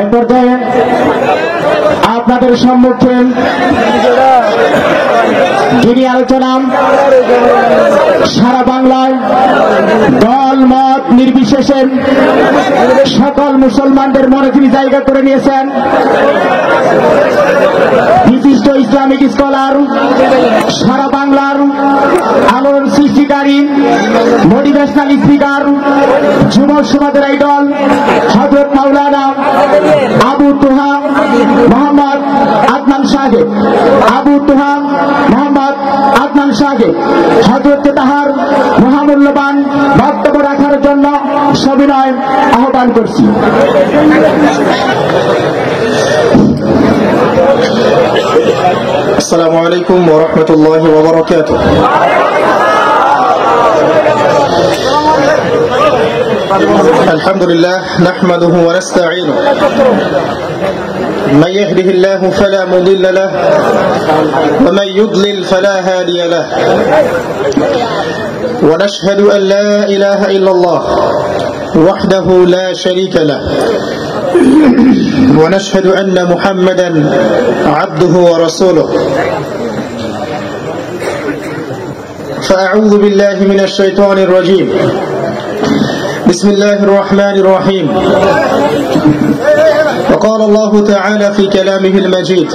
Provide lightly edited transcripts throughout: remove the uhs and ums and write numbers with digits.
এক পর্যায়ে আপনাদের সম্মুখে যিনি আলোচনা সারা বাংলায় দল মত নির্বিশেষে সকল মুসলমানদের মনে তিনি জায়গা করে নিয়েছেন, বিশিষ্ট ইসলামিক স্কলার, সারা বাংলার আলোড়ন সৃষ্টিকারী, মোটিভেশনাল স্পিকার, যুব সমাজের আইডল হযরত মাওলানা আবু তুহা মোহাম্মদ আদনান সাহেব, আবু তুহা মোহাম্মদ আদনান সাহেব হযরতকে তাহার মহামূল্যবান বক্তব্য রাখার জন্য সবিনয় আহ্বান করছি। আসসালামু আলাইকুম ওয়া রাহমাতুল্লাহি ওয়া বারাকাতুহু। আলহামদুলিল্লাহ নাহমাদুহু ওয়া নাস্তাঈনুহু من يهده الله فلا مضل له ومن يضلل فلا هادي له ونشهد أن لا إله إلا الله وحده لا شريك له ونشهد أن محمدا عبده ورسوله فأعوذ بالله من الشيطان الرجيم بسم الله الرحمن الرحيم وقال الله تعالى في كلامه المجيد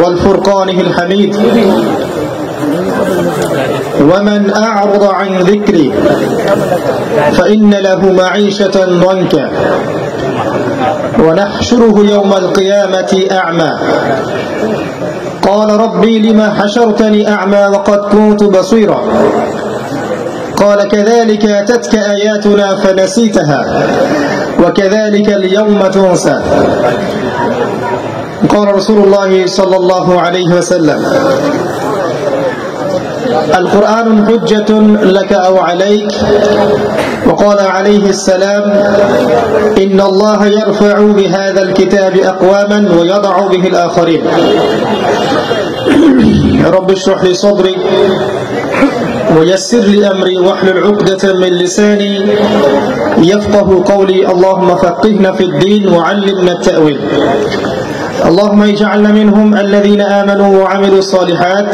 والفرقانه الحميد ومن أعرض عن ذكري فإن له معيشة ضنكا ونحشره يوم القيامة أعمى قال ربي لما حشرتني أعمى وقد كنت بصيرا قال كذلك أتتك آياتنا فنسيتها وكذلك اليوم تنسى قال رسول الله صلى الله عليه وسلم القرآن حجة لك أو عليك وقال عليه السلام إن الله يرفع بهذا الكتاب أقواما ويضع به الآخرين رب اشرح لي صدري ويسر لي أمري واحلل عقدة من لساني يفقه قولي اللهم فقهنا في الدين وعلمنا التأويل اللهم اجعلنا منهم الذين آمنوا وعملوا الصالحات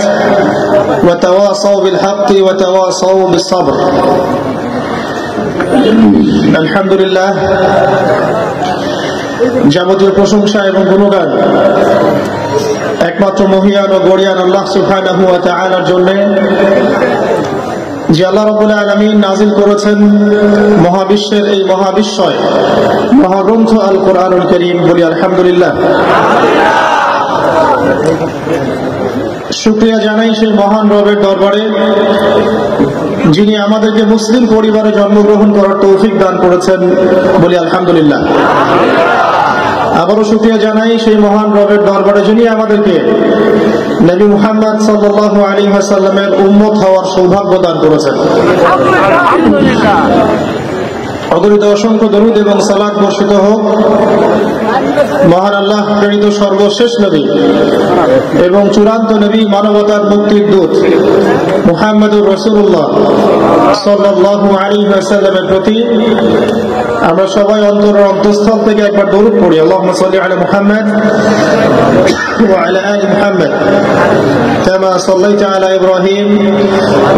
وتواصوا بالحق وتواصوا بالصبر الحمد لله যাবতীয় প্রশংসা এবং গুণগান একমাত্র মহিয়ান ও গরিয়ান আল্লাহ সুবহানাহু ওয়া তাআলার জন্য, যে আল্লাহ রাব্বুল আলামিন নাযিল করেছেন মহাবিশ্বের এই মহাবিশ্বয় মহাগ্রন্থ আল কোরআনুল কারীম। বলি আলহামদুলিল্লাহ। শুকরিয়া জানাই সেই মহান রবের দরবারে যিনি আমাদেরকে মুসলিম পরিবারে জন্মগ্রহণ করার তৌফিক দান করেছেন। বলি আলহামদুলিল্লাহ। আবারও শুকরিয়া জানাই সেই মহান রবের দরবারে যিনি আমাদেরকে নবী মুহাম্মদ সাল্লাল্লাহু আলাইহি ওয়াসাল্লামের উম্মত হওয়ার সৌভাগ্য দান করেছেন। অগণিত অসংখ্য দরুদ এবং সালাত বর্ষিত হোক মহান আল্লাহ প্রেরিত সর্বশেষ নবী এবং চূড়ান্ত নবী, মানবতার মুক্তির দূত মুহাম্মদুর রাসূলুল্লাহ সাল্লাল্লাহু আলাইহি ওয়াসাল্লামের প্রতি আমরা সবাই অন্তরের অন্তঃস্থল থেকে একবার দরুদ পড়ি। আল্লাহুম্মা সাল্লি আলা মুহাম্মদ ওয়া আলা আলি মুহাম্মদ কামা সাল্লাইতা আলা ইব্রাহিম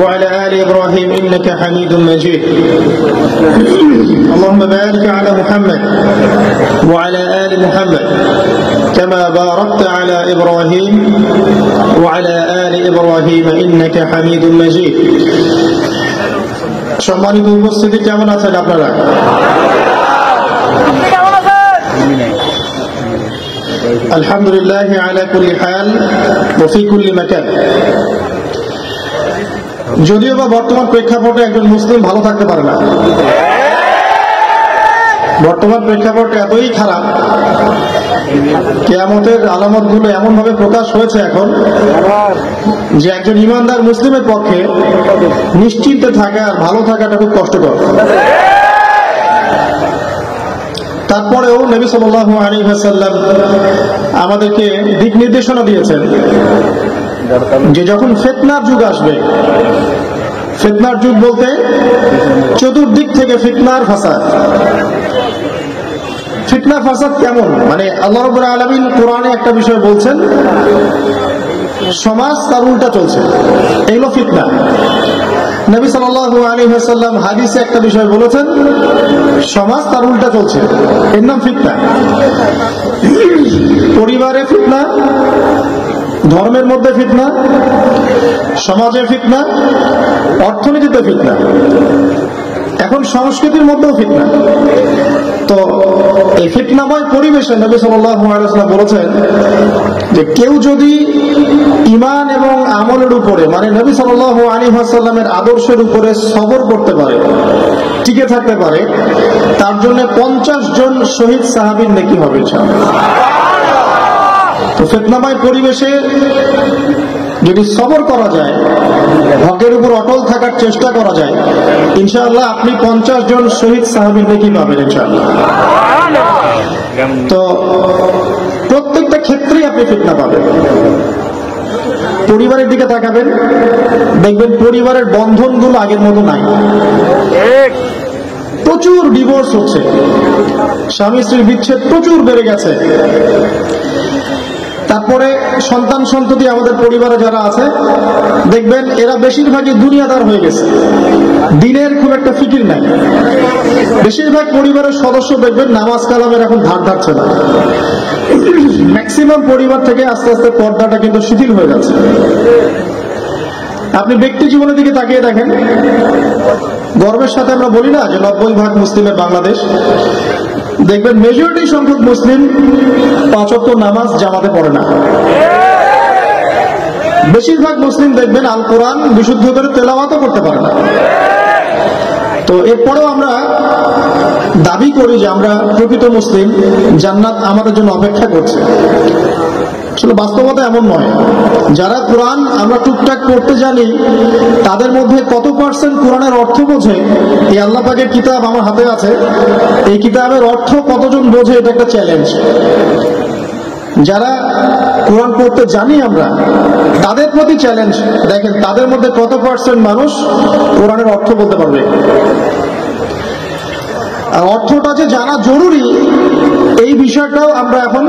ওয়া আলা আলি ইব্রাহিম ইন্নাকা হামিদুম মাজিদ। اللهم بارك على محمد وعلى آل محمد كما باركت على إبراهيم وعلى آل إبراهيم إنك حميد مجيد। সম্মানিত উপস্থিতি, কেমন আছেন আপনারা? আলহামদুলিল্লাহ আলা কুল্লি হাল ওয়া ফি কুল্লি মাকান। যদিও বা বর্তমান প্রেক্ষাপটে একজন মুসলিম ভালো থাকতে পারে না। বর্তমান প্রেক্ষাপট এতই খারাপ, কিয়ামতের আলামতগুলো এমন ভাবে প্রকাশ হয়েছে এখন যে একজন ঈমানদার মুসলিমের পক্ষে নিশ্চিন্তে থাকা আর ভালো থাকাটা খুব কষ্টকর। তারপরেও নবী সাল্লাল্লাহু আলাইহি ওয়াসাল্লাম আমাদেরকে দিক নির্দেশনা দিয়েছেন যে যখন ফিতনার যুগ আসবে, ফিতনার যুগ বলতে চতুর্দিক থেকে ফিতনার ফাসাদ, ফিতনা ফাসাদ কেমন, মানে আল্লাহ রাব্বুল আলামিন কোরআনে একটা বিষয় বলছেন, সমাজ তার উল্টা চলছে, এগুলো ফিতনা। নবী সাল্লাল্লাহু আলাইহি ওয়াসাল্লাম হাদিসে একটা বিষয় বলেছেন, সমাজ তার উল্টা চলছে, এর নাম ফিতনা। পরিবারে ফিতনা, ধর্মের মধ্যে ফিতনা, সমাজে ফিতনা, অর্থনীতিতে ফিতনা, এখন সংস্কৃতির মধ্যেও ফিতনা। তো এই ফিতনাময় পরিবেশে নবী সাল্লাল্লাহু আলাইহি ওয়াসাল্লাম বলেছেন যে কেউ যদি ঈমান এবং আমলের উপরে, মানে নবী সাল্লাল্লাহু আলাইহি ওয়াসাল্লামের আদর্শের উপরে সবর করতে পারে, টিকে থাকতে পারে, তার জন্য 50 জন শহীদ সাহাবীর নেকি হবে ইনশাআল্লাহ। তো ফিতনাময় পরিবেশে যদি সবর করা যায়, হকের উপর অটল থাকার চেষ্টা করা যায়, ইনশাআল্লাহ আপনি 50 জন শহীদ সাহাবীর নেকি পাবেন ইনশাআল্লাহ। তো প্রত্যেকটা ক্ষেত্রেই আপনি ফিতনা পাবেন। পরিবারের দিকে তাকাবেন, দেখবেন পরিবারের বন্ধনগুলো আগের মতো নাই, প্রচুর ডিভোর্স হচ্ছে, স্বামী স্ত্রীর বিচ্ছেদ প্রচুর বেড়ে গেছে। তারপরে সন্তান সন্ততি আমাদের পরিবারে যারা আছে, দেখবেন এরা বেশিরভাগই দুনিয়াদার হয়ে গেছে, দিনের খুব একটা ফিকির নাই। বেশিরভাগ পরিবারের সদস্য দেখবেন নামাজ কালামের এখন ধার ধারছে না। ম্যাক্সিমাম পরিবার থেকে আস্তে আস্তে পর্দাটা কিন্তু শিথিল হয়ে যাচ্ছে। আপনি ব্যক্তি জীবনের দিকে তাকিয়ে দেখেন, গর্বের সাথে আমরা বলি না যে 90% মুসলিমের বাংলাদেশ, দেখবেন মেজরিটি সংখ্যক মুসলিম 5 ওয়াক্ত নামাজ জামাতে পড়ে না। বেশিরভাগ মুসলিম দেখবেন আল কোরআন বিশুদ্ধ করে তেলাওয়াতও করতে পারে না। তো এরপরেও আমরা দাবি করি যে আমরা প্রকৃত মুসলিম, জান্নাত আমাদের জন্য অপেক্ষা করছে। আসলে বাস্তবতা এমন নয়। যারা কোরআন আমরা টুকটাক পড়তে জানি, তাদের মধ্যে কত পার্সেন্ট কোরআনের অর্থ বোঝে? এই আল্লাহ পাকের কিতাব আমার হাতে আছে, এই কিতাবের অর্থ কতজন বোঝে, এটা একটা চ্যালেঞ্জ। যারা কোরআন পড়তে জানি আমরা, তাদের প্রতি চ্যালেঞ্জ, দেখেন তাদের মধ্যে কত পার্সেন্ট মানুষ কোরআনের অর্থ বলতে পারবে। আর অর্থটা যে জানা জরুরি, এই বিষয়টাও আমরা এখন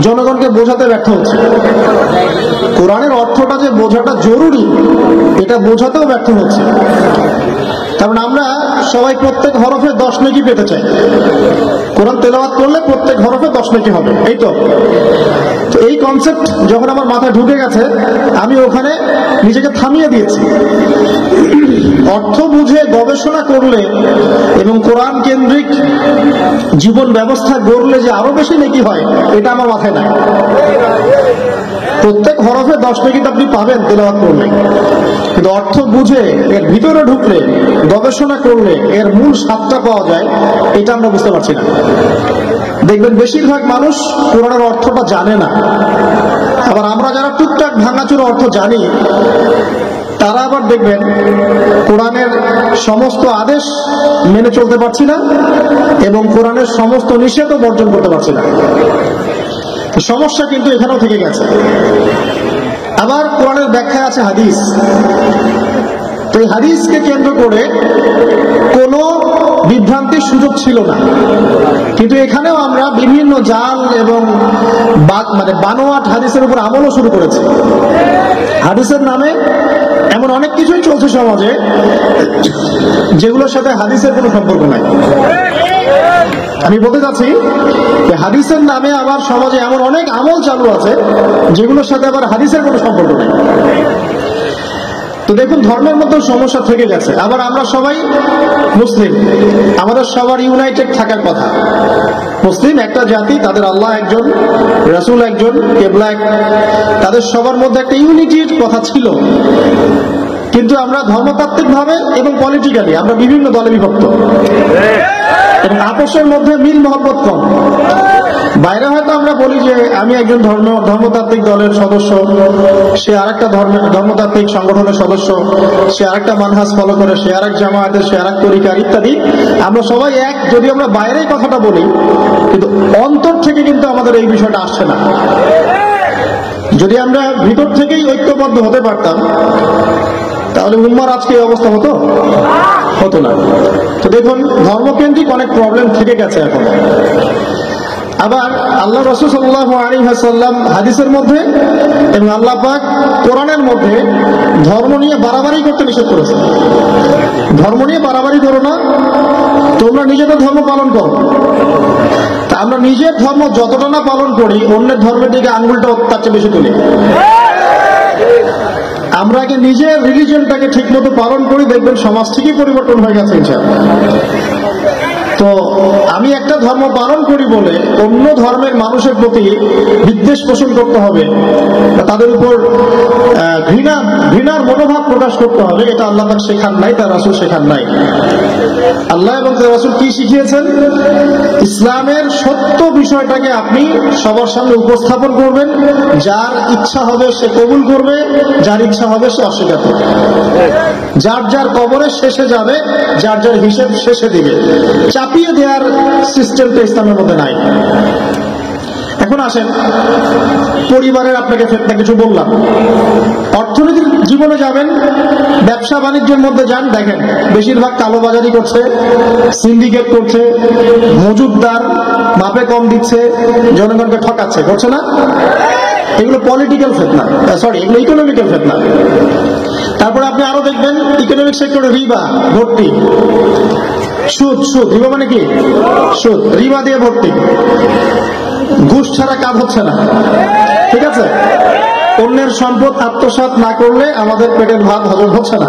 জনগণকে বোঝাতে ব্যর্থ হচ্ছি। কোরআনের অর্থটা যে বোঝাটা জরুরি, এটা বোঝাতেও ব্যর্থ হচ্ছে। কারণ আমরা সবাই প্রত্যেক হরফে 10 নেকি পেতে চাই। কোরআন তেলাওয়াত করলে প্রত্যেক হরফে 10 নেকি হবে, এই তো। এই কনসেপ্ট যখন আমার মাথায় ঢুকে গেছে, আমি ওখানে নিজেকে থামিয়ে দিয়েছি। অর্থ বুঝে গবেষণা করলে এবং কোরআন কেন্দ্রিক জীবন ব্যবস্থা গড়লে যে আরো বেশি নেকি হয়, এটা আমার মাথায় নাই। প্রত্যেক হরফে 10 নেকি আপনি পাবেন তেলাওয়াত করলে, কিন্তু অর্থ বুঝে এর ভিতরে ঢুকলে, গবেষণা করলে এর মূল স্বাদটা পাওয়া যায়, এটা আমরা বুঝতে পারছি না। দেখবেন বেশিরভাগ মানুষ কোরআনের অর্থটা জানে না। আবার আমরা যারা টুকটাক ভাঙাচোরা অর্থ জানি, তারা আবার দেখবেন কোরআনের সমস্ত আদেশ মেনে চলতে পারছি না এবং কোরআনের সমস্ত নিষেধও বর্জন করতে পারছি না। সমস্যা কিন্তু এখানেও থেকে গেছে। আবার কোরআনের ব্যাখ্যায় আছে হাদিস। তো এই হাদিসকে কেন্দ্র করে কোনো বিভ্রান্তির সুযোগ ছিল না, কিন্তু এখানেও আমরা বিভিন্ন জাল এবং বানোয়াট হাদিসের উপর আমলও শুরু করেছি। হাদিসের নামে এমন অনেক কিছুই চলছে সমাজে, যেগুলোর সাথে হাদিসের কোনো সম্পর্ক নাই। আমি বলতে চাচ্ছি যে হাদিসের নামে আবার সমাজে এমন অনেক আমল চালু আছে, যেগুলোর সাথে আবার হাদিসের কোনো সম্পর্ক নেই। তো দেখুন, ধর্মের মধ্যে সমস্যা থেকে গেছে। আবার আমরা সবাই মুসলিম, আমাদের সবার ইউনাইটেড থাকার কথা। মুসলিম একটা জাতি, তাদের আল্লাহ একজন, রাসূল একজন, কিবলা এক, তাদের সবার মধ্যে একটা ইউনিটির কথা ছিল। কিন্তু আমরা ধর্মতাত্ত্বিক ভাবে এবং পলিটিক্যালি আমরা বিভিন্ন দলে বিভক্ত এবং আপসের মধ্যে মিল মহব্বত কম। বাইরে হয়তো আমরা বলি যে আমি একজন ধর্মতাত্ত্বিক দলের সদস্য, সে আরেকটা ধর্মতাত্ত্বিক সংগঠনের সদস্য, সে আরেকটা মানহাজ ফলো করে, সে আরেক জামায়াতের, সে আরেক তরিকার ইত্যাদি। আমরা সবাই এক, যদি আমরা বাইরে কথাটা বলি, কিন্তু অন্তর থেকে কিন্তু আমাদের এই বিষয়টা আসছে না। যদি আমরা ভিতর থেকেই ঐক্যবদ্ধ হতে পারতাম, তাহলে উম্মার আজকে এই অবস্থা হতো না। তো দেখুন, ধর্মকেন্দ্রিক অনেক প্রবলেম থেকে গেছে এখন। আবার আল্লাহ রাসূল সাল্লাল্লাহু আলাইহি ওয়াসাল্লাম হাদিসের মধ্যে এবং আল্লাহ পাক কোরআনের মধ্যে ধর্ম নিয়ে বাড়াবাড়ি করতে নিষেধ করেছে। ধর্ম নিয়ে বাড়াবাড়ি করো না, তোমরা নিজেদের ধর্ম পালন করো। তা আমরা নিজের ধর্ম যতটা না পালন করি, অন্যের ধর্মের দিকে আঙ্গুলটা তার চেয়ে বেশি তুলি। আমরা আগে নিজের রিলিজিয়নটাকে ঠিক মতো পালন করি, দেখবেন সমাজ ঠিকই পরিবর্তন হয়ে গেছে ইনশাআল্লাহ। তো আমি একটা ধর্ম পালন করি বলে অন্য ধর্মের মানুষের প্রতি বিদ্বেষ পোষণ করতে হবে, তাদের উপর ঘৃণার মনোভাব প্রকাশ করতে হবে, এটা আল্লাহ পাক শেখান নাই, তার রাসূল শেখান নাই। আল্লাহ এবং তার রাসূল কি শিখিয়েছেন? ইসলামের সত্য বিষয়টাকে আপনি সবার সামনে উপস্থাপন করবেন, যার ইচ্ছা হবে সে কবুল করবে, যার ইচ্ছা হবে সে অস্বীকার করবে। যার যার কবরে শেষে যাবে, যার যার হিসেব শেষে দিবে। চাপিয়ে দেওয়ার সিস্টেম তো ইসলামের মধ্যে নাই। এখন আসেন, পরিবারের আপনাকে ফেতনা কিছু বললাম। অর্থনীতির জীবনে যাবেন, ব্যবসা বাণিজ্যের মধ্যে যান, দেখেন বেশিরভাগ কালোবাজারি করছে, সিন্ডিকেট করছে, মজুদদার মাপে কম দিচ্ছে, জনগণকে ঠকাচ্ছে, করছে না? এগুলো পলিটিক্যাল ফেতনা, এগুলো ইকোনমিক্যাল ফেতনা। তারপরে আপনি আরো দেখবেন ইকোনমিক সেক্টরে রিবা ভর্তি, সুদ রিবা মানে কি? সুদ, রিবা দিয়ে ভর্তি। ঘুষ ছাড়া কাজ হচ্ছে না, ঠিক আছে? অন্যের সম্পদ আত্মসাৎ না করলে আমাদের পেটের ভাত হজম হচ্ছে না।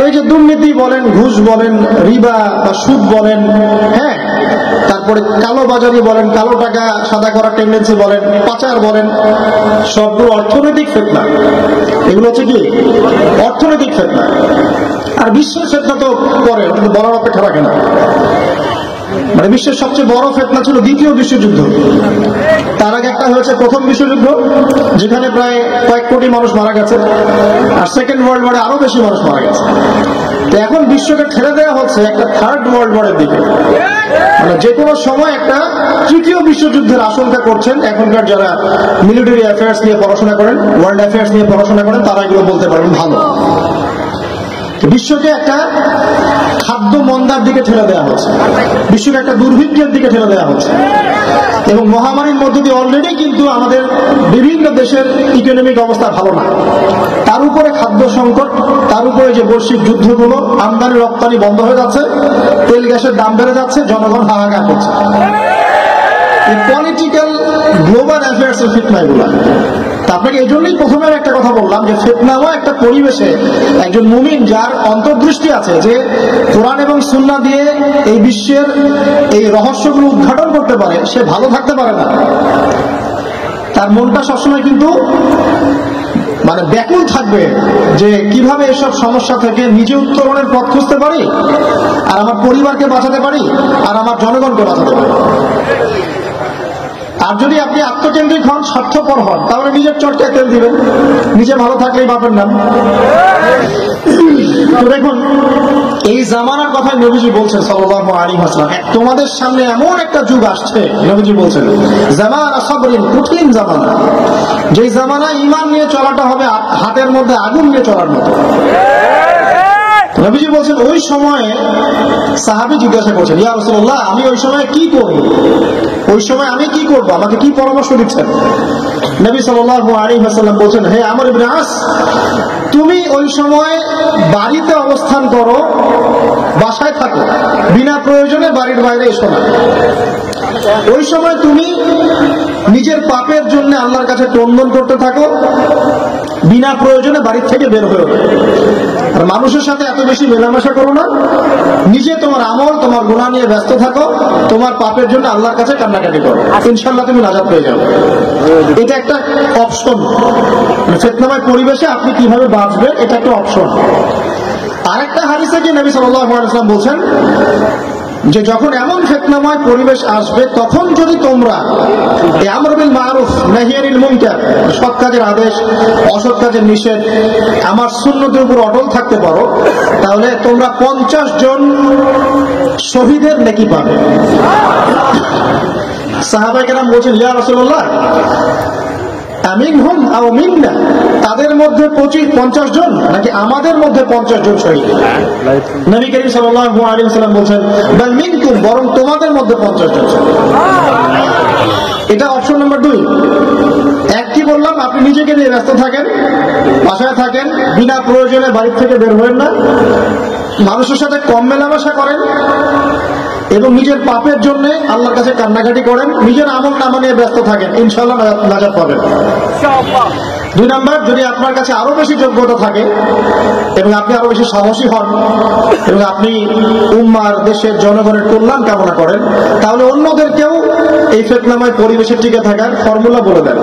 এই যে দুর্নীতি বলেন, ঘুষ বলেন, রিবা বা সুদ বলেন, হ্যাঁ, তারপরে কালো বাজারি বলেন, কালো টাকা সাদা করার টেন্ডেন্সি বলেন, পাচার বলেন, সবগুলো অর্থনৈতিক ফেতনা। এগুলো হচ্ছে কি? অর্থনৈতিক ফেতনা। আর বিশ্বের ফেতনা তো পরে, ওটা বলার অপেক্ষা রাখে না। মানে বিশ্বের সবচেয়ে বড় ফেতনা ছিল দ্বিতীয় বিশ্বযুদ্ধ। তার আগে একটা হয়েছে প্রথম বিশ্বযুদ্ধ, যেখানে প্রায় কয়েক কোটি মানুষ মারা গেছে, আর সেকেন্ড ওয়ার্ল্ড ওয়ারে আরো বেশি মানুষ মারা গেছে। তো এখন বিশ্বকে ঠেলে দেওয়া হচ্ছে একটা থার্ড ওয়ার্ল্ড ওয়ারের দিকে। মানে যে কোনো সময় একটা তৃতীয় বিশ্বযুদ্ধের আশঙ্কা করছেন এখনকার যারা মিলিটারি অ্যাফেয়ার্স নিয়ে পড়াশোনা করেন, ওয়ার্ল্ড অ্যাফেয়ার্স নিয়ে পড়াশোনা করেন, তারা এগুলো বলতে পারবেন ভালো। বিশ্বকে একটা খাদ্য মন্দার দিকে ঠেলে দেওয়া হচ্ছে, বিশ্বকে একটা দুর্ভিক্ষের দিকে ঠেলে দেওয়া হচ্ছে, এবং মহামারীর মধ্য দিয়ে অলরেডি কিন্তু আমাদের বিভিন্ন দেশের ইকোনমিক অবস্থা ভালো না। তার উপরে খাদ্য সংকট, তার উপরে যে বৈশ্বিক যুদ্ধগুলো, আমদানি রপ্তানি বন্ধ হয়ে যাচ্ছে, তেল গ্যাসের দাম বেড়ে যাচ্ছে, জনগণ হাহাকার করছে। এই পলিটিক্যাল গ্লোবাল অ্যাফেয়ার্স এর ফিতনা এগুলো। আপনাকে এই জন্যই প্রথমে একটা কথা বললাম যে ফিতনাও একটা পরিবেশে একজন মুমিন যার অন্তর্দৃষ্টি আছে, যে কোরআন এবং সুন্নাহ দিয়ে এই বিশ্বের এই রহস্যগুলো উদ্ঘাটন করতে পারে, সে ভালো থাকতে পারে না। তার মনটা সবসময় কিন্তু মানে ব্যাকুল থাকবে যে কিভাবে এসব সমস্যা থেকে নিজে উত্তরণের পথ খুঁজতে পারি, আর আমার পরিবারকে বাঁচাতে পারি, আর আমার জনগণকে বাঁচাতে পারি। আর যদি আপনি আত্মকেন্দ্রিক হন, স্বার্থপর হন, তাহলে নিজের চরকায় তেল দিবেন, নিজে ভালো থাকলেই বাপের নাম। তো দেখুন, এই জামানার কথাই নবীজি বলছেন সাল্লাল্লাহু আলাইহি ওয়াসাল্লাম, তোমাদের সামনে এমন একটা যুগ আসছে, নবীজি বলছেন জামানা সাবরিন, কঠিন জামানা, যে জামানা ঈমান নিয়ে চলাটা হবে হাতের মধ্যে আগুন নিয়ে চলার মতো। নবীজি বলছেন ওই সময়ে সাহাবী জিজ্ঞাসা করছেন, ইয়া রাসূলুল্লাহ, আমি ওই সময় কি করব? ওই সময় আমি কি করব? আমাকে কি পরামর্শ দিচ্ছেন? নবী সাল্লাল্লাহু আলাইহি ওয়াসাল্লাম বলছেন, হে আমর ইবনে আস, তুমি ওই সময় বাড়িতে অবস্থান করো, বাসায় থাকো, বিনা প্রয়োজনে বাড়ির বাইরে এসো না। ওই সময় তুমি নিজের পাপের জন্য আল্লাহর কাছে ক্রন্দন করতে থাকো, বিনা প্রয়োজনে বাড়ির থেকে বের হয়ে ওঠো। আর মানুষের সাথে এত বেশি মেলামেশা করো না, নিজে তোমার আমল, তোমার গুনাহ নিয়ে ব্যস্ত থাকো, তোমার পাপের জন্য আল্লাহর কাছে কান্নাকাটি করো, ইনশাআল্লাহ তুমি নাজাত পেয়ে যাবে। এটা একটা অপশন, ফিতনাময় পরিবেশে আপনি কিভাবে বাঁচবেন, এটা একটা অপশন। আরেকটা হাদিসে কি নবী সাল্লাল্লাহু আলাইহি ওয়াসাল্লাম বলছেন যে যখন এমন ফিতনাময় পরিবেশ আসবে, তখন যদি তোমরা আমর বিল মারুফ নাহি আনিল মুনকার, সৎ কাজের আদেশ, অসৎ কাজের নিষেধ, আমার সুন্নতের উপর অটল থাকতে পারো, তাহলে তোমরা 50 জন শহীদের নেকি পাবে। সাহাবায়ে কেরাম বলছেন, ইয়া রাসূলুল্লাহ, আমিনহুম আও মিন্না, তাদের মধ্যে 50 জন নাকি আমাদের মধ্যে 50 জন শহীদ? নবী করিম সাল্লাল্লাহু আলাইহি ওয়াসাল্লাম বলছেন বাল মিনকুম, বরং তোমাদের মধ্যে 50 জন শহীদ। এটা অপশন নাম্বার 2। এক কি বললাম, আপনি নিজেকে নিয়ে ব্যস্ত থাকেন, বাসায় থাকেন, বিনা প্রয়োজনে বাড়ি থেকে বের হবেন না, মানুষের সাথে কম মেলামেশা করেন এবং নিজের পাপের জন্য আল্লাহর কাছে কান্নাকাটি করেন, নিজের আমল নামা নিয়ে ব্যস্ত থাকেন, ইনশাআল্লাহ নাজাত পাবেন। 2 নাম্বার, যদি আপনার কাছে আরো বেশি যোগ্যতা থাকে এবং আপনি আরো বেশি সাহসী হন এবং আপনি উম্মার, দেশের জনগণের কল্যাণ কামনা করেন, তাহলে অন্যদেরকেও এই ফিতনাময় পরিবেশে টিকে থাকার ফর্মুলা বলে দেন।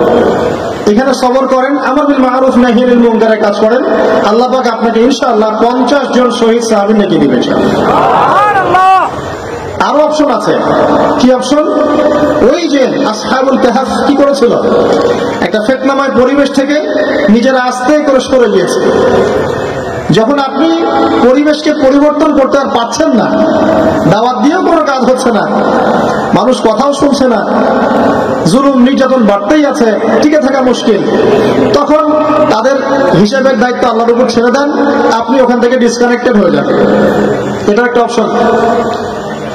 এখানে সবর করেন, আমর বিল মারুফ নাহি আনিল মুনকারের কাজ করেন, আল্লাহ পাক আপনাকে ইনশাআল্লাহ 50 জন শহীদ সাহাবী নেকি দিবেন। সুবহানাল্লাহ। আরো অপশন আছে। কি অপশন? ওই যে আসহাবুল কাহফ কি করেছিল, একটা ফিতনাময় পরিবেশ থেকে নিজেরা আস্তে করে সরে গিয়েছে। যখন আপনি পরিবেশকে পরিবর্তন করতে আর পারছেন না, দাওয়াত দিয়েও কোনো কাজ হচ্ছে না, মানুষ কথাও শুনছে না, জুলুম নির্যাতন বাড়তেই আছে, টিকে থাকা মুশকিল, তখন তাদের হিসাবের দায়িত্ব আল্লাহর উপর ছেড়ে দেন, আপনি ওখান থেকে ডিসকানেক্টেড হয়ে যান। এটা একটা অপশন।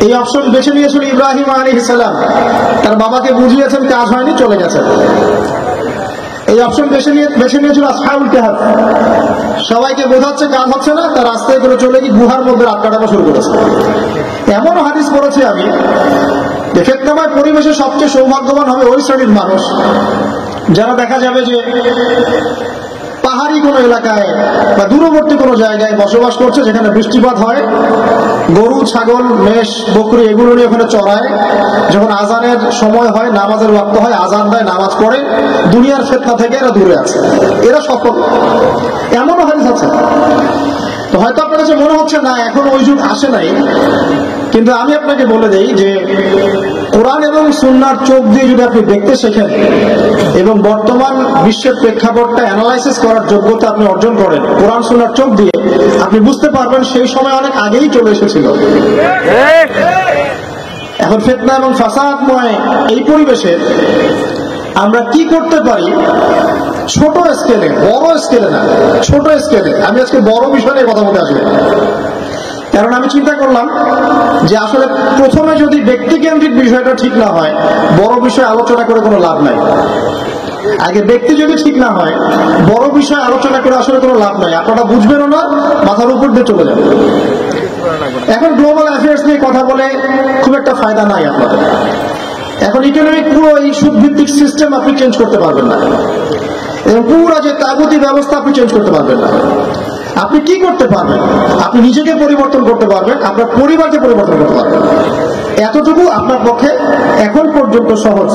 এই অপশন বেছে নিয়েছিল ইব্রাহিম আলাইহিস সালাম, তার বাবাকে বুঝিয়েছেন, কাজ হয়নি, চলে গেছেন। এই অপশন বেছে নিয়েছিল আসহাবুল কাহফ, সবাইকে বোঝাচ্ছে কাজ হচ্ছে না, তার রাস্তায় করে চলে গিয়ে গুহার মধ্যে রাত কাটানো শুরু করেছে। এমনও হাদিস পড়েছি আমি যে ফিতনাময় পরিবেশে সবচেয়ে সৌভাগ্যবান হবে ওই শ্রেণীর মানুষ যারা দেখা যাবে যে পাহাড়ি কোনো এলাকায় বা দূরবর্তী কোনো জায়গায় বসবাস করছে, যেখানে বৃষ্টিপাত হয়, গরু, ছাগল, মেষ, বকরি এগুলো নিয়ে ওখানে চড়ায়, যখন আজানের সময় হয়, নামাজের ওয়াক্ত হয়, আজান দেয়, নামাজ পড়ে, দুনিয়ার ফিতনা থেকে এরা দূরে আছে, এরা সফল। এমনও হাদিস আছে। তো হয়তো আপনার কাছে মনে হচ্ছে না এখন ওই যুগ আসে নাই, কিন্তু আমি আপনাকে বলে দেই যে কোরআন এবং সুন্নাহর চোখ দিয়ে যদি আপনি দেখতে শেখেন এবং বর্তমান বিশ্বের প্রেক্ষাপটটা অ্যানালাইসিস করার যোগ্যতা আপনি অর্জন করেন কোরআন সুন্নাহর চোখ দিয়ে, আপনি বুঝতে পারবেন সেই সময় অনেক আগেই চলে এসেছিল। এখন ফিতনা এবং ফাসাদময় এই পরিবেশে আমরা কি করতে পারি, ছোট স্কেলে, বড় স্কেলে না, ছোট স্কেলে। আমি আজকে বড় বিষয় নিয়ে কথা বলতে আসলে, কারণ আমি চিন্তা করলাম যে আসলে প্রথমে যদি ব্যক্তিকেন্দ্রিক বিষয়টা ঠিক না হয়, বড় বিষয় আলোচনা করে কোনো লাভ নাই। আগে ব্যক্তি যদি ঠিক না হয়, বড় বিষয় আলোচনা করে আসলে কোনো লাভ নাই, আপনারা বুঝবেনও না, মাথার উপর দিয়ে চলে যাবে। এখন গ্লোবাল অ্যাফেয়ার্স নিয়ে কথা বলে খুব একটা ফায়দা নাই আপনাদের। এখন ইকোনমিক পুরো এই সুদভিত্তিক সিস্টেম আপনি চেঞ্জ করতে পারবেন না, এবং পুরো যে তাগুতি ব্যবস্থা আপনি চেঞ্জ করতে পারবেন না। আপনি কি করতে পারবেন? আপনি নিজেকে পরিবর্তন করতে পারবেন, আপনার পরিবারকে পরিবর্তন করতে পারবেন। এতটুকু আপনার পক্ষে এখন পর্যন্ত সহজ,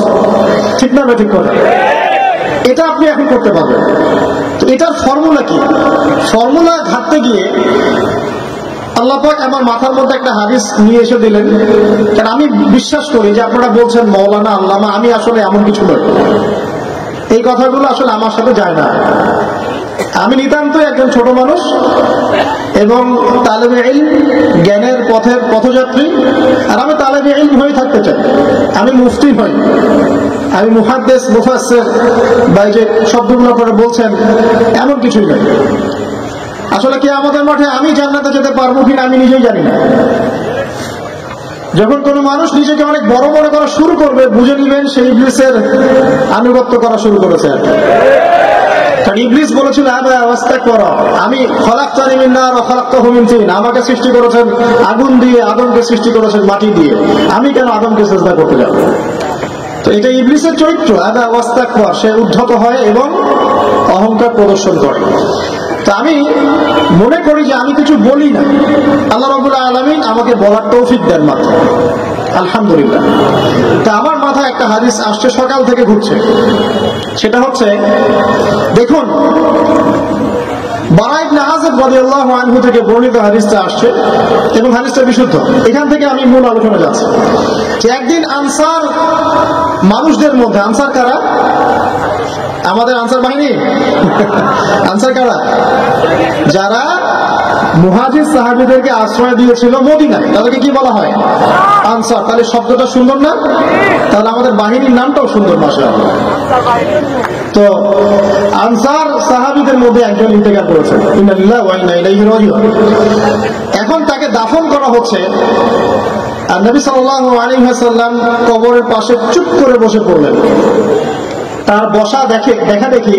ঠিক না? ঠিক করে এটা আপনি এখন করতে পারবেন। তো এটার ফর্মুলা কি? ফর্মুলা ঘাটতে গিয়ে আল্লাহ পাক আমার মাথার মধ্যে একটা হাদিস নিয়ে এসে দিলেন, কারণ আমি বিশ্বাস করি যে আপনারা বলছেন মৌলানা, আল্লামা, আমি আসলে এমন কিছু নই। এই কথাগুলো আসলে আমার সাথে যায় না। আমি নিতান্তই একজন ছোট মানুষ এবং তালেবে ইলম, জ্ঞানের পথের পথযাত্রী, আর আমি তালেবে ইলম হয়ে থাকতে চাই। আমি মুফতি হই, আমি মুহাদ্দিস, মুফাসসির বা যে শব্দগুলো আপনারা বলছেন, এমন কিছুই নয়। আসলে কিয়ামতের মাঠে আমি জান্নাতে যেতে পারবো কিনা আমি নিজেই জানি না। যখন কোনো মানুষ নিজেকে অনেক বড় বড় করা শুরু করবে, বুঝে নিবেন সে ইবলিসের আনুগত্য করা শুরু করেছে। কারণ ইবলিস বলেছিল আমি খলাকতানি মিন নার ওয়া খলাকতাহু মিন তিন, আমাকে সৃষ্টি করেছেন আগুন দিয়ে, আদমকে সৃষ্টি করেছেন মাটি দিয়ে, আমি কেন আদমকে সিজদা করতে যাব? তো এটা ইবলিসের চরিত্র, আদা ওয়াস্তাকবার, সে উদ্ধত হয় এবং অহংকার প্রদর্শন করে। তো আমি মনে করি যে আমি কিছু বলি না, আল্লাহ রাব্বুল আলামিন আমাকে বলার তৌফিক দেন মাত্র, আলহামদুলিল্লাহ। তা আমার মাথায় একটা হাদিস আসছে, সকাল থেকে ঘুরছে। সেটা হচ্ছে, দেখুন, বারা ইবনে আযিব রাদিয়াল্লাহু আনহু থেকে বর্ণিত হাদিসটা আসছে এবং হাদিসটা বিশুদ্ধ। এখান থেকে আমি মূল আলোচনা যাচ্ছি যে একদিন আনসার মানুষদের মধ্যে, আনসার কারা? আমাদের আনসার বাহিনী। আনসার কারা? যারা মুহাজির সাহাবীদেরকে আশ্রয় দিয়েছিল মদিনায়, তাদেরকে কি বলা হয়? আনসার। তাহলে শব্দটা সুন্দর না? তাহলে আমাদের বাহিনীর নামটাও সুন্দর, মাশাআল্লাহ। তো আনসার সাহাবীদের মধ্যে একজন ইন্তেকাল করেছেন, ইন্না লিল্লাহি ওয়া ইন্না ইলাইহি রাজিউন। এখন তাকে দাফন করা হচ্ছে, আর নবী সাল্লাল্লাহু আলাইহি ওয়াসাল্লাম কবরের পাশে চুপ করে বসে পড়লেন। তার বসা দেখা দেখি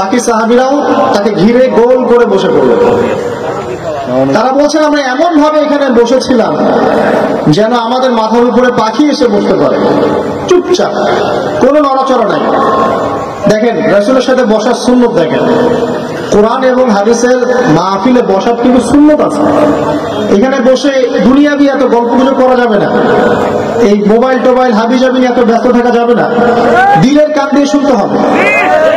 বাকি সাহাবীরাও তাকে ঘিরে গোল করে বসে পড়লেন। তারা বলছেন আমরা এমন ভাবে এখানে বসেছিলাম যেন আমাদের মাথার উপরে পাখি এসে বসতে পারে, চুপচাপ, কোনো নড়াচড়া নাই। দেখেন রাসূলের সাথে বসার সুন্নত, দেখেন কোরআন এবং হাদিসের মাহফিলে বসার কিন্তু সুন্নত আছে। এখানে বসে দুনিয়াবি এত গল্পগুলো করা যাবে না, এই মোবাইল টোবাইল হাবিজাবি এত ব্যস্ত থাকা যাবে না, দিলের কান দিয়ে শুনতে হবে,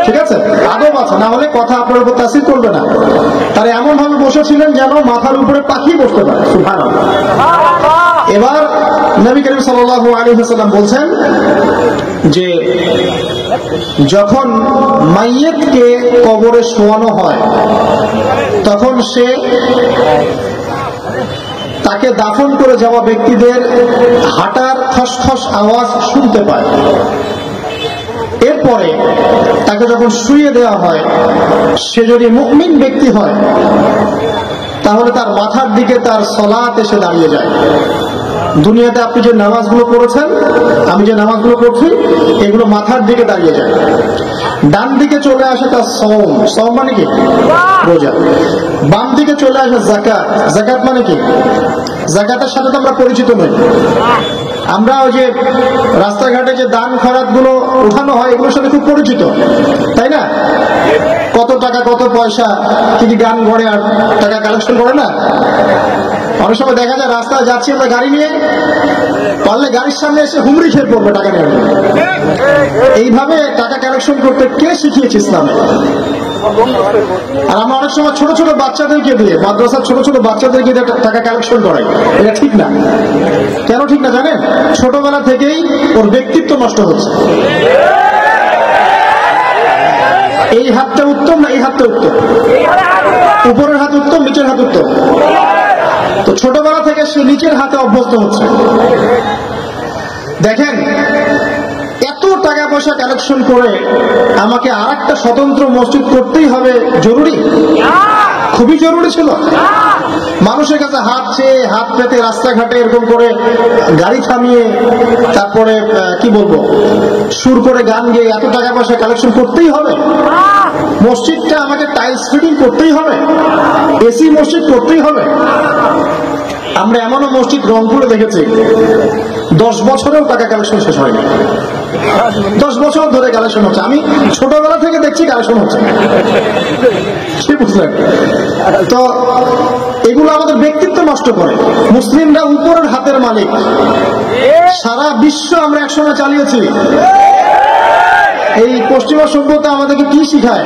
ঠিক আছে? আদব আছে, না হলে কথা আপনার উপর তাসির করবে না। তারা এমন ভাবে বসেছিলেন যেন মাথার উপরে পাখি বসতে পারে, সুবহানাল্লাহ। এবার নবী করিম সাল্লাল্লাহু আলাইহি ওয়াসাল্লাম বলছেন যে যখন মাইয়িতকে কবরে শোয়ানো হয় তখন সে তাকে দাফন করে যাওয়া ব্যক্তিদের হাঁটার খসখস আওয়াজ শুনতে পায়। এরপরে তাকে যখন শুইয়ে দেওয়া হয়, সে যদি মুমিন ব্যক্তি হয় তাহলে তার মাথার দিকে তার সালাত এসে দাঁড়িয়ে যায়। দুনিয়াতে আপনি যে নামাজগুলো করেছেন, আমি যে নামাজগুলো করছি, এগুলো মাথার দিকে দাঁড়িয়ে যায়। ডান দিকে চলে আসে তার সওম, সওম মানে কি? রোজা। বাম দিকে চলে আসে যাকাত, যাকাত মানে কি? যাকাতের সাথে তো আমরা পরিচিত নই। আমরা ওই যে রাস্তাঘাটে যে দান খয়রাত গুলো উঠানো হয় এগুলোর সাথে খুব পরিচিত, তাই না? কত টাকা কত পয়সা কিন্তু গান ঘরে আর টাকা কালেকশন করে না। অনেক সময় দেখা যায় রাস্তায় যাচ্ছি আমরা গাড়ি নিয়ে, পারলে গাড়ির সামনে এসে হুমড়ি খেয়ে পড়বে টাকা নেওয়ার জন্য। এইভাবে টাকা কালেকশন করতে কে শিখিয়েছে ইসলামে? আর আমরা অনেক সময় ছোট ছোট বাচ্চাদেরকে দিয়ে, মাদ্রাসার ছোট ছোট বাচ্চাদেরকে দিয়ে টাকা কালেকশন করাই, এটা ঠিক না। কেন ঠিক না জানেন? ছোটবেলা থেকেই ওর ব্যক্তিত্ব নষ্ট হচ্ছে। এই হাতটা উত্তম না এই হাতটা উত্তম? উপরের হাত উত্তম, নিচের হাত উত্তম? তো ছোটবেলা থেকে সে নিচের হাতে অভ্যস্ত হচ্ছে। দেখেন এত টাকা পয়সা কালেকশন করে আমাকে আর একটা স্বতন্ত্র মসজিদ করতেই হবে জরুরি? খুবই জরুরি ছিল। মানুষের কাছে হাত চেয়ে, হাত পেতে রাস্তাঘাটে এরকম করে গাড়ি থামিয়ে, তারপরে কি বলবো, সুর করে গান গেয়ে এত টাকা পয়সা কালেকশন করতেই হবে? মসজিদটা আমাকে টাইলস ফিটিং করতেই হবে? এসি মসজিদ করতেই হবে? আমরা এমনও মসজিদ রংপুরে দেখেছি 10 বছরেও টাকা কালেকশন শেষ হয়নি। 10 বছর ধরে কালেকশন হচ্ছে। আমি ছোটবেলা থেকে দেখছি কালেকশন হচ্ছে, কি বুঝলেন? তো এগুলো আমাদের ব্যক্তিত্ব নষ্ট করে। মুসলিমরা উপরের হাতের মালিক। সারা বিশ্ব আমরা একসময় চালিয়েছি। এই পশ্চিমা সভ্যতা আমাদেরকে কি শিখায়?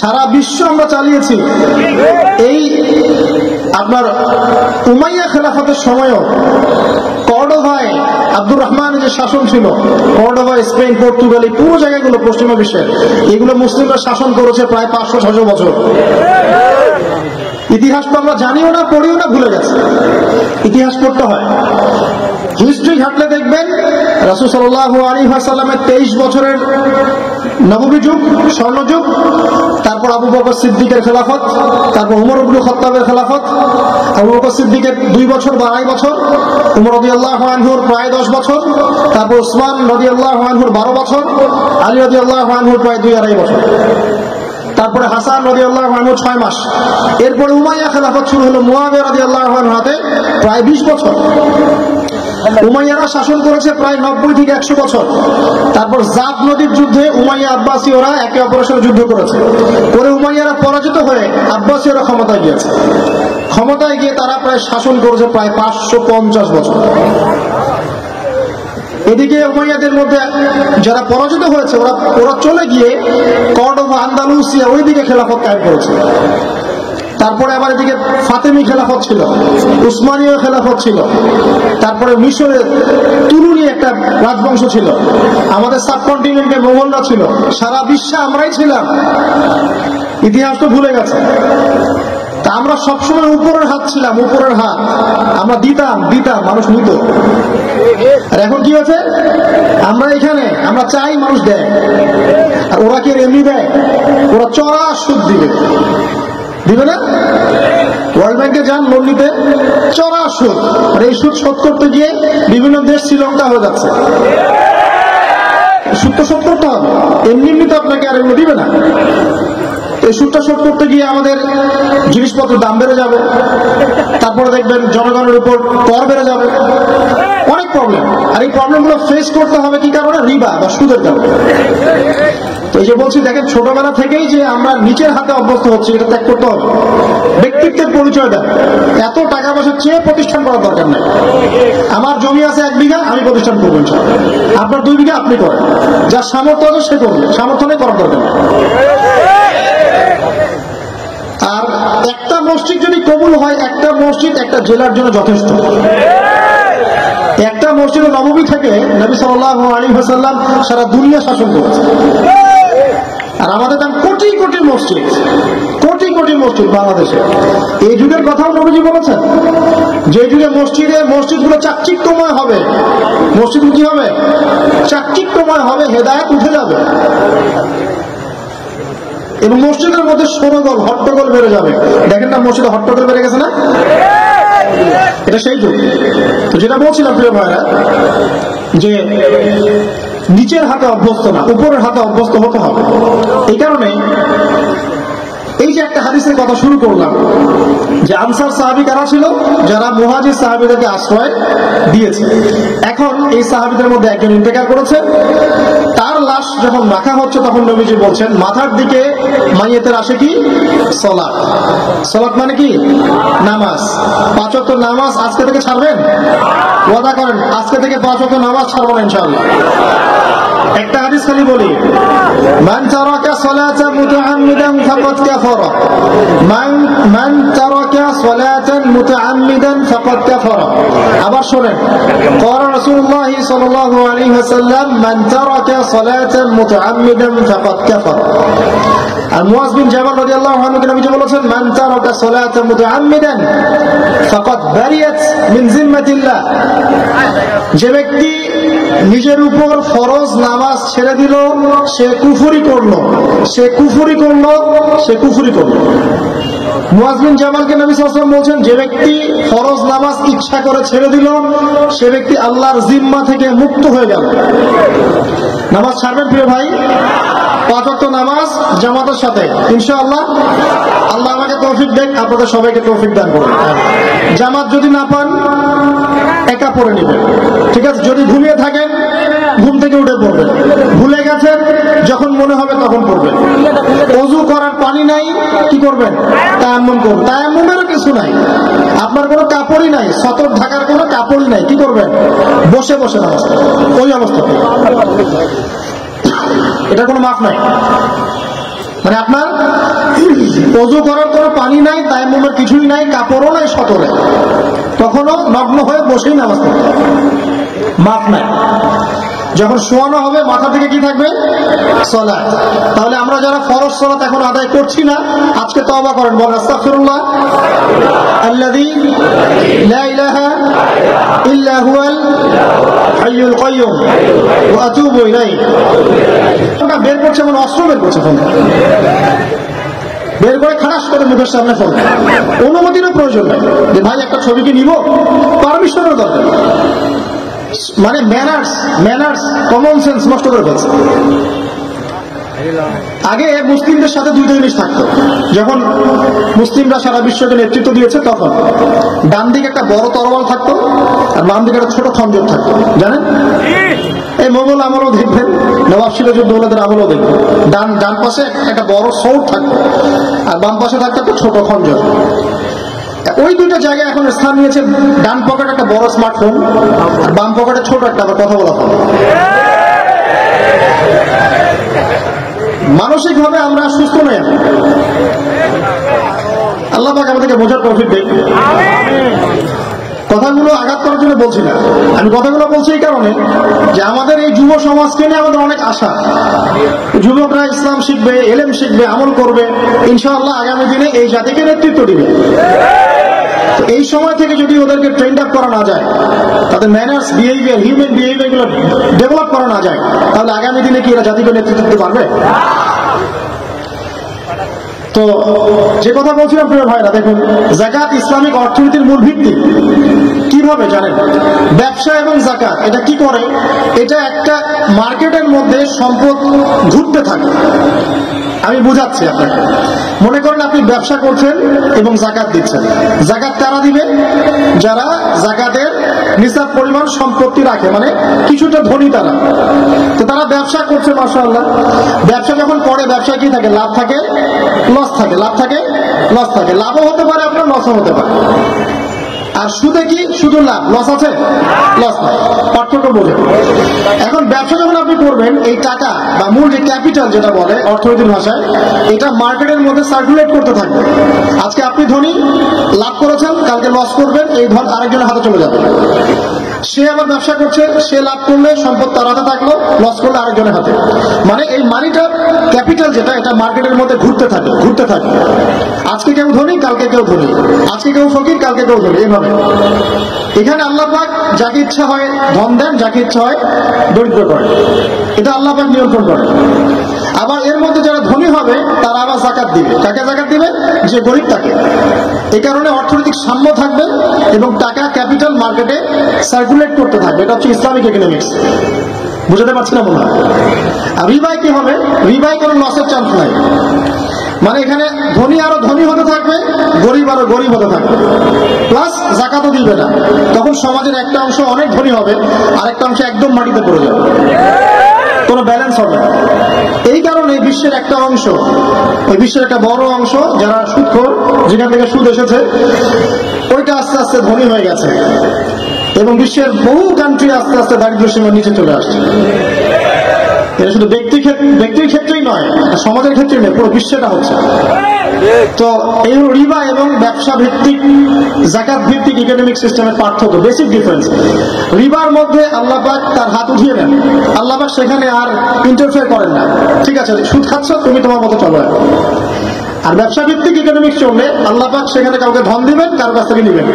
সারা বিশ্ব আমরা চালিয়েছি। এই আপনার উমাইয়া খেলাফতের সময়ও কর্ডোভায় আব্দুর রহমান যে শাসন ছিল, কর্ডোভা, স্পেন, পর্তুগাল, এই পুরো জায়গাগুলো পশ্চিমা বিশ্বের, এগুলো মুসলিমরা শাসন করেছে প্রায় 500-600 বছর। ইতিহাস তো আমরা জানিও না, পড়িও না, ভুলে গেছে। ইতিহাস পড়তে হয়। হিস্ট্রি ঘাটলে দেখবেন রাসূল সাল্লাল্লাহু আলাইহি ওয়াসাল্লামের 23 বছরের নববী যুগ, স্বর্ণযুগ, তারপর আবু বকর সিদ্দিকের খেলাফত, তারপর উমর ইবনে খাত্তাবের খেলাফত। আবু বকর সিদ্দিকের 2 বছর বা 2.5 বছর, উমর রাদিয়াল্লাহু আনহুর প্রায় 10 বছর, তারপর উসমান রাদিয়াল্লাহু আনহুর 12 বছর, আলী রাদিয়াল্লাহু আনহুর প্রায় 2-2.5 বছর, তারপরে হাসান রাদিয়াল্লাহু আনহু 6 মাস। এরপরে উমাইয়া খেলাফত শুরু হলো মুয়াবিয়া রাদিয়াল্লাহু আনহুর হাতে, প্রায় 20 বছর। উমাইয়ারা শাসন করেছে প্রায় 90 থেকে 100 বছর। তারপর জাত নদীর যুদ্ধে উমাইয়া আব্বাসীয়রা একে অপরের সাথে যুদ্ধ করেছে, করে উমাইয়ারা পরাজিত হয়ে আব্বাসীয়রা ক্ষমতায় গিয়েছে। ক্ষমতায় গিয়ে তারা প্রায় শাসন করেছে প্রায় 550 বছর। এদিকে উমাইয়াদের মধ্যে যারা পরাজিত হয়েছে ওরা চলে গিয়ে কর্ডোভা, আন্দালুসিয়া, ওইদিকে খেলাফত কায়েম করেছে। তারপরে আবার এদিকে ফাতেমি খেলাফত ছিল, উসমানীয় খেলাফত ছিল, তারপরে মিশরে তুরুনি একটা রাজবংশ ছিল, আমাদের সাবকন্টিনেন্টে মোগলরা ছিল, সারা বিশ্বে আমরাই ছিলাম। ইতিহাস তো ভুলে গেছে। তা আমরা সবসময় উপরের হাত ছিলাম, উপরের হাত আমরা দিতাম, মানুষ নিত। আর এখন কি হয়েছে, আমরা এখানে আমরা চাই, মানুষ দেয়। আর ওরা কি এমনি দেয়? ওরা চড়া সুদ দিবে না? ওয়ার্ল্ড ব্যাংকে যান লোন নিতে, চড়া সুদ। আর এই সুদ শোধ করতে গিয়ে বিভিন্ন দেশ শ্রীলঙ্কা হয়ে যাচ্ছে। সুদ তো শোধ করতে হবে, এমনি তো আপনাকে আর এগুলো দিবে না। এই সুদটা শোধ করতে গিয়ে আমাদের জিনিসপত্রের দাম বেড়ে যাবে, তারপরে দেখবেন জনগণের উপর কর বেড়ে যাবে, অনেক প্রবলেম। আর এই প্রবলেমগুলো ফেস করতে হবে কি কারণে? রিবা বা সুদের কারণে। তো এই যে বলছি, দেখেন ছোটবেলা থেকেই যে আমরা নিচের হাতে অভ্যস্ত হচ্ছি, এটা ত্যাগ করতে হবে। ব্যক্তিত্বের পরিচয় দেন। এত টাকা পয়সা চেয়ে প্রতিষ্ঠান করার দরকার নেই। আমার জমি আছে 1 বিঘা, আমি প্রতিষ্ঠান করবো ইনশাআল্লাহ। আপনার 2 বিঘা আপনি করেন, যার সামর্থ্য আছে সে করবে, সামর্থ্য নেই করার দরকার নেই। আর একটা মসজিদ যদি কবুল হয়, একটা মসজিদ একটা জেলার জন্য যথেষ্ট। একটা মসজিদ নববী থেকে নবী সাল্লাল্লাহু আলাইহি ওয়াসাল্লাম সারা দুনিয়া শাসন করেছে। আর আমাদের দাম কোটি কোটি মসজিদ, কোটি কোটি মসজিদ বাংলাদেশে। এই যুগের কথাও নবীজি বলেছেন, যে যুগে মসজিদগুলো চাকচিক্যময় হবে, মসজিদ কি হবে? চাকচিক্যময় হবে, হেদায়েত উঠে যাবে। এবং মসজিদের মধ্যে শোরগোল হট্টগোল বেড়ে যাবে। দেখেন না মসজিদে হট্টগোল বেড়ে গেছে না? এটা সেই যুগ। তো যেটা বলছিলাম প্রিয় ভাইরা, যে নিচের হাতে অভ্যস্ত না, উপরের হাতে অভ্যস্ত হতে হবে। এই কারণে এই যে একটা হাদিসের কথা শুরু করলাম, যে আনসার সাহাবী কারা ছিল? যারা মুহাজির সাহাবীদেরকে আশ্রয় দিয়েছে। এখন এই সাহাবীদের মধ্যে একজন ইন্তেকাল করেছে, তার লাশ যখন রাখা হচ্ছে তখন নবীজি বলছেন, মাথার দিকে মাইয়েতের আসে কি? সালাত। সালাত মানে কি? নামাজ। 5 ওয়াক্ত নামাজ আজকে থেকে ছাড়বেন? ওয়াদা করেন আজকে থেকে 5 ওয়াক্ত নামাজ ছাড়বো না ইনশাআল্লাহ। একটা হাদিস খালি বলি, মান তারাকা সালাতান মুতাআম্মিদান ফাকাদ কাফারা, মান তারাকা সালাতান মুতাআম্মিদান ফাকাদ কাফারা। আবার শুনেন, ক্বালা রাসূলুল্লাহ সাল্লাল্লাহু আলাইহি ওয়াসাল্লাম, মান তারাকা সালাতান মুতাআম্মিদান ফাকাদ কাফারা। আর মুয়াজ বিন জাবাল রাদিয়াল্লাহু আনহু কে নবী বলেছেন, মান তারাকা সালাতান মুতাআম্মিদান ফাকাদ বারিয়াত মিন জিম্মাতিল্লাহ। যে ব্যক্তি নিজের উপর ফরজ নামাজ ছেড়ে দিল, সে কুফরি করলো, সে কুফরি করলো, সে কুফরি করলো। মুয়াজ বিন জামালকে নবী সাল্লাল্লাহু আলাইহি ওয়াসাল্লাম বলছেন, যে ব্যক্তি ফরজ নামাজ ইচ্ছা করে ছেড়ে দিল, সে ব্যক্তি আল্লাহর জিম্মা থেকে মুক্ত হয়ে গেল। নামাজ ছাড়বেন প্রিয় ভাই? 5 ওয়াক্ত নামাজ জামাতের সাথে ইনশাআল্লাহ। আল্লাহ আমাকে তৌফিক দেন, আপনাদের সবাইকে তৌফিক দান করুন। জামাত যদি না পান, একা পড়ে নেবেন, ঠিক আছে? যদি ঘুমিয়ে থাকেন, ঘুম থেকে উঠে পড়বেন। ভুলে গেছেন, যখন মনে হবে তখন পড়বেন। ওযু করার পানি নাই, কি করবেন? তায়াম্মুম করবেন। তায়াম্মুমেরও কিছু নাই, আপনার কোনো কাপড়ই নাই, সতর ঢাকার কোনো কাপড়ই নাই, কি করবেন? বসে বসে নামাজ পড়বেন, ওই অবস্থাতে। এটা কোনো মাফ নাই। মানে আপনার ওযু করার কোনো পানি নাই, তায়াম্মুমের কিছুই নাই, কাপড়ও নাই, সতরে, তখনও নগ্ন হয়ে বসেই নামাজ পড়বে, মাফ নাই। যখন শোয়ানো হবে মাথা থেকে কি থাকবে? সালাত। তাহলে আমরা যারা ফরজ সালাত এখন আদায় করছি না, আজকে তওবা করেন, বলেন আস্তাগফিরুল্লাহ আল্লাযী লা ইলাহা ইল্লা হুয়াল হাইয়ুল কাইয়্যুম ওয়া আতুবু ইলাইহি। ওটা বের করছে, মানে অস্ত্র বের করছে, ফোন বের করে খারাপ করে মুখের সামনে ফোন। অনুমতিরও প্রয়োজন নেই যে ভাই একটা ছবি কি নিব, পারমিশনের দরকার। মানে ম্যানার্স কমন সেন্স নষ্ট করে ফেলছে। আগে মুসলিমদের সাথে 2টা জিনিস থাকতো। যখন মুসলিমরা সারা বিশ্বকে নেতৃত্ব দিয়েছে, তখন ডান দিকে একটা বড় তরোয়াল থাকতো, আর বাম দিকে একটা ছোট খঞ্জর থাকতো, জানেন? এই মোগল আমলও দেখবেন, নবাব সিরাজউদ্দৌলাদের আমলও দেখবেন, ডান পাশে একটা বড় সৌট থাকতো, আর বাম পাশে থাকতো একটা ছোট খঞ্জর। ওই 2টা জায়গায় এখন স্থান নিয়েছে। ডান পকেটে একটা বড় স্মার্টফোন, আর বাম পকেটে ছোট একটা কথা বলা ফোন। মানসিকভাবে আমরা সুস্থ নই। আল্লাহ পাক আমাদেরকে বোঝার তৌফিক দেন। কথাগুলো আঘাত করার জন্য বলছি না, আমি কথাগুলো বলছি এই কারণে যে আমাদের এই যুব সমাজকে নিয়ে আমাদের অনেক আশা। যুবকরা ইসলাম শিখবে, এলেম শিখবে, আমল করবে, ইনশাআল্লাহ আগামী দিনে এই জাতিকে নেতৃত্ব দিবে। এই সময় থেকে যদি ওদেরকে ট্রেন্ড আপ করা না যায়, তাদের ম্যানার্স, বিহেভিয়ার, হিউম্যান বিহেভিয়ার গুলো ডেভেলপ করা না যায়, তাহলে আগামী দিনে কি এরা জাতিকে নেতৃত্ব দিতে পারবে? তো যে কথা বলছিলাম প্রিয় ভাইরা, দেখুন যাকাত ইসলামিক অর্থনীতির মূল ভিত্তি। কিভাবে জানেন? ব্যবসা এবং যাকাত এটা কি করে? এটা একটা মার্কেটের মধ্যে সম্পদ ঘুরতে থাকে। আমি বুঝাচ্ছি আপনাকে। মনে করেন আপনি ব্যবসা করছেন এবং যাকাত দিচ্ছেন। যাকাত কারা দিবে? যারা যাকাতের নিসাব পরিমাণ সম্পত্তি রাখে, মানে কিছুটা ধনী তারা। তো তারা ব্যবসা করছে, মাশাআল্লাহ। ব্যবসা যখন করে, ব্যবসা কি থাকে? লাভ থাকে, লস থাকে, লাভ থাকে, লস থাকে। লাভও হতে পারে আপনার, লসও হতে পারে। আর সুদে কি? শুধু লাভ, লস আছে? লস নাই। পার্থক্য বোঝেন। এখন ব্যবসা যখন আপনি করবেন, এই টাকা বা মূল যে ক্যাপিটাল যেটা বলে অর্থনীতির ভাষায়, এটা মার্কেটের মধ্যে সার্কুলেট করতে থাকবে। আজকে আপনি ধনী, লাভ করেছেন, কালকে লস করবেন, এই ধন আরেকজনের হাতে চলে যাবে। সে আবার ব্যবসা করছে, সে লাভ করলে সম্পদ তার হাতে থাকলো, লস করলে আরেকজনের হাতে। মানে এই মানিটার ক্যাপিটাল যেটা, এটা মার্কেটের মধ্যে ঘুরতে থাকে, ঘুরতে থাকে। আজকে কেউ ধনী, কালকে কেউ ধনী, আজকে কেউ ফকির, কালকে কেউ ধনী, এইভাবে। এখানে আল্লাহ পাক যাকে ইচ্ছা হয় ধন দেন, যাকে ইচ্ছা হয় দরিদ্র করেন। এটা আল্লাহ পাক নিয়ন্ত্রণ করেন। আবার এর মধ্যে যারা ধনী হবে তারা আবার যাকাত দিবে। কাকে যাকাত দিবে? যে গরিব তাকে। এই কারণে অর্থনৈতিক সাম্য থাকবে এবং টাকা ক্যাপিটাল মার্কেটে সার্কুলেট করতে থাকবে। এটা হচ্ছে ইসলামিক ইকোনমিক্স। বুঝতে পারছি না মনে হয়? আর রিবায় কি হবে? রিবায় কোনো লসের চান্স নাই। মানে এখানে ধনী আরো ধনী হতে থাকবে, গরিব আরো গরিব হতে থাকবে, প্লাস যাকাতও দিবে না। তখন সমাজের একটা অংশ অনেক ধনী হবে, আরেকটা অংশ একদম মাটিতে পড়ে যাবে, কোনো ব্যালেন্স হবে না। এই কারণে বিশ্বের একটা অংশ, ওই বিশ্বের একটা বড় অংশ যারা সুদখোর, যেখান থেকে সুদ এসেছে, ওইটা আস্তে আস্তে ধনী হয়ে গেছে এবং বিশ্বের বহু কান্ট্রি আস্তে আস্তে দারিদ্র্য সীমার নিচে চলে আসছে। এটা শুধু ব্যক্তির ক্ষেত্রেই নয়, সমাজের ক্ষেত্রে নয়, পুরো বিশ্বটা হচ্ছে। তো এই রিবা এবং ব্যবসা ভিত্তিক, যাকাত ভিত্তিক ইকোনমিক সিস্টেমের পার্থক্য, বেসিক ডিফারেন্স। রিবার মধ্যে আল্লাহ পাক তার হাত উঠিয়ে নেন, আল্লাহ পাক সেখানে আর ইন্টারফেয়ার করেন না। ঠিক আছে, সুদ খাচ্ছ, তুমি তোমার মতো চলো। আর ব্যবসা ভিত্তিক ইকোনমিক্স চললে আল্লাহ পাক সেখানে কাউকে ধন দিবেন, কারোর কাছ থেকে নিবেন।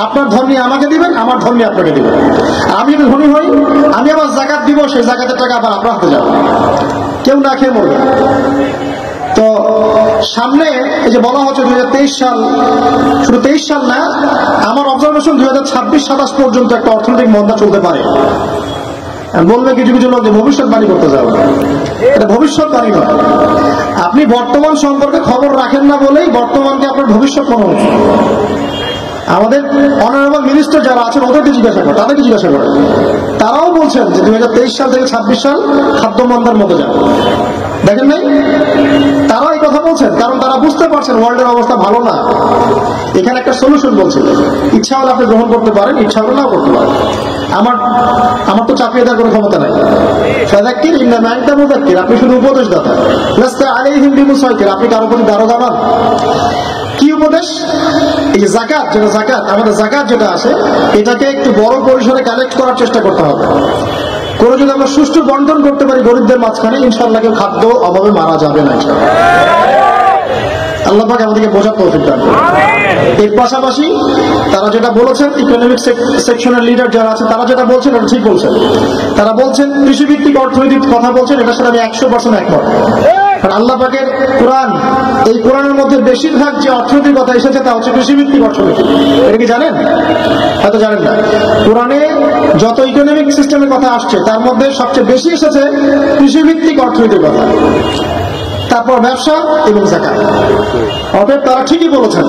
আপনার ধন নিয়ে আমাকে দিবেন, আমার ধন নিয়ে আপনাকে দিবেন। আমি যদি ধনী হই, আমি আবার যাকাত দিব, সেই যাকাতের টাকা আবার আপনার হাতে যাবে, কেউ না খেয়ে মরবে। তো সামনে এই যে বলা হচ্ছে 2023 সাল, শুধু 23 সাল না, আমার অবজারভেশন 2026-27 পর্যন্ত একটা অর্থনৈতিক মন্দা চলতে পারে। বলবে কিছু কিছু লোক যে ভবিষ্যৎবাণী করতে যাবে, এটা ভবিষ্যৎবাণী নয়। আপনি বর্তমান সম্পর্কে খবর রাখেন না বলেই বর্তমানকে আপনার ভবিষ্যৎ মনে হচ্ছে। আমাদের অনারেবল মিনিস্টার যারা আছেন ওদেরকে জিজ্ঞাসা করে, তাদেরকে জিজ্ঞাসা করে, তারাও বলছেন যে 2023 সাল থেকে 26 সাল খাদ্য মন্দার মধ্যে যাবে। দেখেন নাই? তারা এই কথা বলছেন কারণ তারা বুঝতে পারছেন ওয়ার্ল্ডের অবস্থা ভালো না। এখানে একটা সলিউশন বলছে, ইচ্ছা হলে আপনি গ্রহণ করতে পারেন, ইচ্ছা হলে নাও করতে পারেন। আমার তো চাপিয়ে দেওয়ার কোনো ক্ষমতা নাই। ফাযাক্কির ইন্নামা আনতা মুযাক্কির, আপনি শুধু উপদেশদাতা। লাস্তা আলাইহিম বিমুসাইতির, আপনি কারো প্রতি দারোগা নন। কি উপদেশ? এই যে যাকাত, যেটা যাকাত, আমাদের যাকাত যেটা আছে, এটাকে একটু বড় পরিসরে কালেক্ট করার চেষ্টা করতে হবে। করে যদি আমরা সুষ্ঠু বন্টন করতে পারি গরিবদের মাঝখানে, ইনশাআল্লাহ কেউ খাদ্য অভাবে মারা যাবে না। আল্লাহ পাক আমাদেরকে বোঝার তৌফিক দান করুন। এর পাশাপাশি তারা যেটা বলেছেন, ইকোনমিক সেকশনের লিডার যারা আছে তারা যেটা বলছেন এটা ঠিক বলছেন। তারা বলছেন কৃষিভিত্তিক অর্থনীতির কথা বলছেন, এটার সাথে আমি 100% একমত। কারণ আল্লাহ পাকের কোরআন, এই কোরআনের মধ্যে বেশিরভাগ যে অর্থনীতির কথা এসেছে তা হচ্ছে কৃষিভিত্তিক অর্থনীতি। এটা কি জানেন? হয়তো জানেন না। কোরআনে যত ইকোনমিক সিস্টেমের কথা আসছে তার মধ্যে সবচেয়ে বেশি এসেছে কৃষিভিত্তিক অর্থনীতির কথা, তারপর ব্যবসা এবং যাকাত। অতএব তারা ঠিকই বলেছেন,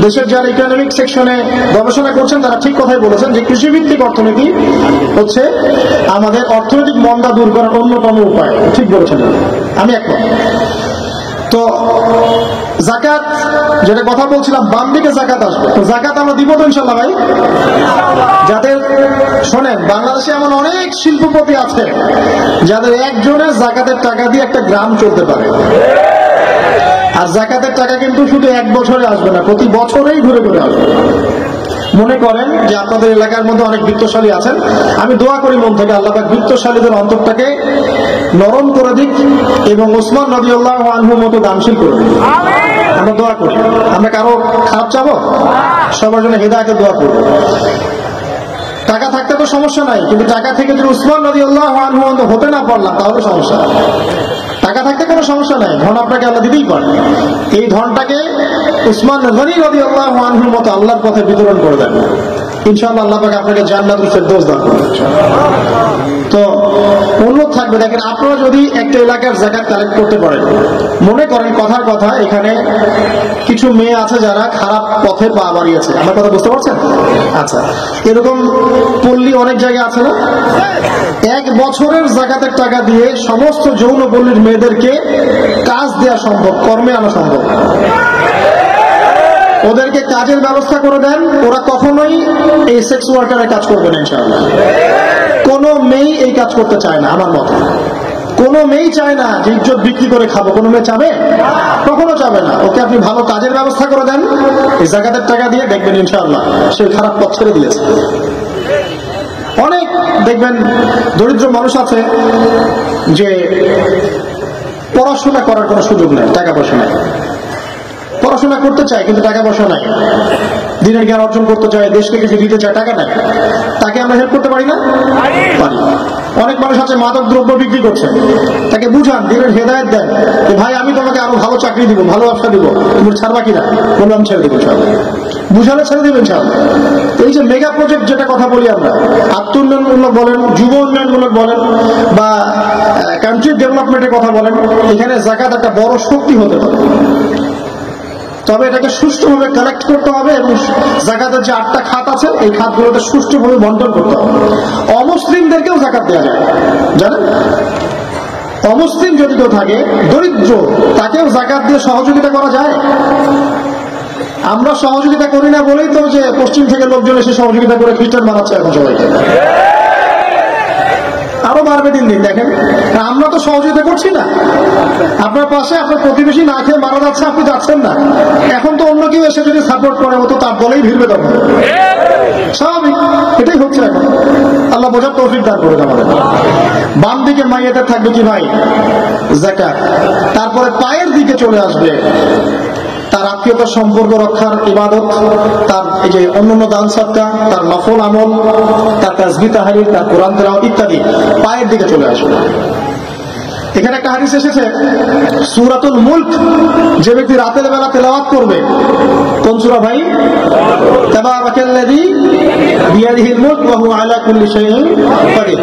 দেশের যারা ইকোনমিক সেকশনে গবেষণা করছেন তারা ঠিক কথাই বলেছেন যে কৃষিভিত্তিক অর্থনীতি হচ্ছে আমাদের অর্থনৈতিক মন্দা দূর করার অন্যতম উপায়। ঠিক বলেছেন, আমি একমত। তো যাকাত, যেটা কথা বলছিলাম, বাম দিকে যাকাত আসবে। তো যাকাত আমরা দিব তো ইনশাআল্লাহ ভাই? যাদের, শোনেন, বাংলাদেশে এমন অনেক শিল্পপতি আছে যাদের একজনের যাকাতের টাকা দিয়ে একটা গ্রাম চলতে পারে। আর যাকাতের টাকা কিন্তু শুধু এক বছরে আসবে না, প্রতি বছরেই ঘুরে ঘুরে আসবে। মনে করেন যে আপনাদের এলাকার মধ্যে অনেক বৃত্তশালী আছেন, আমি দোয়া করি মন থেকে আল্লাহ পাক বৃত্তশালীদের অন্তরটাকে নরম করে দিক এবং ওসমান রাদিয়াল্লাহু আনহুর মতো দানশীল করে দিক। আমরা দোয়া করি, আমরা কারো খারাপ চাবো, সবার জন্য হেদায়েতের দোয়া করব। টাকা থাকতে তো সমস্যা নাই, কিন্তু টাকা থেকে যদি ওসমান রাদিয়াল্লাহু আনহু হতে না পারলাম তাহলে সমস্যা। টাকা থাকতে কোনো সমস্যা নাই, ধন আপনাকে আল্লাহ দিতেই পারে। এই ধনটাকে উসমান গনি রাদিয়াল্লাহু আনহুর মতো আল্লাহর পথে বিতরণ করে দেন, ইনশাআল্লাহ আল্লাহ পাক আপনাকে জান্নাতুল ফেরদৌস দান করবেন। তো অনুরোধ থাকবে, দেখেন আপনারা যদি একটা এলাকার যাকাত কালেক্ট করতে পারেন, মনে করেন কথার কথা এখানে কিছু মেয়ে আছে যারা খারাপ পথে পা বাড়িয়েছে, আমার কথা বুঝতে পারছেন? আচ্ছা, এরকম পল্লী অনেক জায়গায় আছে না? 1 বছরের যাকাতের টাকা দিয়ে সমস্ত যৌন পল্লীর মেয়েদেরকে কাজ দেওয়া সম্ভব, কর্মে আনা সম্ভব। ওদেরকে কাজের ব্যবস্থা করে দেন, ওরা কখনোই এই সেক্স ওয়ার্কারের কাজ করবে না ইনশাআল্লাহ। কোনো মেয়ে এই কাজ করতে চায় না, আমার মতে কোনো মেয়ে চায় না যে ইজ্জত বিক্রি করে খাবো, কোনো মেয়ে চাবে? কখনো চাবে না। ওকে আপনি ভালো কাজের ব্যবস্থা করে দেন এই যাকাতের টাকা দিয়ে, দেখবেন ইনশাআল্লাহ সে খারাপ পথ ছেড়ে দিয়েছে। অনেক দেখবেন দরিদ্র মানুষ আছে যে পড়াশোনা করার কোনো সুযোগ নেই, টাকা পয়সা নেই, পড়াশোনা করতে চায় কিন্তু টাকা পয়সা নাই, দিনের জ্ঞান অর্জন করতে চায়, দেশকে কিছু দিতে চায়, টাকা নাই, তাকে আমরা হেল্প করতে পারি না? পারি। অনেক মানুষ আছে মাদক দ্রব্য বিক্রি করছে, তাকে বুঝান, দিনের হেদায়েত দেন যে ভাই আমি তোমাকে আরো ভালো চাকরি দিব, ভালো ব্যবসা দিব, তুমি ছাড়বা কিনা? বললাম ছেড়ে দিব ইনশাআল্লাহ, বুঝালে ছেড়ে দেবেন ইনশাআল্লাহ। এই যে মেগা প্রজেক্ট যেটা কথা বলি আমরা, আত্ম উন্নয়নমূলক বলেন, যুব উন্নয়নমূলক বলেন বা কান্ট্রি ডেভেলপমেন্টের কথা বলেন, এখানে যাকাত একটা বড় শক্তি হতে পারে। তবে এটাকে সুষ্ঠুভাবে কালেক্ট করতে হবে এবং যাকাতের যে 8টা খাত আছে এই খাতগুলোতে সুষ্ঠুভাবে বন্টন করতে হবে। অমুসলিমদেরকেও যাকাত দেওয়া যায়, জানেন? অমুসলিম যদি কেউ থাকে, দরিদ্র, তাকেও যাকাত দিয়ে সহযোগিতা করা যায়। আমরা সহযোগিতা করি না বলেই তো যে পশ্চিম থেকে লোকজন এসে সহযোগিতা করে খ্রিস্টান বানাচ্ছে এখন সবাইকে, আরো বাড়বে দিন দিন। দেখেন আমরা তো সহযোগিতা করছি না, আপনার পাশে আপনার প্রতিবেশী না খেয়ে মারা যাচ্ছে, আপনি যাচ্ছেন না, এখন তো অন্য কেউ এসে যদি সাপোর্ট করে মতো তার দলেই ভিড়বে তখন, স্বাভাবিক, এটাই হচ্ছে এখন। আল্লাহ বোঝার তৌফিক দান করে আমাদের। বাম দিকে মাইয়াদের থাকবে কি ভাই? যাকাত। তারপরে পায়ের দিকে চলে আসবে তার আত্মীয়তার সম্পর্ক রক্ষার ইবাদত, তার এই যে অন্যান্য দান সদকা, তার নফল আমল, তার তাসবিহ তাহলিল, তার কোরআন তেলাওয়াত ইত্যাদি পায়ের দিকে চলে আসবে। এখানে একটা হাদিস এসেছে, সূরাতুল মুলক যে ব্যক্তি রাতের বেলা তেলাওয়াত করবে, কোন সূরা ভাই? তাবারাকাল্লাযী বিয়াদিহিল মুলক ওয়া হুয়া আলা কুল্লি শাইইন কাদির।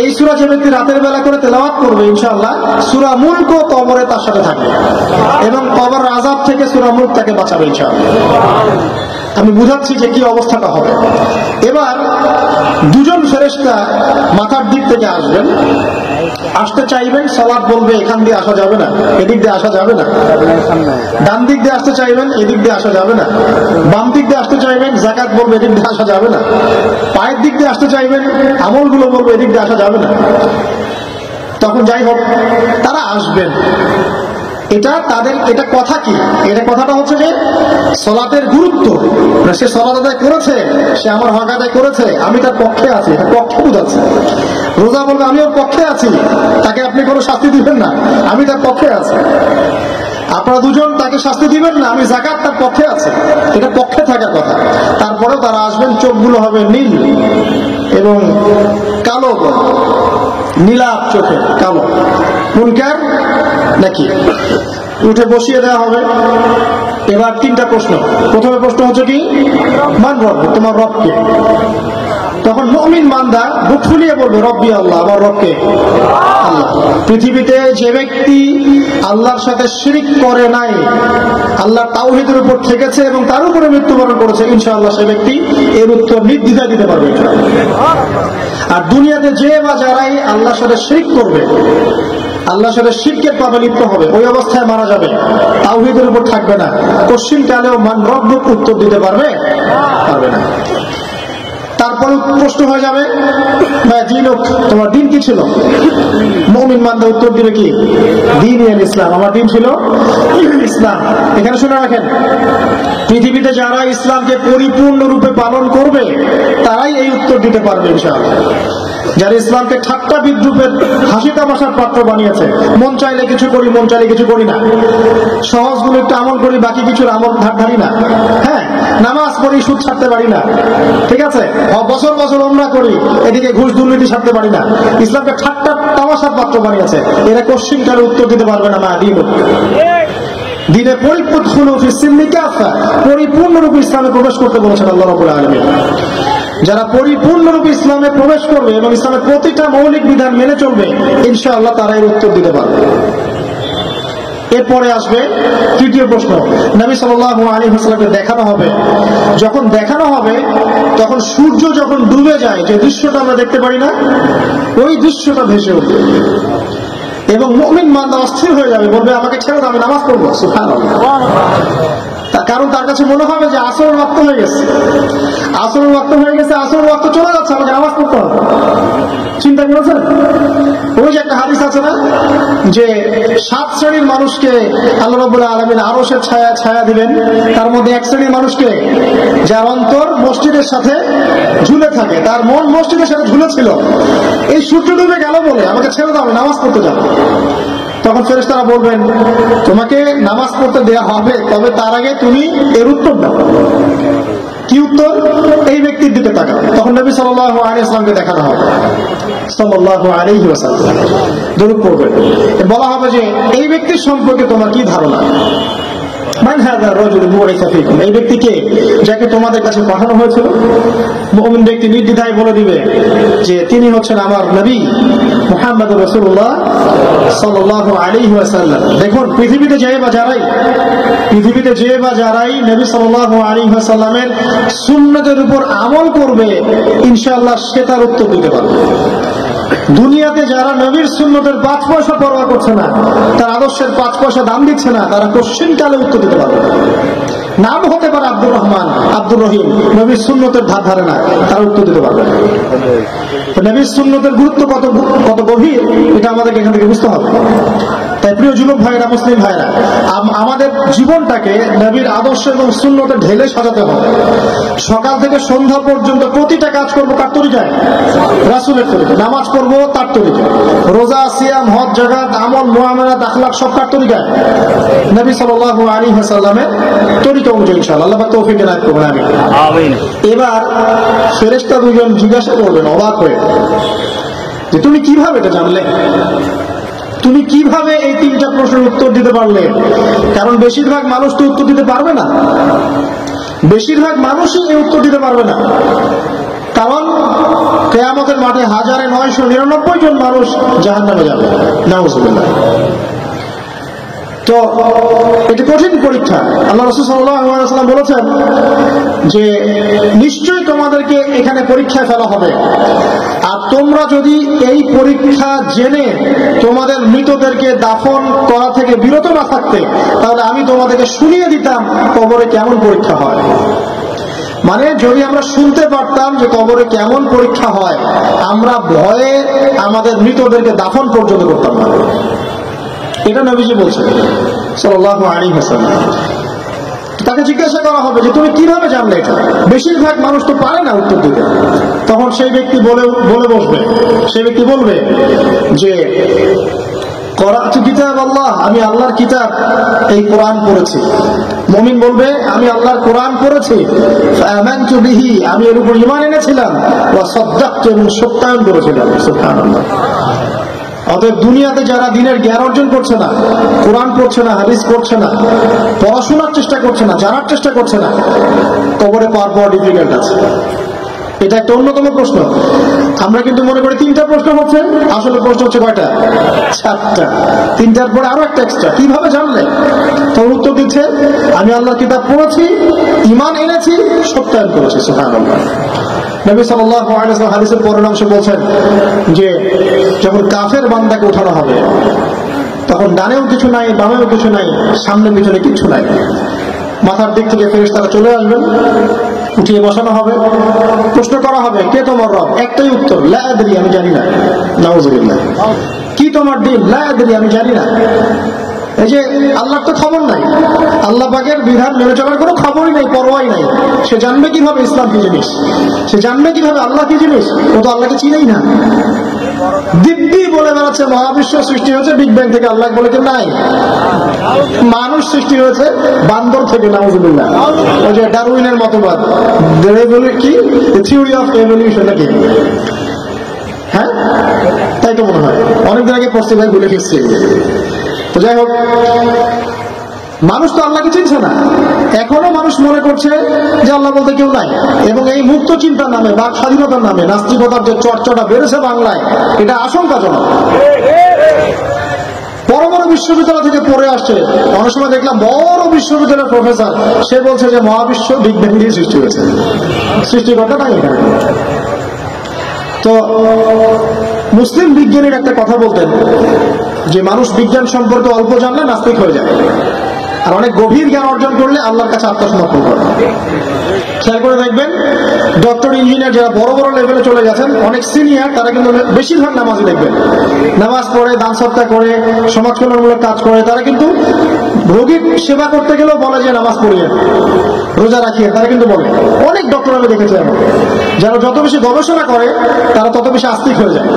এই সূরা যে ব্যক্তি রাতের বেলা করে তেলাওয়াত করবে ইনশাআল্লাহ সূরা মুলক কবরে তার সাথে থাকবে এবং কবরের আযাব থেকে সূরা মুলক তাকে বাঁচাবে ইনশাআল্লাহ। আমি বুঝাচ্ছি যে কি অবস্থাটা হবে। এবার দুজন ফেরেশতা মাথার দিক থেকে আসবেন, আসতে চাইবেন, সালাত বলবে এখান দিয়ে আসা যাবে না, এদিক দিয়ে আসা যাবে না। ডান দিক দিয়ে আসতে চাইবেন, এদিক দিয়ে আসা যাবে না। বাম দিক দিয়ে আসতে চাইবেন, যাকাত বলবে এদিক দিয়ে আসা যাবে না। পায়ের দিক দিয়ে আসতে চাইবেন, আমলগুলো বলবে এদিক দিয়ে আসা যাবে না। তখন যাই হোক তারা আসবেন। এটা তাদের এটা কথা কি? এটা কথাটা হচ্ছে যে সালাতের গুরুত্ব, সে সালাত আদায় করেছে, সে আমার হক আদায় করেছে, আমি তার পক্ষে আছি, এটা পক্ষে বোঝাচ্ছে। রোজা বলবে আমি ওর পক্ষে আছি, তাকে আপনি কোনো শাস্তি দিবেন না, আমি তার পক্ষে আছি। আপনারা দুজন তাকে শাস্তি দিবেন না, আমি যাকাত তার পক্ষে আছে, এটা পক্ষে থাকার কথা। তারপরেও তারা আসবেন, চোখগুলো হবে নীল এবং কালো, নীলাভ চোখে কালো। মুনকার নাকি উঠে বসিয়ে দেওয়া হবে। এবার 3টা প্রশ্ন। প্রথমে প্রশ্ন হচ্ছে কি? মান রব, তোমার রবকে? তখন মুমিন বান্দা বুক ফুলিয়ে বলবে রব্বি আল্লাহ, আমার রবকে আল্লাহ। পৃথিবীতে যে ব্যক্তি আল্লাহর সাথে শিরিক করে নাই, আল্লাহ তাওহীদের উপর থেকেছে এবং তার উপরে মৃত্যুবরণ করেছে, ইনশাআল্লাহ সে ব্যক্তি এর উত্তর নির্দ্বিধায় দিতে পারবে। আর দুনিয়াতে যে বা যারাই আল্লাহর সাথে শিরিক করবে, আল্লাহর সাথে শিরকের পাবে লিপ্ত হবে, ওই অবস্থায় মারা যাবে, তাওহীদের উপর থাকবে না, কশ্চিন কালেও মান রব্বুক উত্তর দিতে পারবে না। তারপরে প্রশ্ন হয়ে যাবে তোমার দিন কি ছিল? মুমিন বান্দা উত্তর দিবে কি? দিন ইসলাম, আমার দিন ছিল ইসলাম। এখানে শুনে রাখেন, পৃথিবীতে যারা ইসলামকে পরিপূর্ণরূপে পালন করবে তারাই এই উত্তর দিতে পারবে ইনশাআল্লাহ। যারা ইসলামকে ঠাট্টা বিদ্রুপের হাসি তামাশার পাত্র বানিয়েছে, মন চাইলে কিছু করি, মন চাইলে কিছু করি না, সহজগুলো একটু আমল করি, বাকি কিছুর আমল ধারি না, হ্যাঁ, নামাজ পড়ি, সুদ ছাড়তে পারি না, ঠিক আছে, বছর বছর ওমরা করি, এদিকে ঘুষ দুর্নীতি ছাড়তে পারি না, ইসলামকে ঠাট্টা তামাশার পাত্র বানিয়েছে, এরা কোশ্চিনকালে উত্তর দিতে পারবে না। মা দিন দিনে পরিপূর্ণরূপে ইসলামে প্রবেশ করতে বলেছেন আল্লাহ রাব্বুল আলামিন। যারা পরিপূর্ণরূপে ইসলামে প্রবেশ করবে এবং ইসলামের প্রতিটা মৌলিক বিধান মেনে চলবে, ইনশাআল্লাহ তারা এর উত্তর দিতে পারবে। এরপরে আসবে তৃতীয় প্রশ্ন। নবী সাল্লাল্লাহু আলাইহি ওয়াসাল্লামকে দেখানো হবে, যখন দেখানো হবে তখন সূর্য যখন ডুবে যায়, যে দৃশ্যটা আমরা দেখতে পারি না, ওই দৃশ্যটা ভেসে উঠবে এবং মুমিন বান্দা অস্থির হয়ে যাবে, বলবে আমাকে ছেড়ে দাও, আমি নামাজ পড়বো। সুবহানাল্লাহ। কারণ তার কাছে মনে হবে যে আসরের ওয়াক্ত হয়ে গেছে, আসরের ওয়াক্ত হয়ে গেছে, আসরের ওয়াক্ত চলে যাচ্ছে, আমাকে নামাজ পড়তে হবে। চিন্তা করেছেন? ওই যে একটা হাদিস আছে না, যে 7 শ্রেণীর মানুষকে আল্লাহ রাব্বুল আলামিন আরশের ছায়া দিবেন, তার মধ্যে এক শ্রেণীর মানুষকে যার অন্তর মসজিদের সাথে ঝুলে থাকে, তার মন মসজিদের সাথে ঝুলে ছিল, এই সূর্য ডুবে গেল বলে আমাকে ছেড়ে দাও, আমি নামাজ পড়তে যাব। তখন ফেরেশতারা বলবেন তোমাকে নামাজ পড়তে দেয়া হবে, তবে তার আগে তুমি এর উত্তর দাও। কি উত্তর? এই ব্যক্তির দিকে তাকাও। তখন নবী সাল্লাল্লাহু আলাইহি ওয়াসাল্লামকে দেখানো হবে, সাল্লাল্লাহু আলাইহি ওয়াসাল্লাম দরুদ পড়বেন। বলা হবে যে এই ব্যক্তির সম্পর্কে তোমার কি ধারণা? মান হাযা রাজুল বুইসা ফীকুম, এই ব্যক্তিকে যাকে তোমাদের কাছে পাঠানো হয়েছিল। মুমিন ব্যক্তি নির্দ্বিধায় বলে দিবে যে তিনি হচ্ছেন আমার নবী মুহাম্মদুর রাসূলুল্লাহ সাল্লাল্লাহু আলাইহি ওয়াসাল্লাম। দেখুন, পৃথিবীতে যে বা যারাই নবী সাল্লাল্লাহু আলাইহি ওয়াসাল্লামের সুন্নতের উপর আমল করবে, ইনশাআল্লাহ সে তার উত্তর দিতে পারবে। দুনিয়াতে যারা নবীর সুন্নতের 5 পয়সা পরোয়া করছে না, তার আদর্শের 5 পয়সা দাম দিচ্ছে না, তারা কোশ্চিনকালে উত্তর দিতে পারবে। নাম হতে পারে আব্দুর রহমান, আব্দুর রহিম, নবীর সুন্নতের ধার ধারে না, তারা উত্তর দিতে পারবে। নবীর সুন্নতের গুরুত্ব কত গভীর, এটা আমাদেরকে এখান থেকে বুঝতে হবে। তাই প্রিয় যুবক ভাইরা, মুসলিম ভাইরা, আমাদের জীবনটাকে নবীর আদর্শ এবং সুন্নতে ঢেলে সাজাতে হবে। সকাল থেকে সন্ধ্যা পর্যন্ত প্রতিটা কাজ করবো কার তরিকায়? রাসূলের তরিকায়। নামাজ পড়বো তার তরিকায়, রোজা, সিয়াম, হজ, যাকাত, আমল, মুআমালাত, আখলাক সব কার তরিকায়? নবী সাল্লাল্লাহু আলাইহি ওয়াসাল্লামের তরিকা অনুযায়ী ইনশাআল্লাহ। আল্লাহ পাক তৌফিক দান করুন, আমিন। এবার ফেরেশতা দুজন জিজ্ঞাসা করবেন অবাক হয়ে যে তুমি কিভাবে এটা জানলে, তুমি কিভাবে এই 3টা প্রশ্নের উত্তর দিতে পারলে? কারণ বেশিরভাগ মানুষ তো উত্তর দিতে পারবে না, বেশিরভাগ মানুষই এই উত্তর দিতে পারবে না। কারণ কিয়ামতের মাঠে 1999 জন মানুষ জাহান্নামে যাবে, নাউযুবিল্লাহ। তো এটা কঠিন পরীক্ষা। আল্লাহ রাসূল সাল্লাল্লাহু আলাইহি ওয়াসাল্লাম বলেছেন যে নিশ্চয়ই তোমাদেরকে এখানে পরীক্ষায় ফেলা হবে, আর তোমরা যদি এই পরীক্ষা জেনে তোমাদের মৃতদেরকে দাফন করা থেকে বিরত না থাকতে, তাহলে আমি তোমাদেরকে শুনিয়ে দিতাম কবরে কেমন পরীক্ষা হয়। মানে যদি আমরা শুনতে পারতাম যে কবরে কেমন পরীক্ষা হয়, আমরা ভয়ে আমাদের মৃতদেরকে দাফন পর্যন্ত করতাম না। এটা নবীজি বলছেন সাল্লাল্লাহু আলাইহি ওয়াসাল্লাম। তাকে জিজ্ঞাসা করা হবে যে তুমি কিভাবে জানলে এটা? বেশিরভাগ মানুষ তো পারে না উত্তর দিতে। তখন সেই ব্যক্তি বলে বসবে, সেই ব্যক্তি বলবে যে করাতু কিতাব আল্লাহ, আমি আল্লাহর কিতাব এই কোরআন পড়েছি। মুমিন বলবে আমি আল্লাহর কোরআন পড়েছি, ফাআমানতু বিহি, আমি এর উপর ঈমান এনেছিলাম, ওয়া সাদ্দাকতু, এবং সত্যায়ন করেছিলাম। সুবহানাল্লাহ। অতএব দুনিয়াতে যারা দিনের জ্ঞান অর্জন করছে না, কোরআন পড়ছে না, হাদিস পড়ছে না, পড়াশোনার চেষ্টা করছে না, জানার চেষ্টা করছে না, কবরে পার পাওয়া ডিফিকাল্ট আছে। এটা একটা অন্যতম প্রশ্ন। আমরা কিন্তু মনে করি 3টা প্রশ্ন হচ্ছে, আসলে প্রশ্ন হচ্ছে কয়টা? 7টা। 3টার পরে আরো একটা এক্সট্রা। কিভাবে জানলে? তোর উত্তর দিচ্ছে আমি আল্লাহর কিতাব পড়েছি, ঈমান এনেছি, সত্যায়ন করেছি। সুবহানাল্লাহ। নবী সাল্লাল্লাহু আলাইহি ওয়াসাল্লাম হাদিসের পরের অংশে বলছেন যে যখন কাফের বান্দাকে ওঠানো হবে, তখন ডানেও কিছু নাই, বামেও কিছু নাই, সামনে পিছনে কিছু নাই। মাথার দিক থেকে ফেরেশতারা চলে আসবেন, উঠিয়ে বসানো হবে, প্রশ্ন করা হবে কে তোমার রব, একটাই উত্তর লা আদরি, আমি জানি না। নাউযুবিল্লাহ। কি তোমার দিন, লা আদরি, আমি জানি না। এই যে আল্লাহর তো খবর নাই, আল্লাহ পাকের বিধান মেনে চলার কোনো খবরই নাই, পরোয়াই নাই। সে জানবে কিভাবে ইসলাম কি জিনিস, সে জানবে কিভাবে আল্লাহ কি জিনিস, ও তো আল্লাহকে চিনেই না। দিব্যি বলে বেড়াচ্ছে মহাবিশ্ব সৃষ্টি হয়েছে বিগ ব্যাং থেকে, আল্লাহ বলে কেউ নাই। মানুষ সৃষ্টি হয়েছে বান্দর থেকে, নাউযুবিল্লাহ। ওই যে ডারউইনের মতবাদ, কি থিওরি অফ এভলিউশন নাকি, হ্যাঁ তাই তো মনে হয়, অনেকদিন আগে পড়তে ভাই ভুলে ফিরছি। তো যাই হোক, মানুষ তো আল্লাহকে চিনছে না, এখনো মানুষ মনে করছে যে আল্লাহ বলতে কেউ নাই। এবং এই মুক্ত চিন্তার নামে, বাক স্বাধীনতার নামে নাস্তিকতার যে চর্চাটা বেড়েছে বাংলায়, এটা আশঙ্কাজনক। বড় বড় বিশ্ববিদ্যালয় থেকে পড়ে আসছে, অনেক সময় দেখলাম বড় বিশ্ববিদ্যালয়ের প্রফেসর, সে বলছে যে মহাবিশ্ব বিগ ব্যাং দিয়ে সৃষ্টি হয়েছে, সৃষ্টিকর্তা নাই এখানে। তো মুসলিম বিজ্ঞানীর একটা কথা বলতেন যে মানুষ বিজ্ঞান সম্পর্কে অল্প জানলে নাস্তিক হয়ে যায়, আর অনেক গভীর জ্ঞান অর্জন করলে আল্লাহর কাছে আত্মসমর্পণ করে। খেয়াল করে দেখবেন, ডক্টর ইঞ্জিনিয়ার যারা বড় বড় লেভেলে চলে গেছেন, অনেক সিনিয়র, তারা কিন্তু বেশিরভাগ নামাজি দেখবেন, নামাজ পড়ে, দান সৎকা করে, সমাজ কল্যাণমূলক কাজ করে। তারা কিন্তু রোগীর সেবা করতে গেলেও বলে যে নামাজ পড়িয়ে, রোজা রাখিয়ে, তারা কিন্তু বলে। অনেক ডক্টর আমি দেখেছি এমন, যারা যত বেশি গবেষণা করে তারা তত বেশি আস্তিক হয়ে যায়,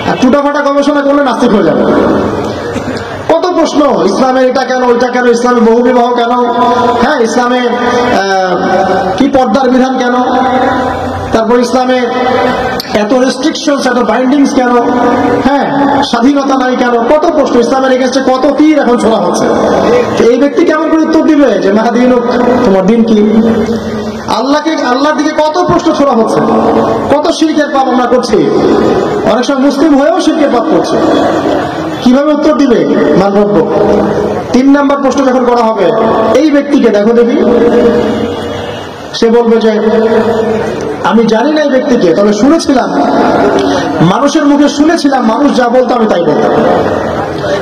আর টুটাফাটা গবেষণা করলে নাস্তিক হয়ে যাবে। কত প্রশ্ন, ইসলামে এটা কেন, ওইটা কেন, ইসলামে বহুবিবাহ কেন, হ্যাঁ ইসলামে কি পর্দার বিধান কেন, তারপর ইসলামে এত রেস্ট্রিকশনস, এত বাইন্ডিংস কেন, হ্যাঁ স্বাধীনতা নাই কেন, কত প্রশ্ন। ইসলামের এগেইনস্টে কত তীর এখন ছোড়া হচ্ছে। এই ব্যক্তি কেমন করে উত্তর দিবে যে মাহাদিন, তোমার দিন কি? আল্লাহর দিকে কত প্রশ্ন ছোড়া হচ্ছে, কত শিরকের পাপ আমরা করছি, অনেক সময় মুসলিম হয়েও শিরকের পাপ করছে। কিভাবে উত্তর দিবে মানবভ্য? 3 নাম্বার প্রশ্ন যখন করা হবে, এই ব্যক্তিকে দেখো দেখি, সে বলবে যে আমি জানি না এই ব্যক্তিকে, তবে শুনেছিলাম, মানুষের মুখে শুনেছিলাম, মানুষ যা বলতো আমি তাই বলতাম।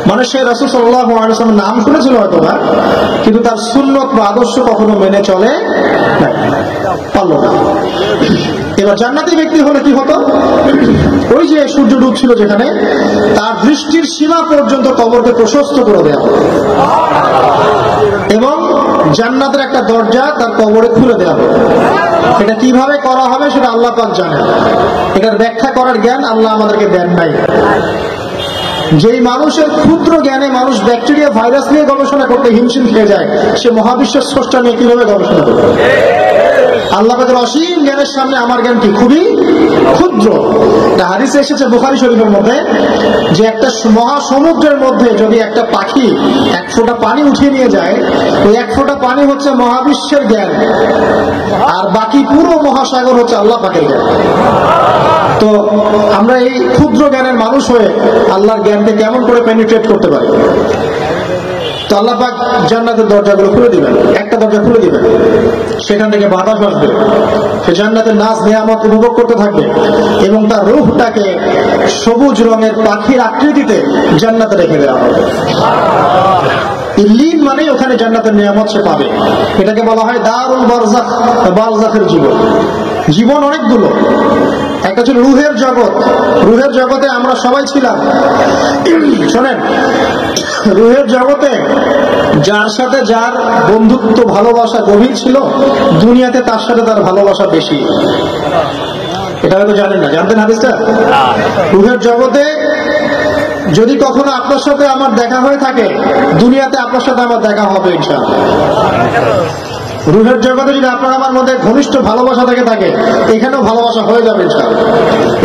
মানে সে রাসূল সাল্লাল্লাহু আলাইহি ওয়াসাল্লামের নাম শুনেছিল হয়তো না, কিন্তু তার সুন্নত বা আদর্শ কখনো মেনে চলে পারল না। এবার জান্নাতি ব্যক্তি হলে কি হতো? ওই যে সূর্য ডুবছিল যেখানে, তার দৃষ্টির সীমা পর্যন্ত কবরকে প্রশস্ত করে দেওয়া হবে, এবং জান্নাতের একটা দরজা তার কবরে খুলে দেওয়া হবে। এটা কিভাবে করা হবে সেটা আল্লাহ পাক জানেন, এটার ব্যাখ্যা করার জ্ঞান আল্লাহ আমাদেরকে দেন নাই। যেই মানুষের ক্ষুদ্র জ্ঞানে মানুষ ব্যাকটেরিয়া ভাইরাস নিয়ে গবেষণা করতে হিমশিম খেয়ে যায়, সে মহাবিশ্বের স্রষ্টা নিয়ে কিভাবে গবেষণা করবে? আল্লাহ পাকের অসীম জ্ঞানের সামনে আমার জ্ঞান কি? খুবই ক্ষুদ্র। হাদিসে এসেছে বুখারী শরীফের মধ্যে, যে একটা মহাসমুদ্রের মধ্যে যদি একটা পাখি 1 ফোঁটা পানি উঠিয়ে নিয়ে যায়, ওই 1 ফোঁটা পানি হচ্ছে মহাবিশ্বের জ্ঞান, আর বাকি পুরো মহাসাগর হচ্ছে আল্লাহ পাকের জ্ঞান। তো আমরা এই ক্ষুদ্র জ্ঞানের মানুষ হয়ে আল্লাহর জ্ঞানকে কেমন করে পেনিট্রেট করতে পারি? তো আল্লাহ পাক জান্নাতের দরজাগুলো খুলে দিবেন, একটা দরজা খুলে দিবেন, সেখান থেকে বাতাস আসবে, সে জান্নাতের নাজ নিয়ামত উপভোগ করতে থাকবে, এবং তার রূহটাকে সবুজ রঙের পাখির আকৃতিতে জান্নাতে রেখে দেওয়া হবে। ইল্লিন মানে ওখানে জান্নাতের নিয়ামত সে পাবে। এটাকে বলা হয় দারুল বারজাখ, বারজাখের জীবন। জীবন অনেকগুলো, একটা ছিল রুহের জগৎ। রুহের জগতে আমরা সবাই ছিলাম। শোনেন, রুহের জগতে যার সাথে যার বন্ধুত্ব ভালোবাসা গভীর ছিল, দুনিয়াতে তার সাথে তার ভালোবাসা বেশি। এটা হয়তো জানেন না, জানতেন হাদিসটা? রুহের জগতে যদি কখনো আপনার সাথে আমার দেখা হয়ে থাকে, দুনিয়াতে আপনার সাথে আমার দেখা হবে ইনশাআল্লাহ। রুহের জগতে যদি আপনার আমার মধ্যে ঘনিষ্ঠ ভালোবাসা থেকে থাকে, এখানেও ভালোবাসা হয়ে যাবে ইনশাআল্লাহ।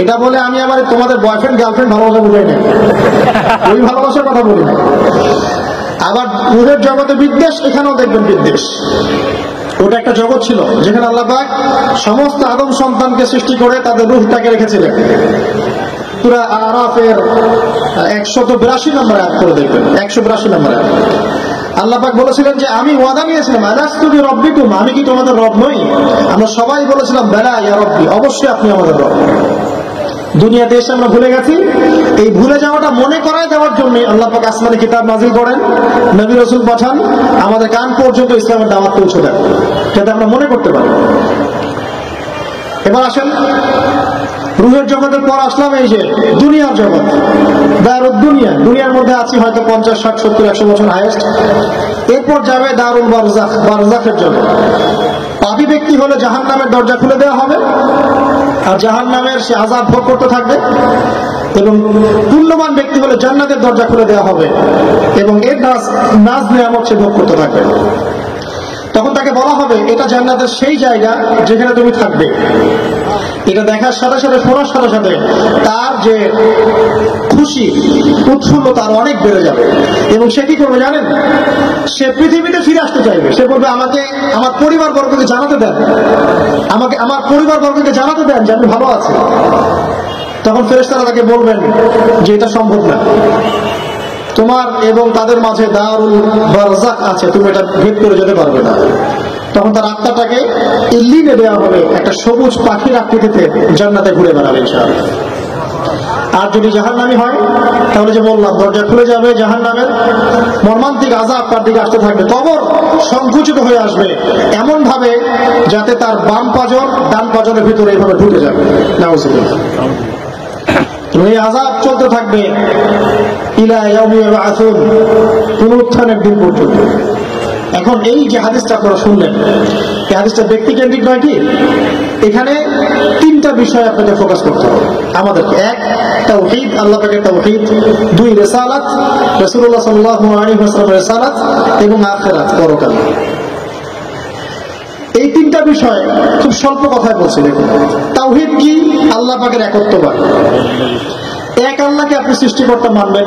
এটা বলে আমি আমার তোমাদের বয়ফ্রেন্ড গার্লফ্রেন্ড ভালোবাসা বুঝাই না, ওই ভালোবাসার কথা বলি না। আবার রুহের জগতে বিদ্বেষ, এখানেও দেখবেন বিদ্বেষ। ওটা একটা জগৎ ছিল যেখানে আল্লাহ পাক সমস্ত আদম সন্তানকে সৃষ্টি করে তাদের রূহটাকে রেখেছিলেন। সূরা আরাফের 182 নম্বর আয়াত করে দেখবেন, 182 নম্বর আয়াত। আল্লাহ পাক বলেছিলেন যে আমি ওয়াদা নিয়েছিলাম, আলাস্তু বিরাব্বিকুম, আমি কি তোমাদের রব নই? আমরা সবাই বলেছিলাম বেলা ইয়া রব্বি, অবশ্যই আপনি আমাদের রব। দুনিয়াতে এসে আমরা ভুলে গেছি। এই ভুলে যাওয়াটা মনে করায় দেওয়ার জন্য আল্লাহ পাক আসমানে কিতাব নাজিল করেন, নবী রাসূল পাঠান, আমাদের কান পর্যন্ত ইসলামের দাওয়াত পৌঁছে দেন, যাতে আমরা মনে করতে পারি। এবার আসেন রুহের জগতের পর আসলাম এই যে দুনিয়ার জগৎ, দারুদ দুনিয়া। দুনিয়ার মধ্যে আছি হয়তো 50, 60, 70, 100 বছর হাইয়েস্ট। এরপর যাবে দারুল বারজাখ, বারজাখের জগৎ। পাপী ব্যক্তি হলে জাহান্নামের দরজা খুলে দেওয়া হবে, আর জাহান্নামের সে আযাব ভোগ করতে থাকবে। এবং পুণ্যবান ব্যক্তি হলে জান্নাতের দরজা খুলে দেওয়া হবে এবং এর নাজ নেয়ামত সে ভোগ করতে থাকবে। তখন তাকে বলা হবে এটা জান্নাতের সেই জায়গা যেখানে তুমি থাকবে। এটা দেখার সাথে সাথে, শোনার সাথে সাথে তার যে খুশি, উৎফুল্লতা আরো অনেক বেড়ে যাবে। এবং সে কি করবে জানেন? সে পৃথিবীতে ফিরে আসতে চাইবে। সে বলবে আমাকে আমার পরিবার বর্গকে জানাতে দেন, আমাকে আমার পরিবার বর্গকে জানাতে দেন যে আমি ভালো আছি। তখন ফেরেশতারা তাকে বলবেন যে এটা সম্ভব না, তোমার এবং তাদের মাঝে দারুল বারজাখ আছে, তুমি এটা ভেদ করে যেতে পারবে না। তখন তার আত্মাটাকে ইল্লিনে দেওয়া হবে, একটা সবুজ পাখির আকৃতিতে জান্নাতে ঘুরে বেড়াবে ইনশাআল্লাহ। আর যদি জাহান্নামী হয় তাহলে যে বললাম দরজা খুলে যাবে, জাহান্নামের মর্মান্তিক আযাব তার দিকে আসতে থাকবে। কবর সংকুচিত হয়ে আসবে এমন ভাবে যাতে তার বাম পাঁজর ডান পাঁজরের ভিতরে এইভাবে ঢুকে যাবে। নাউযুবিল্লাহ। এই আযাব চলতে থাকবে ইলা ইয়াউমি ইউবআসুন, পুনরুত্থানের দিন পর্যন্ত। এখন এই যে হাদিসটা আপনারা শুনলেন, এই হাদিসটা ব্যক্তিকেন্দ্রিক নয় কি? এখানে তিনটা বিষয় আপনাকে ফোকাস করতে হবে আমাদেরকে। এক, তাওহীদ, আল্লাহ পাকের তাওহীদ। দুই, রিসালাত, রাসূলুল্লাহ সাল্লাল্লাহু আলাইহি ওয়াসাল্লামের রিসালাত। এবং আখিরাত, পরকাল। এই তিনটা বিষয় খুব স্বল্প কথায় বলছিলেন। তাওহীদ কি? আল্লাহ পাকের একত্ববাদ। এক আল্লাহকে আপনি সৃষ্টিকর্তা মানবেন,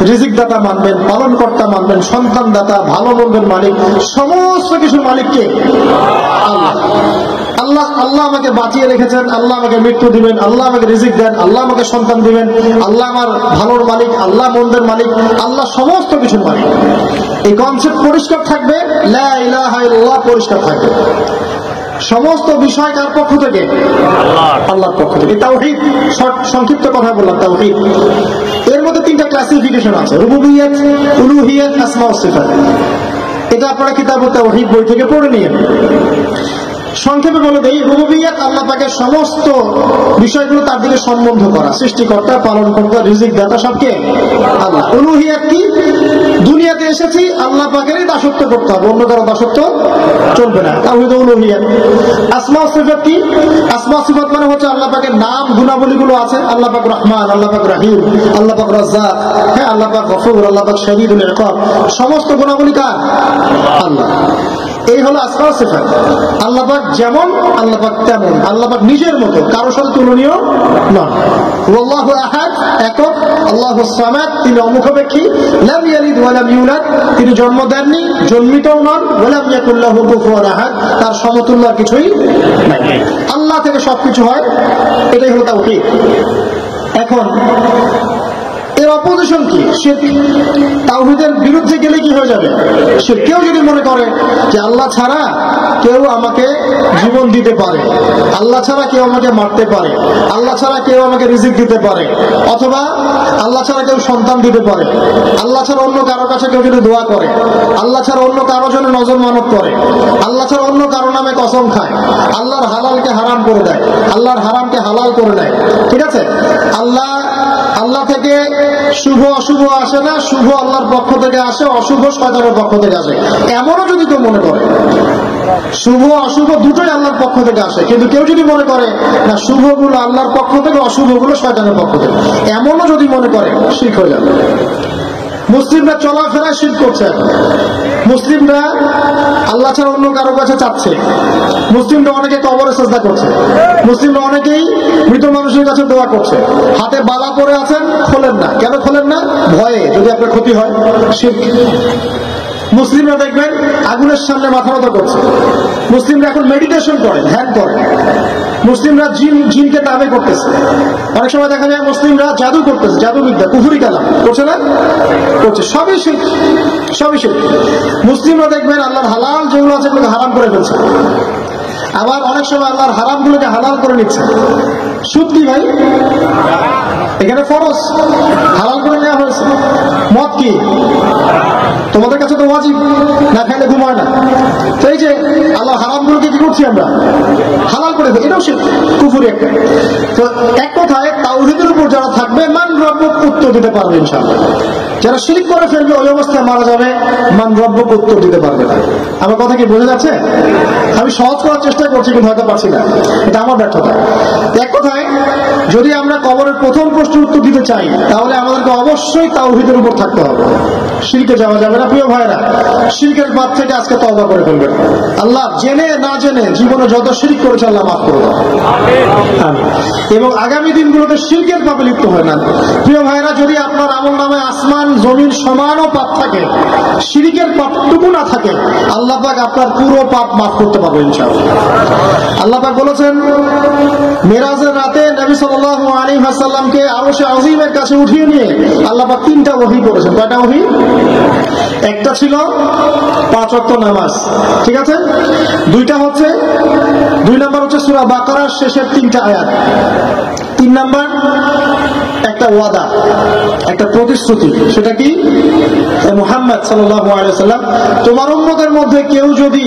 রিজিক দাতা মানবেন, পালন কর্তা মানবেন, সন্তান দাতা, ভালো মন্দের মালিক, সমস্ত কিছুর মালিককে আল্লাহ। আল্লাহ আল্লাহ আমাকে বাঁচিয়ে রেখেছেন, আল্লাহ আমাকে মৃত্যু দিবেন, আল্লাহ আমাকে রিজিক দেন, আল্লাহ আমাকে সন্তান দিবেন, আল্লাহ আমার ভালোর মালিক, আল্লাহ মন্দের মালিক, আল্লাহ সমস্ত কিছুর মালিক। এই কনসেপ্ট পরিষ্কার থাকবে, লা ইলাহা ইল্লাল্লাহ পরিষ্কার থাকবে। সমস্ত বিষয় কার পক্ষ থেকে? আল্লাহর পক্ষ থেকে। তাওহীদ, সংক্ষিপ্ত কথা বললাম তাওহীদ। এর মধ্যে তিনটা ক্লাসিফিকেশন আছে: রুবুবিয়্যাত, উলুহিয়্যাত, আসমা ও সিফাত। এটা আপনারা কিতাবুত তাওহীদ বই থেকে পড়ে নিন। সংক্ষেপে বলে দেই, রুবুবিয়্যাত আল্লাহ পাকের সমস্ত বিষয়গুলো তার দিকে সম্বন্ধ করা, সৃষ্টিকর্তা, পালনকর্তা, রিজিক দাতা সবকে আল্লাহ। উলুহিয়্যাত কি? দুনিয়াতে এসেছি আল্লাহ পাকেরই দাসত্ব করতে হবে, অন্য কারো দাসত্ব চলবে না, তাওহীদ উলুহিয়্যাত। আসমা সিফাত কি? আসমা সিফাত মানে হচ্ছে আল্লাহ পাকের নাম গুণাবলীগুলো আছে। আল্লাহ পাক রহমান, আল্লাহ পাক রহিম, আল্লাহ পাক রাজ্জাক, হ্যাঁ, আল্লাহ পাক গফুর, আল্লাহ পাক শাদীদুল ইকাব। সমস্ত গুণাবলী কার? আল্লাহ। এই হলো আসমা সিফাত। আল্লাহ পাক যেমন, আল্লাহ পাক তেমন, আল্লাহ পাক নিজের মতো, কারোর সাথে তুলনীয় নন। আল্লাহু আহাদ, একক। আল্লাহু সামাদ, তিনি অমুখাপেক্ষী। লাম ইয়ালিদ ওয়া লাম ইউলাদ, তিনি জন্ম দেননি, জন্মিতও নন। ওয়া লাম ইয়াকুল লাহু কুফুয়ান আহাদ, তার সমতুল্য কিছুই নাই। আল্লাহ থেকে সবকিছু হয়, এটাই হলো তাওহীদ। এখন এর অপোজিশন কি? শিরক। তাওহীদের বিরুদ্ধে গেলে কি হয়ে যাবে? শিরক। কেউ যদি মনে করে যে আল্লাহ ছাড়া কেউ আমাকে জীবন দিতে পারে, আল্লাহ ছাড়া কেউ আমাকে মারতে পারে, আল্লাহ ছাড়া কেউ আমাকে রিজিক দিতে পারে, অথবা আল্লাহ ছাড়া কেউ সন্তান দিতে পারে, আল্লাহ ছাড়া অন্য কারো কাছে কেউ যদি দোয়া করে, আল্লাহ ছাড়া অন্য কারো জন্য নজর মানত করে, আল্লাহ ছাড়া অন্য কারো নামে কসম খায়, আল্লাহর হালালকে হারাম করে দেয়, আল্লাহর হারামকে হালাল করে নেয়, ঠিক আছে? আল্লাহ থেকে শুভ অশুভ আসে না, শুভ আল্লাহর পক্ষ থেকে আসে, অশুভ শয়তানের পক্ষ থেকে আসে। এমনও যদি কেউ মনে করে, শুভ অশুভ দুটোই আল্লাহর পক্ষ থেকে আসে, কিন্তু কেউ যদি মনে করে না শুভগুলো আল্লাহর পক্ষ থেকে, অশুভগুলো শয়তানের পক্ষ থেকে, এমনও যদি মনে করে, শিরক হয়ে যাবে। মুসলিমরা চলাফেরায় শিরক করছে। মুসলিমরা আল্লাহ ছাড়া অন্য কারো কাছে চাচ্ছে। মুসলিমরা অনেকে কবরে সিজদা করছে। মুসলিমরা অনেকেই মৃত মানুষের কাছে দোয়া করছে। হাতে বালা পরে আছেন, খোলেন না। কেন খোলেন না? ভয়ে, যদি আপনার ক্ষতি হয়। শিরক। মুসলিমরা দেখবেন আগুনের সামনে মাথা নত করছে। মুসলিমরা এখন মেডিটেশন করে, ধ্যান করে। মুসলিমরা জিনকে দাবি করতেছে। অনেক সময় দেখা যায় মুসলিমরা জাদু করতেছে, জাদুবিদ্যা, কুফরি কালাম করছে না? করছে। সবই শিরক, সবই শিরক। মুসলিমরা দেখবেন আল্লাহর হালাল যেগুলো আছে এগুলোকে হারাম করে ফেলছে। আবার অনেক সময় আল্লাহর হারামগুলোকে হালাল করে নিচ্ছে। সুদ কি ভাই? এখানে ফরজ, হালাল করে নেওয়া হয়েছে। মদ কি? তোমাদের কাছে তো ওয়াজিব, না খাইলে ঘুমায় না। তো এই যে আল্লাহ হারাম পাপগুলোকে কি করছি আমরা? হালাল করে দিই, এটাও কুফরি একটা। তো এক কথায় তাওহীদের উপর যারা থাকবে মান রব্বুক উত্তর দিতে পারবে ইনশাআল্লাহ। যারা শিরক করে ফেলবে ওই অবস্থায় মারা যাবে, মান রব্বুক উত্তর দিতে পারবে না। আমার কথা কি বোঝা যাচ্ছে? আমি সহজ করার চেষ্টা করছি কিন্তু হয়তো পারছি না, এটা আমার ব্যর্থতা। এক কথায় যদি আমরা কবরের প্রথম প্রশ্নের উত্তর দিতে চাই তাহলে আমাদেরকে অবশ্যই তাওহীদের উপর থাকতে হবে, শিরকে যাওয়া যাবে না। প্রিয় ভাইরা, শিরকের পাপ থেকে আজকে তওবা করে ফেলবেন। আল্লাহ জেনে না জেনে জীবনে যত শিরক করেছে আল্লাহ মাফ করে দাও, আমিন। এবং আগামী দিনগুলোতে শিরকের পাপে লিপ্ত হয় না। প্রিয় ভাইরা, যদি আপনার আমলনামায় আসমান জমিন সমানও পাপ থাকে, শিরকের পাপটুকু না থাকে, আল্লাহ পাক আপনার পুরো পাপ মাফ করতে পারবে ইনশাআল্লাহ। আল্লাহ পাক বলেছেন মেরাজের রাতে নবী সাল্লাল্লাহু আলাইহি ওয়াসাল্লামকে আরশে আজিমের কাছে উঠিয়ে নিয়ে আল্লাহ পাক 3টা ওহী করেছেন। কয়টা ওহী? একটা ছিল 5 ওয়াক্ত নামাজ, ঠিক আছে? 2 নাম্বার হচ্ছে সূরা বাকারার শেষের 3টা আয়াত। 3 নাম্বার একটা ওয়াদা, একটা প্রতিশ্রুতি। সেটা কি? মুহাম্মদ সাল্লাল্লাহু আলাইহি ওয়াসাল্লাম, তোমার উম্মতের মধ্যে কেউ যদি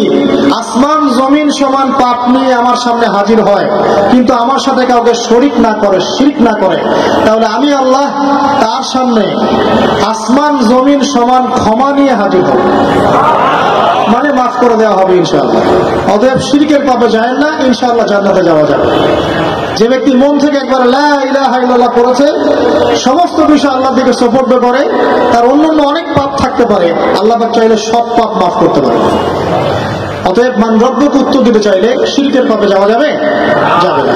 আসমান জমিন সমান পাপ নিয়ে আমার সামনে হাজির হয় কিন্তু আমার সাথে কাউকে শরীক না করে, শিরক না করে, তাহলে আমি আল্লাহ তার সামনে আসমান জমিন সমান ক্ষমা নিয়ে হাজির হব, মানে মাফ করে দেওয়া হবে ইনশাআল্লাহ। অতএব শিরকের পাপে যায় না, ইনশাআল্লাহ জান্নাতে যাওয়া যাবে। যে ব্যক্তি মন থেকে একবার লা ইলাহা ইল্লাল্লাহ করেছে, সমস্ত বিষয় আল্লাহর দিকে সুপর্দ করে, তার অন্যান্য অনেক পাপ থাকতে পারে, আল্লাহ পাক চাইলে সব পাপ মাফ করতে পারে। অতএব মান রব্বুক উত্তর দিতে চাইলে শিরকের পাপে যাওয়া যাবে? যাবে না।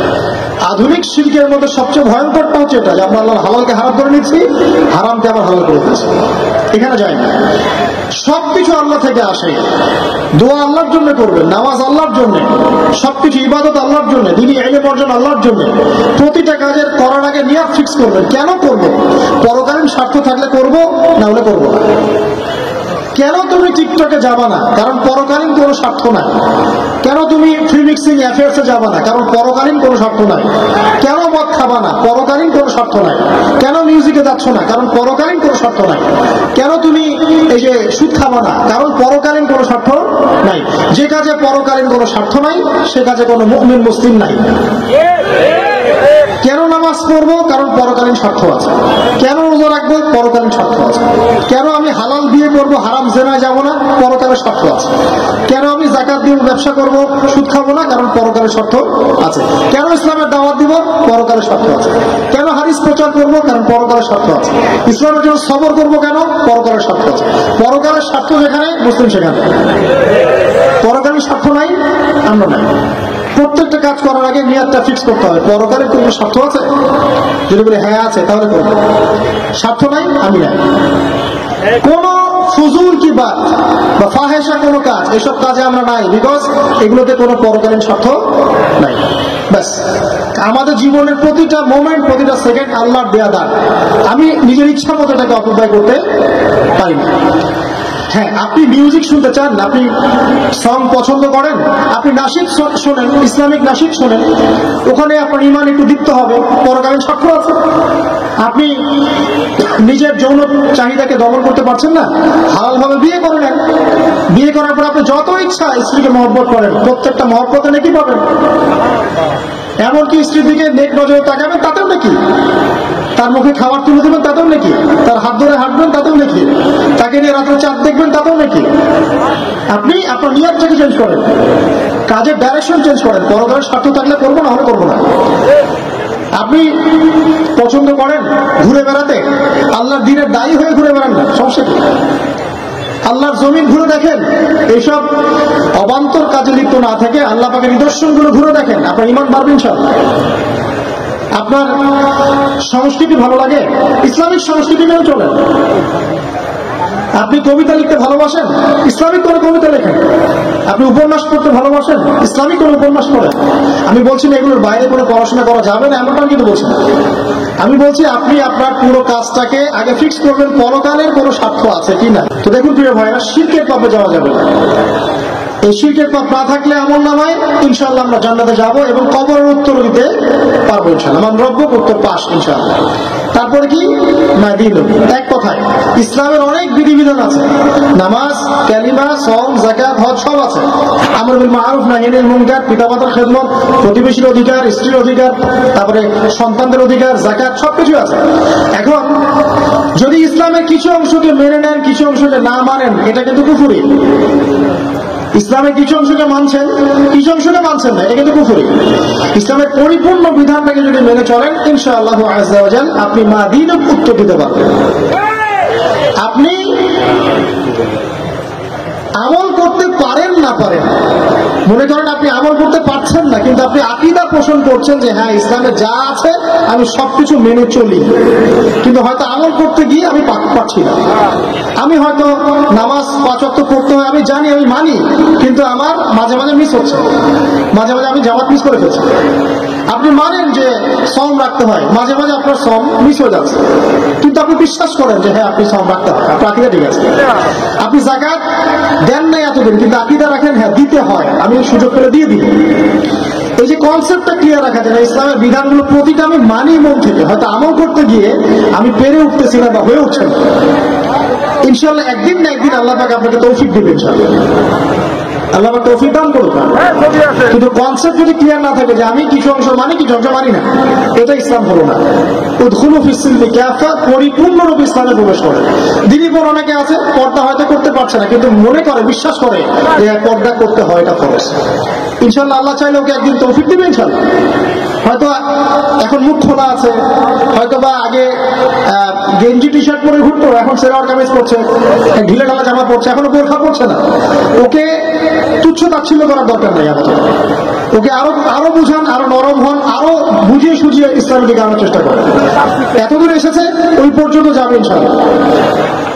আধুনিক শিরকের মধ্যে সবচেয়ে ভয়ঙ্করটা হচ্ছে এটা যে আমরা আল্লাহর হালালকে হারাম করে নিচ্ছি, হারামকে আবার হালাল করে দিচ্ছি। এখানে যায় না। সবকিছু আল্লাহ থেকে আসে। দোয়া আল্লাহর জন্য করবেন, নামাজ আল্লাহর জন্য, সবকিছু ইবাদত আল্লাহর জন্য, দ্বীনি ইলম অর্জন আল্লাহর জন্য। প্রতিটা কাজের করার আগে নিয়ত ফিক্স করবেন, কেন করব? পরকালীন স্বার্থ থাকলে করব, না হলে করব না। কেন তুমি টিকটকে যাবা না? কারণ পরকালীন কোনো স্বার্থ নাই। কেন তুমি ফ্রি মিক্সিং অ্যাফেয়ার্সে যাবা না? কারণ পরকালীন কোনো স্বার্থ নাই। কেন মদ খাবা না? পরকালীন কোনো স্বার্থ নাই। কেন মিউজিকে যাচ্ছ না? কারণ পরকালীন কোনো স্বার্থ নাই। কেন তুমি এই যে সুদ খাবা না? কারণ পরকালীন কোনো স্বার্থ নাই। যে কাজে পরকালীন কোনো স্বার্থ নাই সে কাজে কোনো মুমিন মুসলিম নাই। কেন নামাজ পড়বো? কারণ পরকালীন স্বার্থ আছে। কেন রোজা রাখবো? পরকালীন স্বার্থ আছে। কেন আমি হালাল বিয়ে করবো, হারাম জেনায় যাবো না? পরকালের স্বার্থ আছে। কেন আমি যাকাত দিয়ে ব্যবসা করবো, সুদ খাবো না? কারণ পরকালের স্বার্থ আছে। কেন ইসলামের দাওয়াত দিব? পরকালের স্বার্থ আছে। কেন হাদিস প্রচার করবো? কারণ পরকালের স্বার্থ আছে। ইসলামের জন্য সবর করবো কেন? পরকালের স্বার্থ আছে। পরকালের স্বার্থ যেখানে, মুসলিম সেখানে। পরকালীন স্বার্থ নাই, আমরা নাই। প্রত্যেকটা কাজ করার আগে নিয়তটা ফিক্স করতে হবে, পরকালের কোনো স্বার্থ আছে? যদি বলে হ্যাঁ আছে, তাহলে করবো। স্বার্থ নাই, আমি নাই। কোন ফুজুল কি বাত বা ফাহেসা কোনো কাজ, এসব কাজে আমরা নাই, বিকজ এগুলোতে কোনো পরকালীন স্বার্থ নাই। ব্যাস, আমাদের জীবনের প্রতিটা মোমেন্ট, প্রতিটা সেকেন্ড আল্লাহর দেয়া দান। আমি নিজের ইচ্ছা মতো এটাকে অপব্যয় করতে পারি না। হ্যাঁ, আপনি মিউজিক শুনতে চান, আপনি সং পছন্দ করেন, আপনি নাশিদ শোনেন, ইসলামিক নাশিদ শোনেন, ওখানে আপনার ইমান একটু দীপ্ত হবে, পরকালীন স্বার্থ আছে। আপনি নিজের যৌন চাহিদাকে দমন করতে পারছেন না, হালালভাবে বিয়ে করে নেন। বিয়ে করার পর আপনি যত ইচ্ছা স্ত্রীকে মহব্বত করেন, প্রত্যেকটা মহব্বতে নাকি পাবেন। এমনকি স্ত্রীর দিকে নেক নজরে তাকাবেন, তাতেও নাকি। তার মুখে খাবার তুলে দেবেন, তাতেও নাকি। তার হাত ধরে হাঁটবেন, তাতেও নাকি। তাকে নিয়ে রাত্রে চাঁদ দেখবেন, তাতেও নাকি। আপনি আপনার নিয়তটাকে চেঞ্জ করেন, কাজের ডাইরেকশন চেঞ্জ করেন। পরকালের স্বার্থ থাকলে করবো, না হলে করবো না। আপনি পছন্দ করেন ঘুরে বেড়াতে, আল্লাহর দ্বীনের দায়ী হয়ে ঘুরে বেড়ান না, সমস্যা কি? আল্লাহর জমিন ঘুরে দেখেন, এইসব অবান্তর কাজে লিপ্ত না থেকে আল্লাহ পাকের নিদর্শনগুলো ঘুরে দেখেন, আপনার ঈমান বাড়বে ইনশাআল্লাহ। আপনার সংস্কৃতি ভালো লাগে, ইসলামিক সংস্কৃতি মেনে চলেন। আপনি কবিতা লিখতে ভালোবাসেন, ইসলামিক কোনো কবিতা লেখেন। আপনি উপন্যাস পড়তে ভালোবাসেন, ইসলামিক কোনো উপন্যাস পড়েন। আমি বলছি না এগুলোর বাইরে কোনো পড়াশোনা করা যাবে না, এমনটা কিন্তু বলছি না। আমি বলছি আপনি আপনার পুরো কাজটাকে আগে ফিক্স করবেন, পরকালের কোনো স্বার্থ আছে কি না। তো দেখুন প্রিয় ভাইরা, শিরকের পাপে যাওয়া যাবে না। এই শিরকের পাপ না থাকলে আমলনামায় ইনশাআল্লাহ আমরা জান্নাতে যাব এবং কবরের উত্তর দিতে পারবো ইনশাআল্লাহ। মান রব্বুক উত্তর পাস ইনশাআল্লাহ। তারপরে কি না দিন। এক কথায় ইসলামের অনেক বিধিবিধান আছে, নামাজ, কালিমা, সওম, যাকাত, হজ সব আছে। আমর বিল মারুফ, নাহি আনিল মুনকার, পিতামাতার খেদমত, প্রতিবেশীর অধিকার, স্ত্রীর অধিকার, তারপরে সন্তানদের অধিকার, যাকাত সবকিছু আছে। এখন যদি ইসলামের কিছু অংশকে মেনে নেন, কিছু অংশকে না মানেন, এটা কিন্তু কুফরি। ইসলামের কিছু অংশকে মানছেন, কিছু অংশকে মানছেন না, এটা কিন্তু কুফরি। ইসলামের পরিপূর্ণ বিধানটাকে যদি মেনে চলেন, ইনশাআল্লাহ আযজা ওয়া জাল আপনি মা দ্বীন উত্তর দিতে পারবেন। আপনি আমল করতে পারেন না পারেন, মনে করেন আপনি আমল করতে পারছেন না, কিন্তু আপনি আকীদা পোষণ করছেন যে হ্যাঁ ইসলামে যা আছে আমি সবকিছু মেনে চলি, কিন্তু হয়তো আমল করতে গিয়ে আমি পারছি না। আমি হয়তো নামাজ 5 ওয়াক্ত পড়তে হয়, আমি জানি, আমি মানি, কিন্তু আমার মাঝে মাঝে মিস হচ্ছে, মাঝে মাঝে আমি জামাত মিস করে ফেলছি। আপনি মানেন যে সওম রাখতে হয়, মাঝে মাঝে আপনার সওম মিস হয়ে যাচ্ছে, কিন্তু আপনি বিশ্বাস করেন যে হ্যাঁ আপনি সওম রাখতে হয়, আপনার আকীদা ঠিক আছে। আপনি যাকাত দেন নাই এতদিন, কিন্তু আকীদা রাখেন হ্যাঁ দিতে হয়, আমি সুযোগ করে দিয়ে দিব। এই যে কনসেপ্টটা ক্লিয়ার রাখা যায়, ইসলামের বিধানগুলো প্রতিটা আমি মানি মন থেকে, হয়তো আমল করতে গিয়ে আমি পেরে উঠতেছি না বা হয়ে উঠছে না। ইনশাআল্লাহ একদিন না একদিন আল্লাহ পাক আপনাকে তৌফিক দিবেন, ইনশাআল্লাহ আল্লাহ পাক তৌফিক দান করুন। কিন্তু কনসেপ্ট যদি ক্লিয়ার না থাকে যে আমি কিছু অংশ মানি, কিছু অংশ মানি না, এটা ইসলাম হলো না। উদখুলু ফিস সিলমি কাফা, পরিপূর্ণরূপে ইসলামে প্রবেশ করে। দিনই পর অনেকে আছে পর্দা হয়তো করতে পারছে না, কিন্তু মনে করে, বিশ্বাস করে যে পর্দা করতে হয়, এটা ফরজ। ইনশাআল্লাহ আল্লাহ চাইলে ওকে একদিন তৌফিক দিবেন ইনশাআল্লাহ। হয়তো এখন মুখ খোলা আছে, হয়তো বা আগে গেঞ্জি টি শার্ট পরে ঘুরতো, এখন সেলোয়ার কামিজ পরছে, ঢিলে ঢালা জামা পরছে, এখনো বোরখা পরছে না। ওকে তুচ্ছ তাচ্ছিল্য করার দরকার নেই আমাদের, ওকে আরো বুঝান, আরো নরম হন, আরো বুঝিয়ে সুঝিয়ে ইসলামকে জানার চেষ্টা করেন। এতদূর এসেছে, ওই পর্যন্ত যাবে ইনশাআল্লাহ।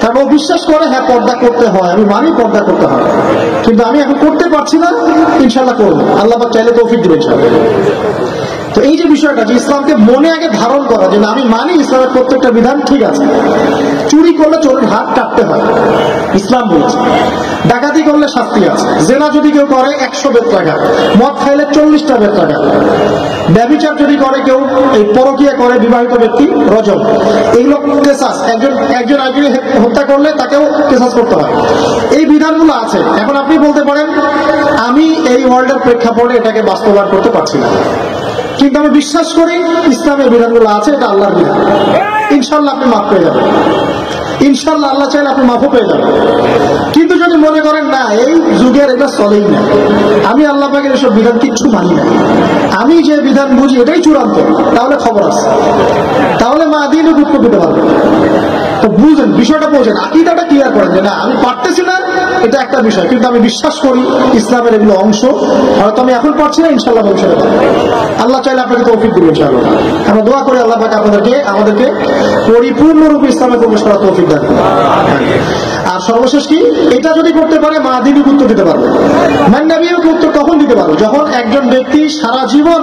কারণ ও বিশ্বাস করে হ্যাঁ পর্দা করতে হয়, আমি মানি পর্দা করতে হয়, কিন্তু আমি এখন করতে পারছি না, ইনশাআল্লাহ করবো, আল্লাহ পাক চাইলে তৌফিক দিবেন ইনশাআল্লাহ। তো এই যে বিষয়টা, যে ইসলামকে মনে আগে ধারণ করা, যে আমি মানি ইসলামের প্রত্যেকটা বিধান ঠিক আছে। চুরি করলে চোরের হাত কাটতে হয়, ইসলাম বলেছে। ডাকাতি করলে শাস্তি আছে। জেনা যদি কেউ করে 100 বেত্রাঘাত, মদ খাইলে 40টা বেত্রাঘাত, ব্যভিচার যদি করে কেউ, এই পরকীয়া করে বিবাহিত ব্যক্তি, রজম। এইগুলো কেসাস, একজন একজনকে হত্যা করলে তাকেও কেসাস করতে হয়। এই বিধানগুলো আছে। এখন আপনি বলতে পারেন আমি এই ওয়ার্ল্ডের প্রেক্ষাপটে এটাকে বাস্তবায়ন করতে পারছি না, কিন্তু আমি বিশ্বাস করি ইসলামের বিধানগুলো আছে, এটা আল্লাহর বিধান। ইনশাআল্লাহ আপনি মাফ পেয়ে যাবেন, ইনশাআল্লাহ আল্লাহ চাইলে আপনি মাফও পেয়ে যাবেন। কিন্তু যদি মনে করেন না এই যুগের এটা চলেই না, আমি আল্লাহ পাকের এসব বিধান কিচ্ছু মানি না, আমি যে বিধান বুঝি এটাই চূড়ান্ত, তাহলে খবর আছে, তাহলে মা দিন উত্তর দিতে পারবে। তো বুঝেন বিষয়টা, বোঝেন, আকীদাটা ক্লিয়ার করেন যে না আমি পারতেছি না, এটা একটা বিষয়, কিন্তু আমি বিশ্বাস করি ইসলামের এগুলো অংশ, হয়তো আমি এখন পারছি না, ইনশাআল্লাহ ভবিষ্যতে পারবো। আল্লাহ চাইলে আপনাকে তৌফিক দিবেন ইনশাআল্লাহ। আমরা দোয়া করি আল্লাহ পাক আমাদেরকে পরিপূর্ণরূপে ইসলামে প্রবেশ করার তৌফিক দান করুন। আর সর্বশেষ কি, এটা যদি করতে পারে মা দিনই উত্তর দিতে পারবে। মান নবীকে উত্তর তখন দিতে পারবে যখন একজন ব্যক্তি সারা জীবন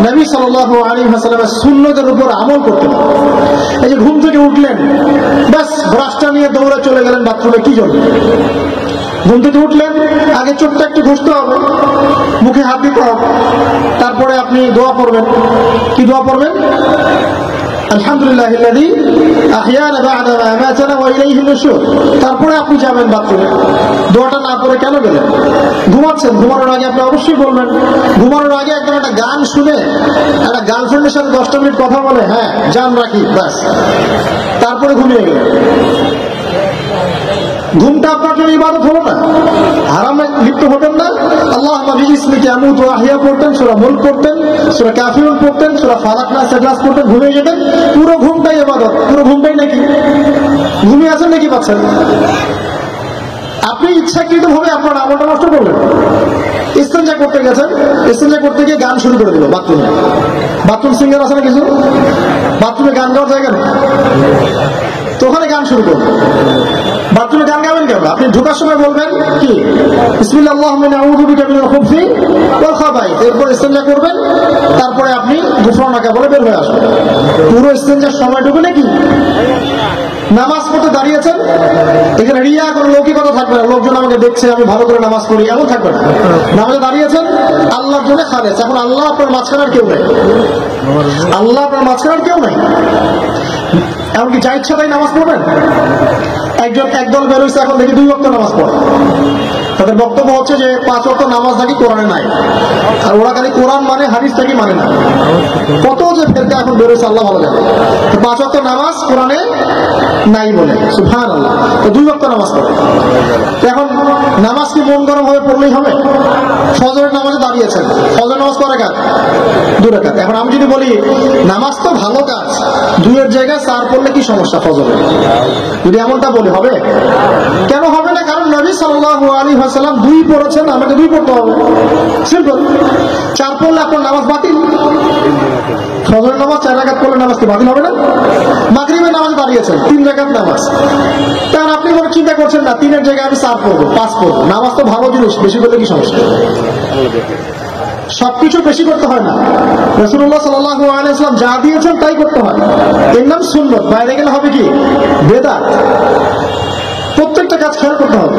নবী সাল্লাল্লাহু আলাইহি ওয়াসাল্লামের সুন্নতের উপর আমল করতে পারে। এই যে ঘুম থেকে উঠলেন, ব্যাস ব্রাশটা নিয়ে দৌড়ে চলে গেলেন বাথরুমে, কি জন্য? ঘুম থেকে উঠলেন, আগে চোখটা একটু ঘষতে হবে, মুখে হাত দিতে হবে, তারপরে আপনি দোয়া পড়বেন। কি দোয়া পড়বেন? আলহামদুলিল্লাহিল্লাযী আহইয়ানা বা'দা মা আমাতানা ওয়া ইলাইহিন নুশুর। তারপরে আপনি যাবেন বাথরুমে। দোয়াটা না পড়ে কেন গেলেন? ঘুমাচ্ছেন, ঘুমানোর আগে আপনি অবশ্যই বলবেন। ঘুমানোর আগে একদম একটা গান শুনে, একটা গার্লফ্রেন্ডের সাথে 10টা মিনিট কথা বলে হ্যাঁ জান রাখি, ব্যাস, তারপরে ঘুমিয়ে গেলেন। ঘুমটা আপনার জন্য ইবাদত হলো না? হারামে লিপ্ত হতেন না? আল্লাহুম্মা বিইসমিকা আমুতু ওয়া আহইয়া পড়তেন, সূরা মুলক পড়তেন, সূরা কাফিরুন পড়তেন, সূরা ফালাক নাস ইখলাস পড়তেন, ঘুমিয়ে যেতেন। পুরো ঘুমটাই ইবাদত, পুরো ঘুমটাই নাকি ঘুমিয়ে আছেন নাকি পাচ্ছেন? আপনি ইচ্ছাকৃতভাবে আপনার আমলটা নষ্ট করলেন। ইস্তেঞ্জা করতে গেছেন, ইস্তেঞ্জা করতে গিয়ে গান শুরু করে দিল বাথরুমে। বাথরুম সিঙ্গার আছে না কিছু? বাথরুমে গান গাওয়ার জায়গা নেই, তো ওখানে গান শুরু করবেন। বাথরুমে গান গাবেন কেন? আপনি ঢোকার সময় বলবেন কি বিসমিল্লাহ আল্লাহুম্মা নাউযু বিকা মিনাল খুবসি ওয়াল খাবাইস, এরপর ইস্তেঞ্জা করবেন, তারপরে আপনি গুফরানাকা বলে বের হয়ে আসবেন। পুরো ইস্তেঞ্জার সময়টুকু নাকি নামাজ পড়তে দাঁড়িয়েছেন, এখানে রিয়া কোনো লৌকিকতা থাকবে না, লোকজন আমাকে দেখছে আমি ভালো করে নামাজ পড়ি, এমন থাকবে না। নামাজে দাঁড়িয়েছেন আল্লাহর জন্য খালেস। এখন আল্লাহ আপনার মাঝখানে আর কেউ নাই, আল্লাহ আপনার মাঝখানে আর কেউ নাই। এমনকি যা ইচ্ছা তাই নামাজ পড়বেন? একদল বেরোইছে এখন দেখি 2 ওয়াক্ত নামাজ পড়ে। তাদের বক্তব্য হচ্ছে যে 5 ওয়াক্ত নামাজ নাকি কোরআনে নাই, আর ওরা খালি কোরআন মানে হাদিস নাকি মানে না। কত যে ফেরকা এখন বেরোইছে আল্লাহ ভালো জানে। 5 ওয়াক্ত নামাজ কোরআনে নাই বলে, সুবহানাল্লাহ। তো 2 ওয়াক্ত নামাজ পড়ে। এখন নামাজ কি মন গরম ভাবে পড়লেই হবে? ফজরের নামাজে দাঁড়িয়েছেন, ফজর নামাজ কয় রাকাত? 2 রাকাত। এখন আমি যদি বলি নামাজ তো ভালো কাজ, 2 এর জায়গায় 4 পড়লে কি সমস্যা ফজরে? যদি এমনটা বলি হবে? কেন হবে না? কারণ নবী সাল্লাল্লাহু আলাইহি ওয়াসাল্লাম 2 পড়েছেন, আমাকে 2 পড়তে হবে। সিম্পল। 4 পড়লে আপনার নামাজ বাতিল। ফজরের নামাজ 4 রাকাত পড়লে নামাজ কি বাতিল হবে না? মাগরিবের নামাজে দাঁড়িয়েছেন, 3 রাকাত নামাজ। কারণ আপনি কোনো চিন্তা করছেন না 3 এর জায়গায় আমি 4 পড়বো, 5 পড়বো। নামাজ তো ভালো জিনিস, বেশি করলে কি সমস্যা? সবকিছু বেশি করতে হয় না। রাসূলুল্লাহ সাল্লাল্লাহু আলাইহি ওয়াসাল্লাম যা দিয়েছেন তাই করতে হয়। এর নাম সুন্নাত। বাইরে গেলে হবে কি? বেদাত। প্রত্যেকটা কাজ খেয়াল করতে হবে।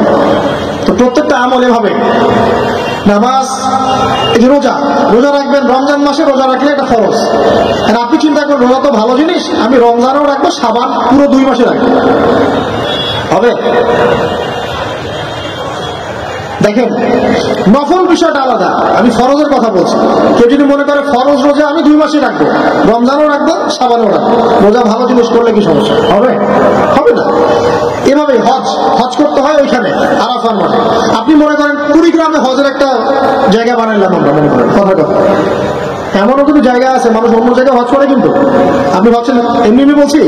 তো প্রত্যেকটা আমল এভাবে। নামাজ, এই যে রোজা রাখবেন, রমজান মাসে রোজা রাখলে এটা ফরজ। আর আপনি চিন্তা করেন রোজা তো ভালো জিনিস, আমি রমজানও রাখবো, শাবান পুরো 2 মাসে রাখবো, হবে? দেখেন, নফল বিষয়টা আলাদা, আমি ফরজের কথা বলছি। কেউ যদি মনে করে ফরজ রোজা আমি 2 মাসে রাখবো, রমজানও রাখবো, শাবানও রাখবো, রোজা ভালো জিনিস করলে কি সমস্যা হবে? হবে না। এভাবে হজ করতে হয় ওইখানে আরাফার মাঠে। আপনি মনে করেন কুড়িগ্রামে হজের একটা জায়গা বানাইলাম আমরা, মনে করেন কথা এমনও কিন্তু জায়গা আছে মানুষ অন্য জায়গায় হজ করে, কিন্তু আপনি ভাবছেন এমনি বলছি।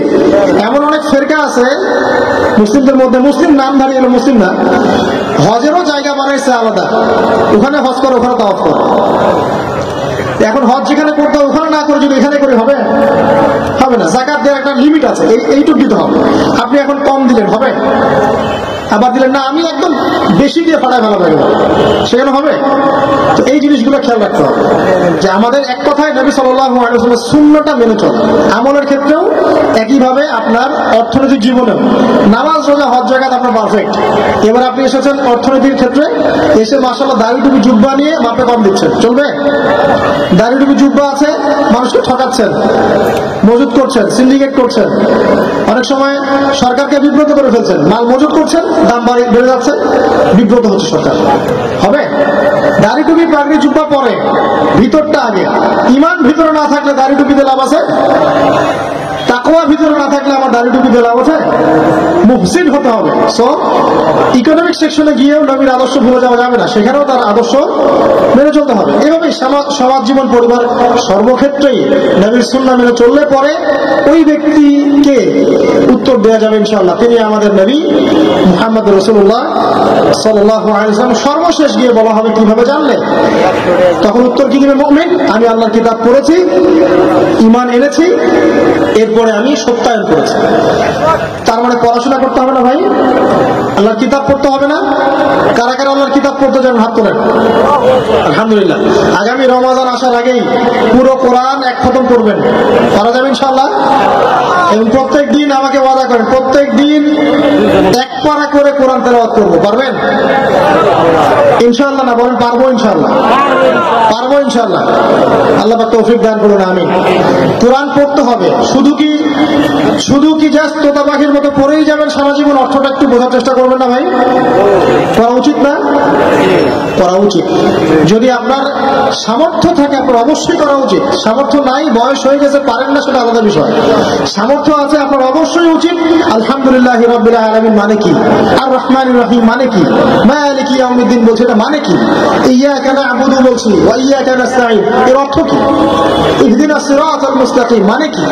এমন অনেক ফেরকা আছে মুসলিমদের মধ্যে, মুসলিম নাম দাঁড়িয়ে এলো মুসলিম না, হজেরও জায়গা বানাইছে আলাদা, ওখানে হজ করে, ওখানে তাওয়াফ করে। এখন হজ যেখানে করতে হবে ওখানে না করে যদি এখানে করে হবে? হবে না। যাকাত দেওয়ার একটা লিমিট আছে, এইটুকু দিতে হবে। আপনি এখন কম দিলেন, হবে? আবার দিলেন না আমি একদম বেশি দিয়ে ফাটায় ভালো লাগে, সেখানে হবে? তো এই জিনিসগুলো খেয়াল রাখতে হবে যে আমাদের এক কথায় নবী সাল্লাল্লাহু আলাইহি ওয়াসাল্লামের সুন্নাহটা মেনে চলে। আমলের ক্ষেত্রেও একইভাবে, আপনার অর্থনৈতিক জীবনেও নামাজ, রোজা, হজ, যাকাত আপনার পারফেক্ট। এবার আপনি এসেছেন অর্থনীতির ক্ষেত্রে, এসে মাশাআল্লাহ দাড়ি টুপি জুব্বা নিয়ে মাপে কম দিচ্ছেন, চলবে? দাড়ি টুপি জুব্বা আছে, মানুষকে ঠকাচ্ছেন, মজুত করছেন, সিন্ডিকেট করছেন, অনেক সময় সরকারকে বিব্রত করে ফেলছেন, মাল মজুত করছেন, দাম বেড়ে যাচ্ছে, বিব্রত হচ্ছে সরকার, হবে? দাড়ি টুপি পাগড়ি জুব্বা পরে, ভিতরটা আগে। ঈমান ভিতরে না থাকলে দাড়ি টুপিতে লাভ আছে? তাকওয়া ভিতরে না থাকলে আমার দাড়ি টুপিতে লাভ আছে? মুহসিন হতে হবে। সো ইকোনমিক সেকশনে গিয়েও নবীর আদর্শ ভুলে যাওয়া যাবে না, সেখানেও তার আদর্শ মেনে চলতে হবে। এভাবেই সমাজ জীবন, পরিবার, সর্বক্ষেত্রেই নবীর সুন্নাহ মেনে চললে পরে ওই ব্যক্তিকে উত্তর দেওয়া যাবে ইনশাআল্লাহ, তিনি আমাদের নবী মুহাম্মদ রাসূলুল্লাহ সাল্লাল্লাহু আলাইহি ওয়াসাল্লাম। সর্বশেষ গিয়ে বলা হবে কিভাবে জানলে? তখন উত্তর কি দিবে মুমিন? আমি আল্লাহর কিতাব পড়েছি, ঈমান এনেছি, এরপরে আমি সত্যায়ন করেছি। তার মানে পড়াশোনা করতে হবে না ভাই? আল্লাহর কিতাব পড়তে হবে না? কারা কারা আল্লাহর কিতাব পড়তে যান হাত তোলেন। আলহামদুলিল্লাহ। আগামী রমাদান আসার আগেই পুরো কোরআন এক খতম করবেন, পারা যাবে ইনশাআল্লাহ। এবং প্রত্যেক দিন আমাকে ওয়াদা করেন, প্রত্যেক দিন 1 পারা করে কোরআন তেলাওয়াত করবো, পারবেন ইনশাআল্লাহ? না বলেন পারবো ইনশাআল্লাহ? পারবো ইনশাআল্লাহ। আল্লাহ পাক তৌফিক দান করুন, আমিন। কোরআন পড়তে হবে। শুধু কি জাস্ট তোতা পাখির মতো পড়েই যাবেন সারা জীবন? অর্থটা একটু বোঝার চেষ্টা করবেন না ভাই? করা উচিত না? করা উচিত। যদি আপনার সামর্থ্য থাকে আপনার অবশ্যই করা উচিত। সামর্থ্য নাই, বয়স হয়ে গেছে, পারেন না, সেটা আলাদা বিষয়। সামর্থ্য আছে আপনার অবশ্যই উচিত। আলহামদুলিল্লাহি রাব্বিল আলামিন মানে কি? আর রহমানির রহিম মানে কি? মালিকি ইয়াউমিদ্দিন বলছে, এটা মানে কি? ইয়াকা না'বুদু বলছি, ওয়া ইয়াকা নাস্তাঈন, এর অর্থ কি? ইহদিনাস সিরাতাল মুস্তাকিম মানে কি?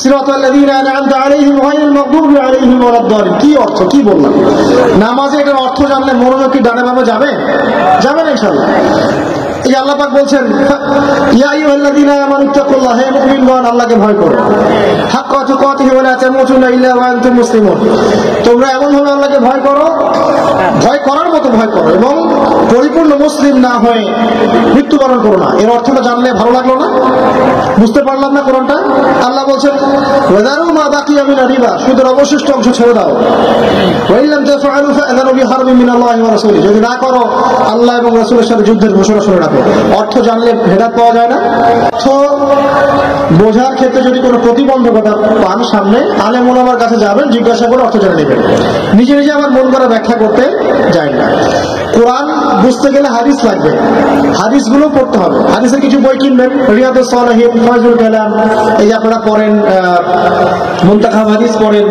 সিরাতাল লাযীনা আন'আমতা আলাইহিম গায়রিল মাগদুবি আলাইহিম ওয়ালাদ-দাল্লিন, কি অর্থ? কি বললাম? নামাজে এটার অর্থ জানলে মনোযোগ কি ডানে বামে যাবে? যাবে না ইনশাআল্লাহ। এই যে আল্লাহ পাক বলছেন, ইয়া আইয়ুহাল্লাযীনা আমানুত্তাকুল্লাহ, হে মুমিনগণ আল্লাহকে ভয় করো, হাক্কা তুকাতিহি ওয়া লা তামুতুন্না ইল্লা ওয়া আনতুম মুসলিমুন, তোমরা এমন ভাবে আল্লাহকে ভয় করো, ভয় করার মতো ভয় করো, এবং পরিপূর্ণ মুসলিম না হয়ে মৃত্যুবরণ করো না। এর অর্থটা জানলে ভালো লাগলো না? বুঝতে পারলাম না কোরআনটা? আল্লাহ বলছেন, ওয়াদারু মা বাকিয়া মিনার রিবা, সুদের অবশিষ্ট অংশ ছেড়ে দাও। ওয়া ইল্লাম তাফআলু ফাআযানু বিহারবিন মিনাল্লাহি ওয়া রাসূলিহি, যদি না করো আল্লাহ এবং রাসূলের সাথে যুদ্ধের ঘোষণা শুনে রাখো। অর্থ জানলে ভেদাত পাওয়া যায় না। অর্থ বোঝার ক্ষেত্রে যদি কোনো প্রতিবন্ধকতা পান সামনে, আলেম ওলামার কাছে যাবেন, জিজ্ঞাসা করে অর্থ জেনে নেবেন। নিজে নিজে আমার মন করা ব্যাখ্যা করতে যায় না। কোরআন বুঝতে গেলে হাদিস লাগবে, হাদিসগুলো পড়তে হবে। হাদিসের কিছু বই কিনবেন, রিয়াদুস সালিহিন, ফয়জুল কালাম, এই যে আপনারা পড়েন, মুনতাখাব হাদিস পড়েন,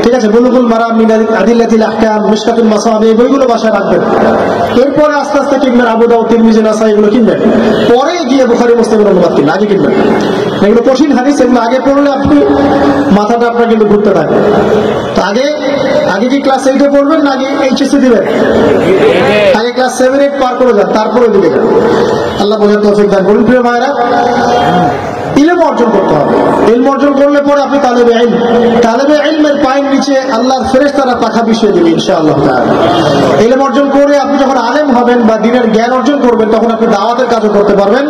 ঠিক আছে, বুলুগুল মারাম মিন আদিল্লাতিল আহকাম, মিশকাতুল মাসাবি, এই বইগুলো বাসায় রাখবেন। এরপরে আস্তে আস্তে কিনবেন আবু দাউদ, তিরমিজি, নাসাই, এগুলো কিনবেন। পরে গিয়ে বুখারী মুসলিমের অনুবাদ কিনবেন, আগে কিনবেন। এগুলো কঠিন হাদিস, এগুলো আগে পড়লে আপনি মাথাটা আপনার কিন্তু ঘুরতে থাকবে। তো আগে কি ক্লাস 8-এ পড়বেন না আগে এইচএসসি দিবেন? আগে ক্লাস 7-8 পার করে যান, তারপরে দিকে যান। আল্লাহ বোঝার তৌফিক দান করুন। প্রিয় ভাইরা, ইলম অর্জন করতে হবে। ইলম অর্জন করলে পরে আপনি তালেবে ইলমের পায়ের নিচে আল্লাহর ফেরেশতারা পাখা বিছিয়ে দেবে ইনশাআল্লাহ তাআলা। ইলম অর্জন করে আপনি যখন আলেম হবেন বা দ্বীনের জ্ঞান অর্জন করবেন, তখন আপনি দাওয়াতের কাজও করতে পারবেন।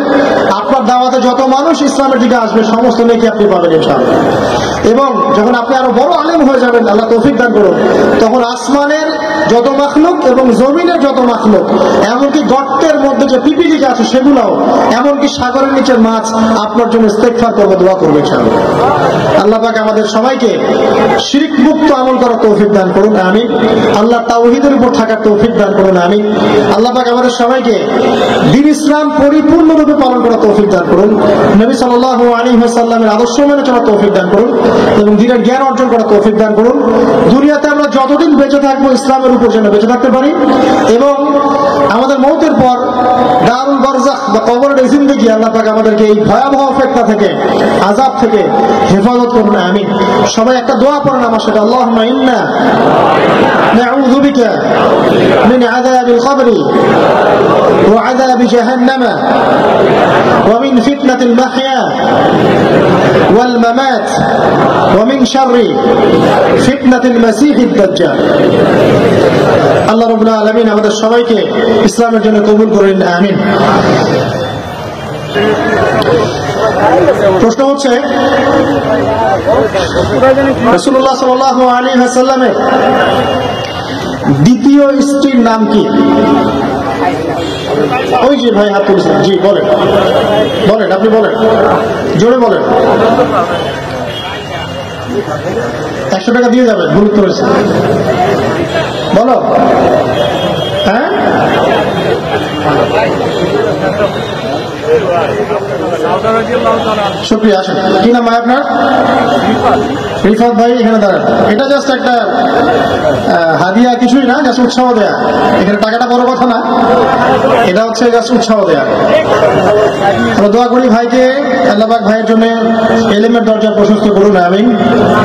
আপনার দাওয়াতে যত মানুষ ইসলামের দিকে আসবে, সমস্ত নেকি আপনি পাবেন ইনশাআল্লাহ। এবং যখন আপনি আরো বড় আলেম হয়ে যাবেন, আল্লাহ তৌফিক দান করুন, তখন আসমানের যত মাখলুক এবং জমিনের যত মাখলুক, এমনকি গর্তের মধ্যে যে পিপিলিকা আছে সেগুলোও, এমনকি সাগরের নিচের মাছ আপনার জন্য ইস্তেগফার করবে, দোয়া করবে ইনশাআল্লাহ। আল্লাহ পাক আমাদের সবাইকে শিরক মুক্ত আমল করার তৌফিক দান করুন, আমিন। আল্লাহ তাওহীদের উপর থাকার তৌফিক দান করুন, আমিন। আল্লাহ পাক আমাদের সবাইকে দ্বীন ইসলাম পরিপূর্ণরূপে পালন করার তৌফিক দান করুন, নবী সাল্লাল্লাহু আলাইহি ওয়াসাল্লামের আদর্শ মেনে চলার তৌফিক দান করুন এবং দ্বীনের জ্ঞান অর্জন করার তৌফিক দান করুন। দুনিয়াতে আমরা যতদিন বেঁচে থাকবো ইসলামের উপর যেন বেঁচে থাকতে পারি, এবং আমাদের মওতের পর দারুল বারজাখ বা কবরের জিন্দেগি আল্লাহ পাক আমাদেরকে এই ভয়াবহ ফিতনা থেকে, আযাব থেকে হেফাজত করুন, আমিন। সবাই একটা দোয়া পড়েন আমার সাথে, আল্লাহুম্মা ইন্না নাউযু বিকা মিন আযাবিল কবরি ওয়া আযাবি জাহান্নাম ওয়া মিন ফিতনাতিল মাহইয়া ওয়াল মামাত ওয়া মিন শাররি ফিতনাতিল মাসীহিদ দাজ্জাল। আল্লাহ রাব্বুল আলামিন আমাদের সবাইকে ইসলামের জন্য কবুল করেন, আমিন। প্রশ্ন হচ্ছে, রাসূলুল্লাহ সাল্লাল্লাহু আলাইহি ওয়াসাল্লামের দ্বিতীয় স্ত্রীর নাম কি? ওই যে ভাই হাত তুলেছেন, জি বলেন, আপনি বলেন, জোরে বলেন। 100 টাকা দিয়ে যাবেন, ভুল করেছেন, বলো। হ্যাঁ, শুক্রিয়া। আসেন, কি নাম ভাই আপনার? রিফাত ভাই, এখানে দাঁড়ান। এটা জাস্ট একটা হাদিয়া, কিছুই না, জাস্ট উৎসাহ দেয়া। এখানে টাকাটা বড় কথা না, এটা হচ্ছে জাস্ট উৎসাহ দেয়া। আমরা দোয়া করি ভাইকে, আল্লাহ পাক ভাইয়ের জন্য ইলমের দরজা প্রশস্ত করুন, আমিন।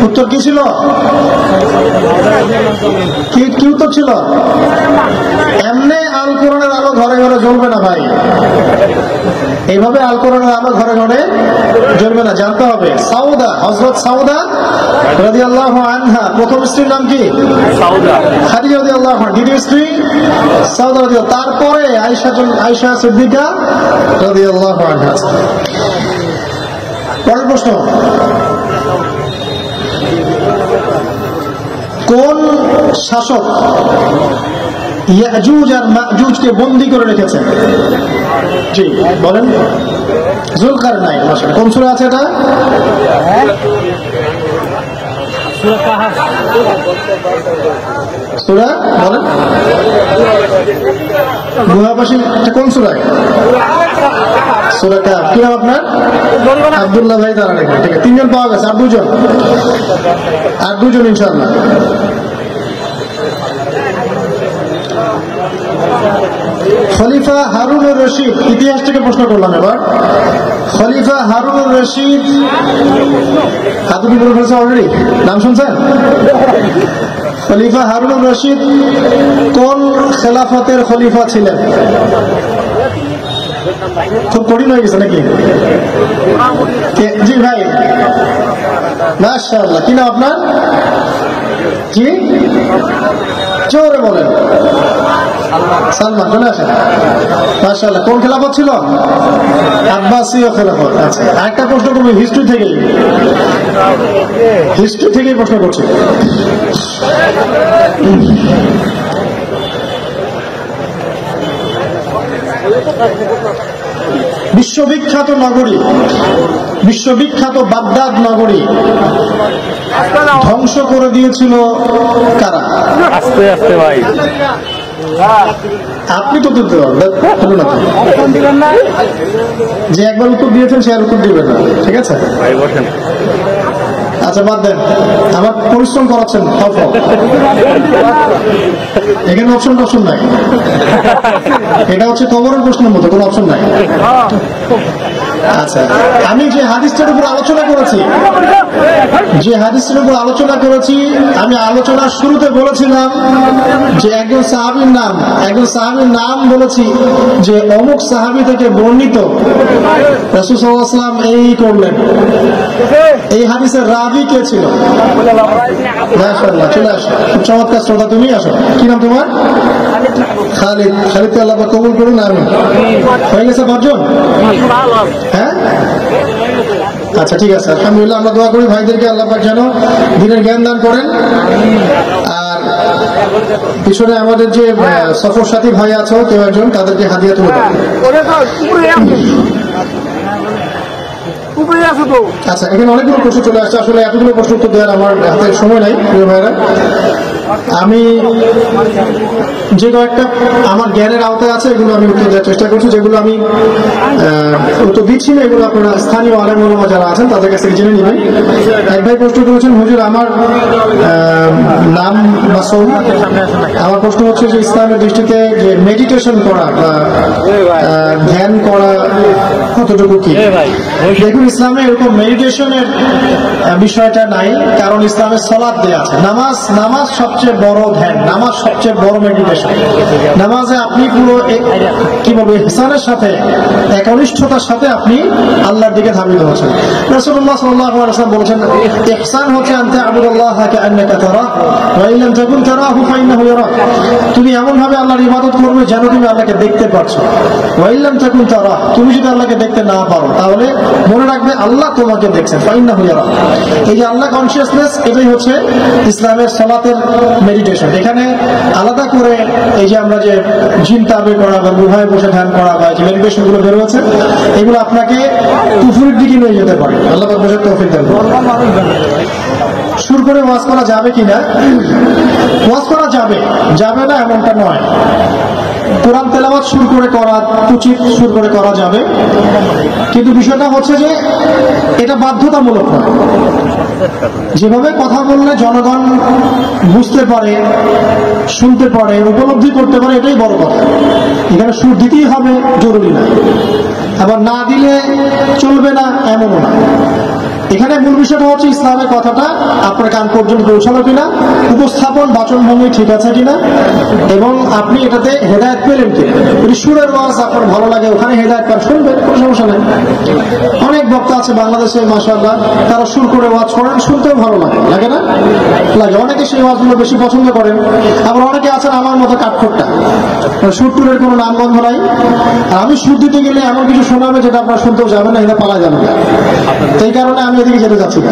উত্তর কি ছিল? কি উত্তর ছিল? এমনি আল কোরআনের আলো ঘরে ঘরে জ্বলবে না ভাই, এইভাবে আল কোরআনের আলো ঘরে ঘরে জ্বলবে না, জানতে হবে। সাউদা, হযরত সাউদা রাদিয়াল্লাহু আনহা, প্রথম স্ত্রীর নাম কি? খাদিজা রাদিয়াল্লাহু আনহা। দ্বিতীয় স্ত্রী সাউদা রাদিয়াল্লাহু, তারপরে আয়েশা সিদ্দিকা রাদিয়াল্লাহু আনহা। পরের প্রশ্ন, কোন শাসক ইয়াজুজ আর মাজুজকে বন্দী করে রেখেছেন? জি বলেন। যুলকারনাইন। মাশাআল্লাহ। কোন সূরা আছে এটা? সূরা কাহফ। সূরা বলেন, গুহাবাসী, এটা কোন সূরা? সূরা কাহফ। কি নাম আপনার? আব্দুল্লাহ ভাই, দাঁড়ান এখানে। ঠিক আছে, 3 জন পাওয়া গেছে, আর দুজন ইনশাআল্লাহ। খলিফা হারুনুর রশিদ, ইতিহাস থেকে প্রশ্ন করলাম এবার। খলিফা হারুনুর রশিদ, হাতুড়ি বলে ফেলছে অলরেডি, নাম শুনছেন? খলিফা হারুনুর রশিদ কোন খেলাফতের খলিফা ছিলেন? খুব কঠিন হয়ে গেছে নাকি? জি ভাই, মাশাআল্লাহ। কি নাম আপনার? জি জোরে বলেন। সালমান, চলে আসেন। মাশাআল্লাহ। কোন খেলাফত ছিল? আব্বাসীয় খেলাফত। আচ্ছা, আরেকটা প্রশ্ন করবো হিস্ট্রি থেকেই প্রশ্ন করছি। বিশ্ববিখ্যাত নগরী, বিশ্ববিখ্যাত বাগদাদ নগরী ধ্বংস করে দিয়েছিল কারা? আস্তে আস্তে ভাই, আপনি তো দিতে পারবেন না, যে একবার উত্তর দিয়েছেন সে আর উত্তর দিবেন না, ঠিক আছে ভাই বসেন। আচ্ছা বাদ দেন, আমার পরিশ্রম করাচ্ছেন। এখানে অপশন নাই, এটা হচ্ছে কবরের প্রশ্নের মতো, কোনো অপশন নাই। আচ্ছা, আমি যে হাদিসটার উপর আলোচনা করেছি, আমি আলোচনার শুরুতে বলেছিলাম যে একজন সাহাবীর নাম বলেছি যে অমুক সাহাবী থেকে বর্ণিত রাসূল সাল্লাল্লাহু আলাইহি ওয়াসাল্লাম এই করলেন। এই হাদিসের রাবী কে ছিল? মাশাআল্লাহ, চলে আসো, খুব চমৎকার শ্রোতা, তুমি আসো। কি নাম তোমার? খালিদ। খালিদকে আল্লাহ পাক কবুল করুন, আমিন। হয়ে গেছে বর্জন? হ্যাঁ, আচ্ছা ঠিক আছে, আলহামদুলিল্লাহ। আমরা দোয়া করি ভাইদেরকে আল্লাহ পাক যেন দ্বীনের জ্ঞান দান করেন। আর পিছনে আমাদের যে সফর সাথী ভাই আছে কেউ একজন, তাদেরকে হাদিয়া তুলে দেন। আচ্ছা, এখানে অনেকগুলো প্রশ্ন চলে আসছে, আসলে এতগুলো প্রশ্ন উত্তর দেওয়ার আমার হাতে সময় নাই প্রিয় ভাইরা। আমি যে কয়েকটা আমার জ্ঞানের আওতায় আছে এগুলো আমি উত্তর দেওয়ার চেষ্টা করছি, যেগুলো আমি উত্তর দিচ্ছি না এগুলো আপনারা স্থানীয় আলেম ওলামা যারা আছেন তাদের কাছ থেকে জেনে নেবেন। এক ভাই প্রশ্ন করেছেন, হুজুর আমার নাম মাসুম, আমার প্রশ্ন হচ্ছে যে ইসলামের দৃষ্টিতে যে মেডিটেশন করা বা ধ্যান করা কতটুকু কি? দেখুন, ইসলামে এরকম মেডিটেশনের বিষয়টা নাই, কারণ ইসলামের সালাত দেয়া আছে। নামাজ সবচেয়ে বড় ধ্যান, নামাজ সবচেয়ে বড় মেডিটেশন। নামাজে আপনি পুরো কি বলবো ইহসানের সাথে, একনিষ্ঠতার সাথে আপনি আল্লাহর দিকে ধাবিত হচ্ছেন। রাসূলুল্লাহ সাল্লাল্লাহু আলাইহি ওয়াসাল্লাম বলেছেন, ইহসান হচ্ছে আন তা'বুদাল্লাহা কাআন্নাকা তারাহু ওয়া ইন লাম তাকুন তারাহু ফাইন্নাহু ইয়ারাক। তুমি এমন ভাবে আল্লাহর ইবাদত করবে যেন তুমি আল্লাহকে দেখতে পাচ্ছো। ওয়া ইন লাম তাকুন তারাহু, তুমি যদি আল্লাহকে দেখতে না পারো তাহলে মনে রাখবে আল্লাহ তোমাকে দেখছেন, ফাইন্নাহু ইয়ারাক। এই যে আল্লাহ কনসিয়াসনেস, এটাই হচ্ছে ইসলামের সালাতের মেডিটেশন। এখানে আলাদা করে এই যে আমরা যে জিন তাবে করা বা গুহায় বসে ধ্যান করা বা যে মেডিটেশন গুলো বের হয়েছে, এগুলো আপনাকে কুফরের দিকে নিয়ে যেতে পারে। আল্লাহ পাক বোঝার তৌফিক দেন। সুর করে ওয়াজ করা যাবে কিনা? ওয়াজ করা যাবে না এমনটা নয়। কোরআন তেলাওয়াত সুর করে করা উচিত, সুর করে করা যাবে, কিন্তু বিষয়টা হচ্ছে যে এটা বাধ্যতামূলক নয়। যেভাবে কথা বললে জনগণ বুঝতে পারে, শুনতে পারে, উপলব্ধি করতে পারে, এটাই বড় কথা। এখানে সুর দিতেই হবে জরুরি না, আবার না দিলে চলবে না এমনও না। এখানে মূল বিষয়টা হচ্ছে ইসলামের কথাটা আপনার কান পর্যন্ত পৌঁছালো কিনা, উপস্থাপন বাচনভঙ্গি ঠিক আছে কিনা, এবং আপনি এটাতে হেদায়েত পেলেন কিনা। যদি সুরের ওয়াজ আপনার ভালো লাগে, ওখানে হেদায়েত পান, শুনবেন, কোনো সমস্যা নেই। অনেক বক্তা আছে বাংলাদেশে মাশাআল্লাহ, তারা সুর করে ওয়াজ করেন, শুনতেও ভালো লাগে না? লাগে। অনেকে সেই ওয়াজগুলো বেশি পছন্দ করেন, আবার অনেকে আছেন আমার মতো কাঠখোট্টা, সুর টুরের কোনো নামগন্ধ নাই। আর আমি সুর দিতে গেলে এমন কিছু শোনাবে যেটা আপনার শুনতেও যাবে না, এটা পালা যাবে না। এই কারণে আমি এদিকে যেতে যাচ্ছি না।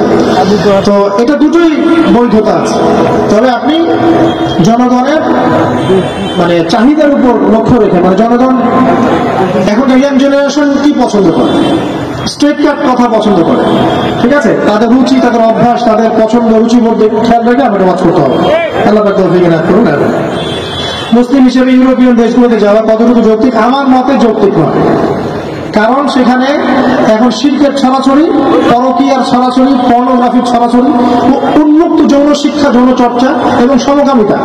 তো এটা দুটোই বৈধতা আছে, তবে আপনি জনগণের মানে চাহিদার উপর লক্ষ্য রেখে, মানে জনগণ এখন ইয়াং জেনারেশন কি পছন্দ করে, স্ট্রেট কাট কথা পছন্দ করে, ঠিক আছে? তাদের রুচি, তাদের অভ্যাস, তাদের পছন্দ রুচির মধ্যে খেয়াল রেখে আমাকে ওয়াজ করতে হবে। আল্লাহ পাক তৌফিক দান করুন। মুসলিম হিসেবে ইউরোপিয়ান দেশগুলোতে যাওয়া কতটুকু যৌক্তিক? আমার মতে যৌক্তিক নয়, কারণ সেখানে এখন শিরকের ছড়াছড়ি, পরকীয়ার ছড়াছড়ি, পর্নোগ্রাফির ছড়াছড়ি, উন্মুক্ত যৌন শিক্ষা, যৌন চর্চা এবং সমকামিতা।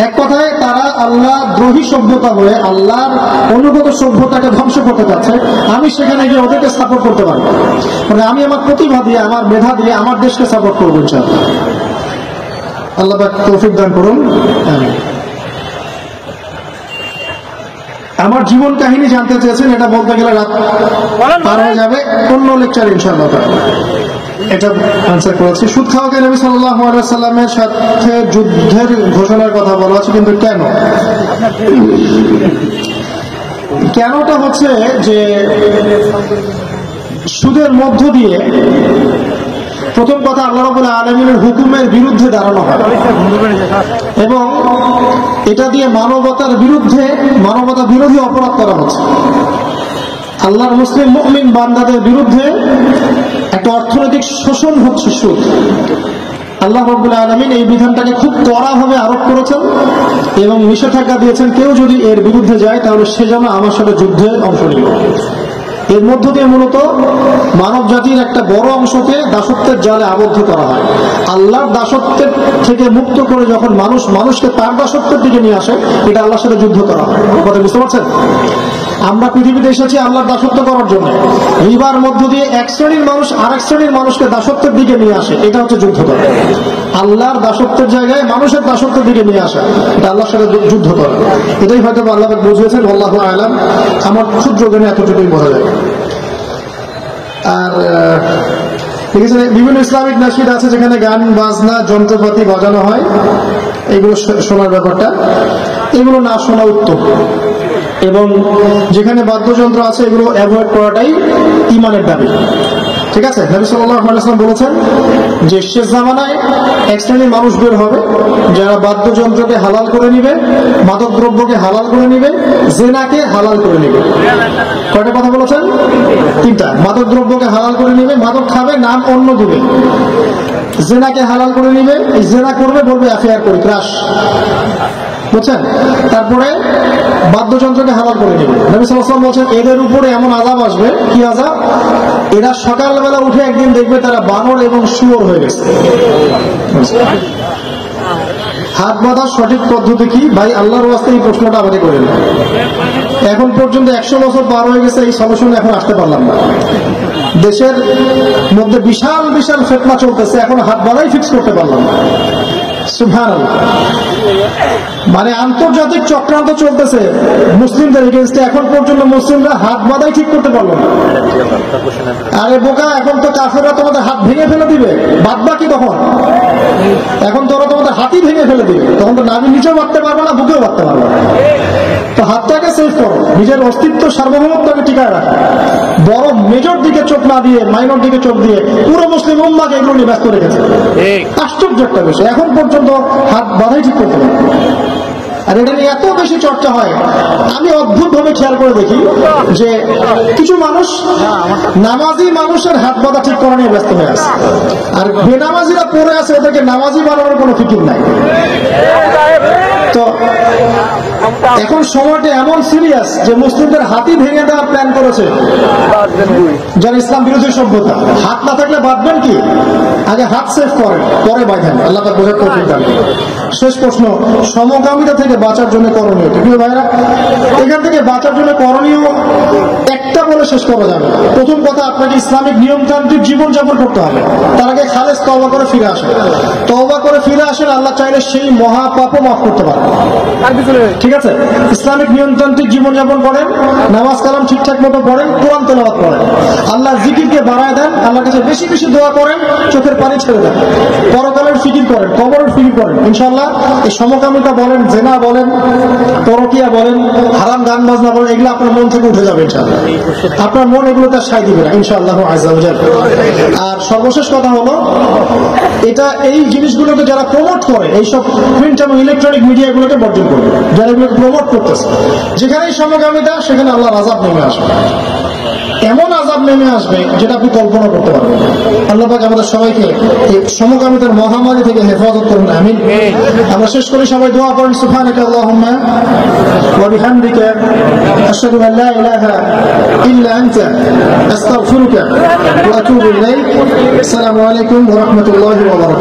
এক কথায় তারা আল্লাহ দ্রোহী সভ্যতা হয়ে আল্লাহর অনুগত সভ্যতাকে ধ্বংস করতে যাচ্ছে। আমি সেখানে গিয়ে ওদেরকে সাপোর্ট করতে পারবো, মানে আমি আমার প্রতিভা দিয়ে, আমার মেধা দিয়ে আমার দেশকে সাপোর্ট করবো ইনশাআল্লাহ। আল্লাহ পাক তৌফিক দান করুন। আমার জীবন কাহিনী জানতে চেয়েছেন, এটা বলতে গেলে রাত পার হয়ে যাবে, অন্য লেকচার ইনশাআল্লাহ এটা আনসার করেছি। সুদ খাওয়াকে নবী সাল্লাল্লাহু আলাইহি ওয়াসাল্লামের সাথে যুদ্ধের ঘোষণার কথা বলা আছে, কিন্তু কেনটা হচ্ছে যে সুদের মধ্য দিয়ে প্রথম কথা আল্লাহ রাব্বুল আলামিনের হুকুমের বিরুদ্ধে দাঁড়ানো হয়, এবং এটা দিয়ে মানবতার বিরুদ্ধে, মানবতা বিরোধী অপরাধ করা হচ্ছে। আল্লাহর মুসলিম মুমিন বান্দাদের বিরুদ্ধে একটা অর্থনৈতিক শোষণ হচ্ছে, সুদ। আল্লাহ রাব্বুল আলামিন এই বিধানটাকে খুব কড়াভাবে আরোপ করেছেন এবং নিষেধাজ্ঞা দিয়েছেন, কেউ যদি এর বিরুদ্ধে যায় তাহলে সে যেন আমার সাথে যুদ্ধে অংশ নিল। এর মধ্য দিয়ে মূলত মানব জাতির একটা বড় অংশকে দাসত্বের জালে আবদ্ধ করা হয়। আল্লাহর দাসত্বের থেকে মুক্ত করে যখন মানুষকে তার দাসত্বের দিকে নিয়ে আসে, এটা আল্লাহর সাথে যুদ্ধ করা হয়। কথা বুঝতে পারছেন? আমরা পৃথিবীতে এসেছি আল্লাহর দাসত্ব করার জন্য। রিবার মধ্য দিয়ে এক শ্রেণীর মানুষ আরেক শ্রেণীর মানুষকে দাসত্বের দিকে নিয়ে আসে, এটা হচ্ছে যুদ্ধ করা। আল্লাহর দাসত্বের জায়গায় মানুষের দাসত্বের দিকে নিয়ে আসা, এটা আল্লাহর সাথে যুদ্ধ করা। এটাই হয়তো আল্লাহ বুঝিয়েছেন, আল্লাহু আ'লাম। আমার ক্ষুদ্র জ্ঞানে এতটুকুই বোঝা যায়। আর দেখেছেন বিভিন্ন ইসলামিক নাশিদ আছে যেখানে গান বাজনা যন্ত্রপাতি বাজানো হয়, এগুলো শোনার ব্যাপারটা, এগুলো না শোনা উত্তম। এবং যেখানে বাদ্যযন্ত্র আছে এগুলো অ্যাভয়েড করাটাই ঈমানের দাবি। ঠিক আছে? নবী সাল্লাল্লাহু আলাইহি ওয়াসাল্লাম বলেছেন যে শেষ জামানায় এক শ্রেণীর মানুষ বের হবে যারা বাদ্যযন্ত্রকে হালাল করে নিবে, মাদক দ্রব্যকে হালাল করে নিবে, জিনাকে হালাল করে নিবে। কয়টা কথা বলেছেন? তিনটা। মাদক দ্রব্যকে হালাল করে নিবে, মাদক খাবে, নাম অন্য দিবে। জিনাকে হালাল করে নিবে, এই জিনা করবে, বলবে অ্যাফেয়ার করি, ক্রাশ। বুঝছেন? তারপরে বাদ্যযন্ত্রকে হালাল করে নেবে। নবী সাল্লাল্লাহু আলাইহি ওয়াসাল্লাম বলছেন এদের উপরে এমন আযাব আসবে, কি আযাব? এরা সকালবেলা উঠে একদিন দেখবে তারা বানর এবং শুয়োর হয়ে গেছে। হাত বাঁধার সঠিক পদ্ধতি কি? ভাই আল্লাহর ওয়াস্তে এই প্রশ্নটা আমাকে করেন। এখন পর্যন্ত 100 বছর পার হয়ে গেছে, এই সলিউশনে এখন আসতে পারলাম না। দেশের মধ্যে বিশাল বিশাল ফিতনা চলতেছে, এখন হাত বাঁধাই ফিক্স করতে পারলাম না। সুবহানাল্লাহ। মানে আন্তর্জাতিক চক্রান্ত চলতেছে মুসলিমদের এগেইনস্টে, এখন পর্যন্ত মুসলিমরা হাত বাঁধাই ঠিক করতে পারলো না। আরে বোকা, এখন তো কাফেররা তোমাদের হাত ভেঙে ফেলে দিবে, বাঁধবা কি তখন? এখন তো ওরা তোমাদের হাতই ভেঙে ফেলে দিবে, তখন তো নাভির নিচেও বাঁধতে পারবে না, বুকেও বাঁধতে পারবে না। তো হাতটাকে সেভ করো, নিজের অস্তিত্ব সার্বভৌমত্বকে টিকায় রাখো। বড় মেজর দিকে চোখ না দিয়ে মাইনর দিকে চোখ দিয়ে পুরো মুসলিম উম্মাহকে এগুলো নিয়ে ব্যস্ত রেখেছে। আশ্চর্য একটা বিষয়, এখন পর্যন্ত হাত বাঁধাই ঠিক করতে পারে। আর এটা নিয়ে এত বেশি চর্চা হয়, আমি অদ্ভুত ভাবে খেয়াল করে দেখি যে কিছু মানুষ নামাজি মানুষের হাত বাঁধা ঠিক করা নিয়ে ব্যস্ত হয়ে আছে, আর বেনামাজিরা পড়ে আছে, ওদেরকে নামাজি বানানোর কোনো ফিকির নাই। তো এখন সময়টা এমন সিরিয়াস যে মুসলিমদের হাতই ভেঙে দেওয়ার প্ল্যান করেছে যারা ইসলাম বিরোধী সভ্যতা। হাত না থাকলে বাঁধবেন কি? আগে হাত সেভ করেন, পরে বাঁধেন। আল্লাহ তাআলা বোঝার তৌফিক দান করুন। শেষ প্রশ্ন, সমকামিতা থেকে বাঁচার জন্য করণীয় কি? প্রিয় ভাইরা, এখান থেকে বাঁচার জন্য করণীয় একটা বলে শেষ করা যাবে। প্রথম কথা, আপনাকে ইসলামিক নিয়মতান্ত্রিক জীবনযাপন করতে হবে। তার আগে খালেস তওবা করে ফিরে আসেন। তওবা করে ফিরে আসেন, আল্লাহ চাইলে সেই মহাপাপও মাফ করতে পারবেন। ঠিক আছে? ইসলামিক নিয়মতান্ত্রিক জীবনযাপন করেন, নামাজ কালাম ঠিকঠাক মতো পড়েন, কোরআন তেলাওয়াত করেন, আল্লাহর জিকিরকে বাড়ায় দেন, আল্লাহর কাছে বেশি বেশি দোয়া করেন, চোখের পানি ছেড়ে দেন, পরকালের ফিকির করেন, কবরের ফিকির করেন। ইনশাআল্লাহ এই সমকামিতা বলেন, জেনা বলেন, পরকিয়া বলেন, হারাম গান বাজনা বলেন, এগুলো আপনার মন থেকে উঠে যাবে ইনশাআল্লাহ। আপনার মন এগুলো তার সায় দিবে না ইনশাআল্লাহ আযজা ওয়া জাল। আর সর্বশেষ কথা হলো, এটা এই জিনিসগুলোকে যারা প্রমোট করে, এইসব প্রিন্ট এবং ইলেকট্রনিক মিডিয়া এগুলোকে বর্জন করবে, যারা এগুলোকে প্রমোট করতেছে। যেখানেই সমকামিতা সেখানে আল্লাহর আযাব নেমে আসবে, এমন আযাব নেমে আসবে যেটা আপনি কল্পনা করতে পারবেন। আল্লাহ পাক আমাদের সবাইকে এই সমকামিতার মহামারী থেকে হেফাজত করুন, আমিন। আমরা শেষ করে সবাই দোয়া করেন, সুবহানাকা আল্লাহুম্মা ওয়া বিহামদিকা আশহাদু আল লা ইলাহা ইল্লা আনতা আস্তাগফিরুকা ওয়া আতুবু ইলাইক। আসসালামু আলাইকুম ওয়া রাহমাতুল্লাহি ওয়া বারাকাতুহু।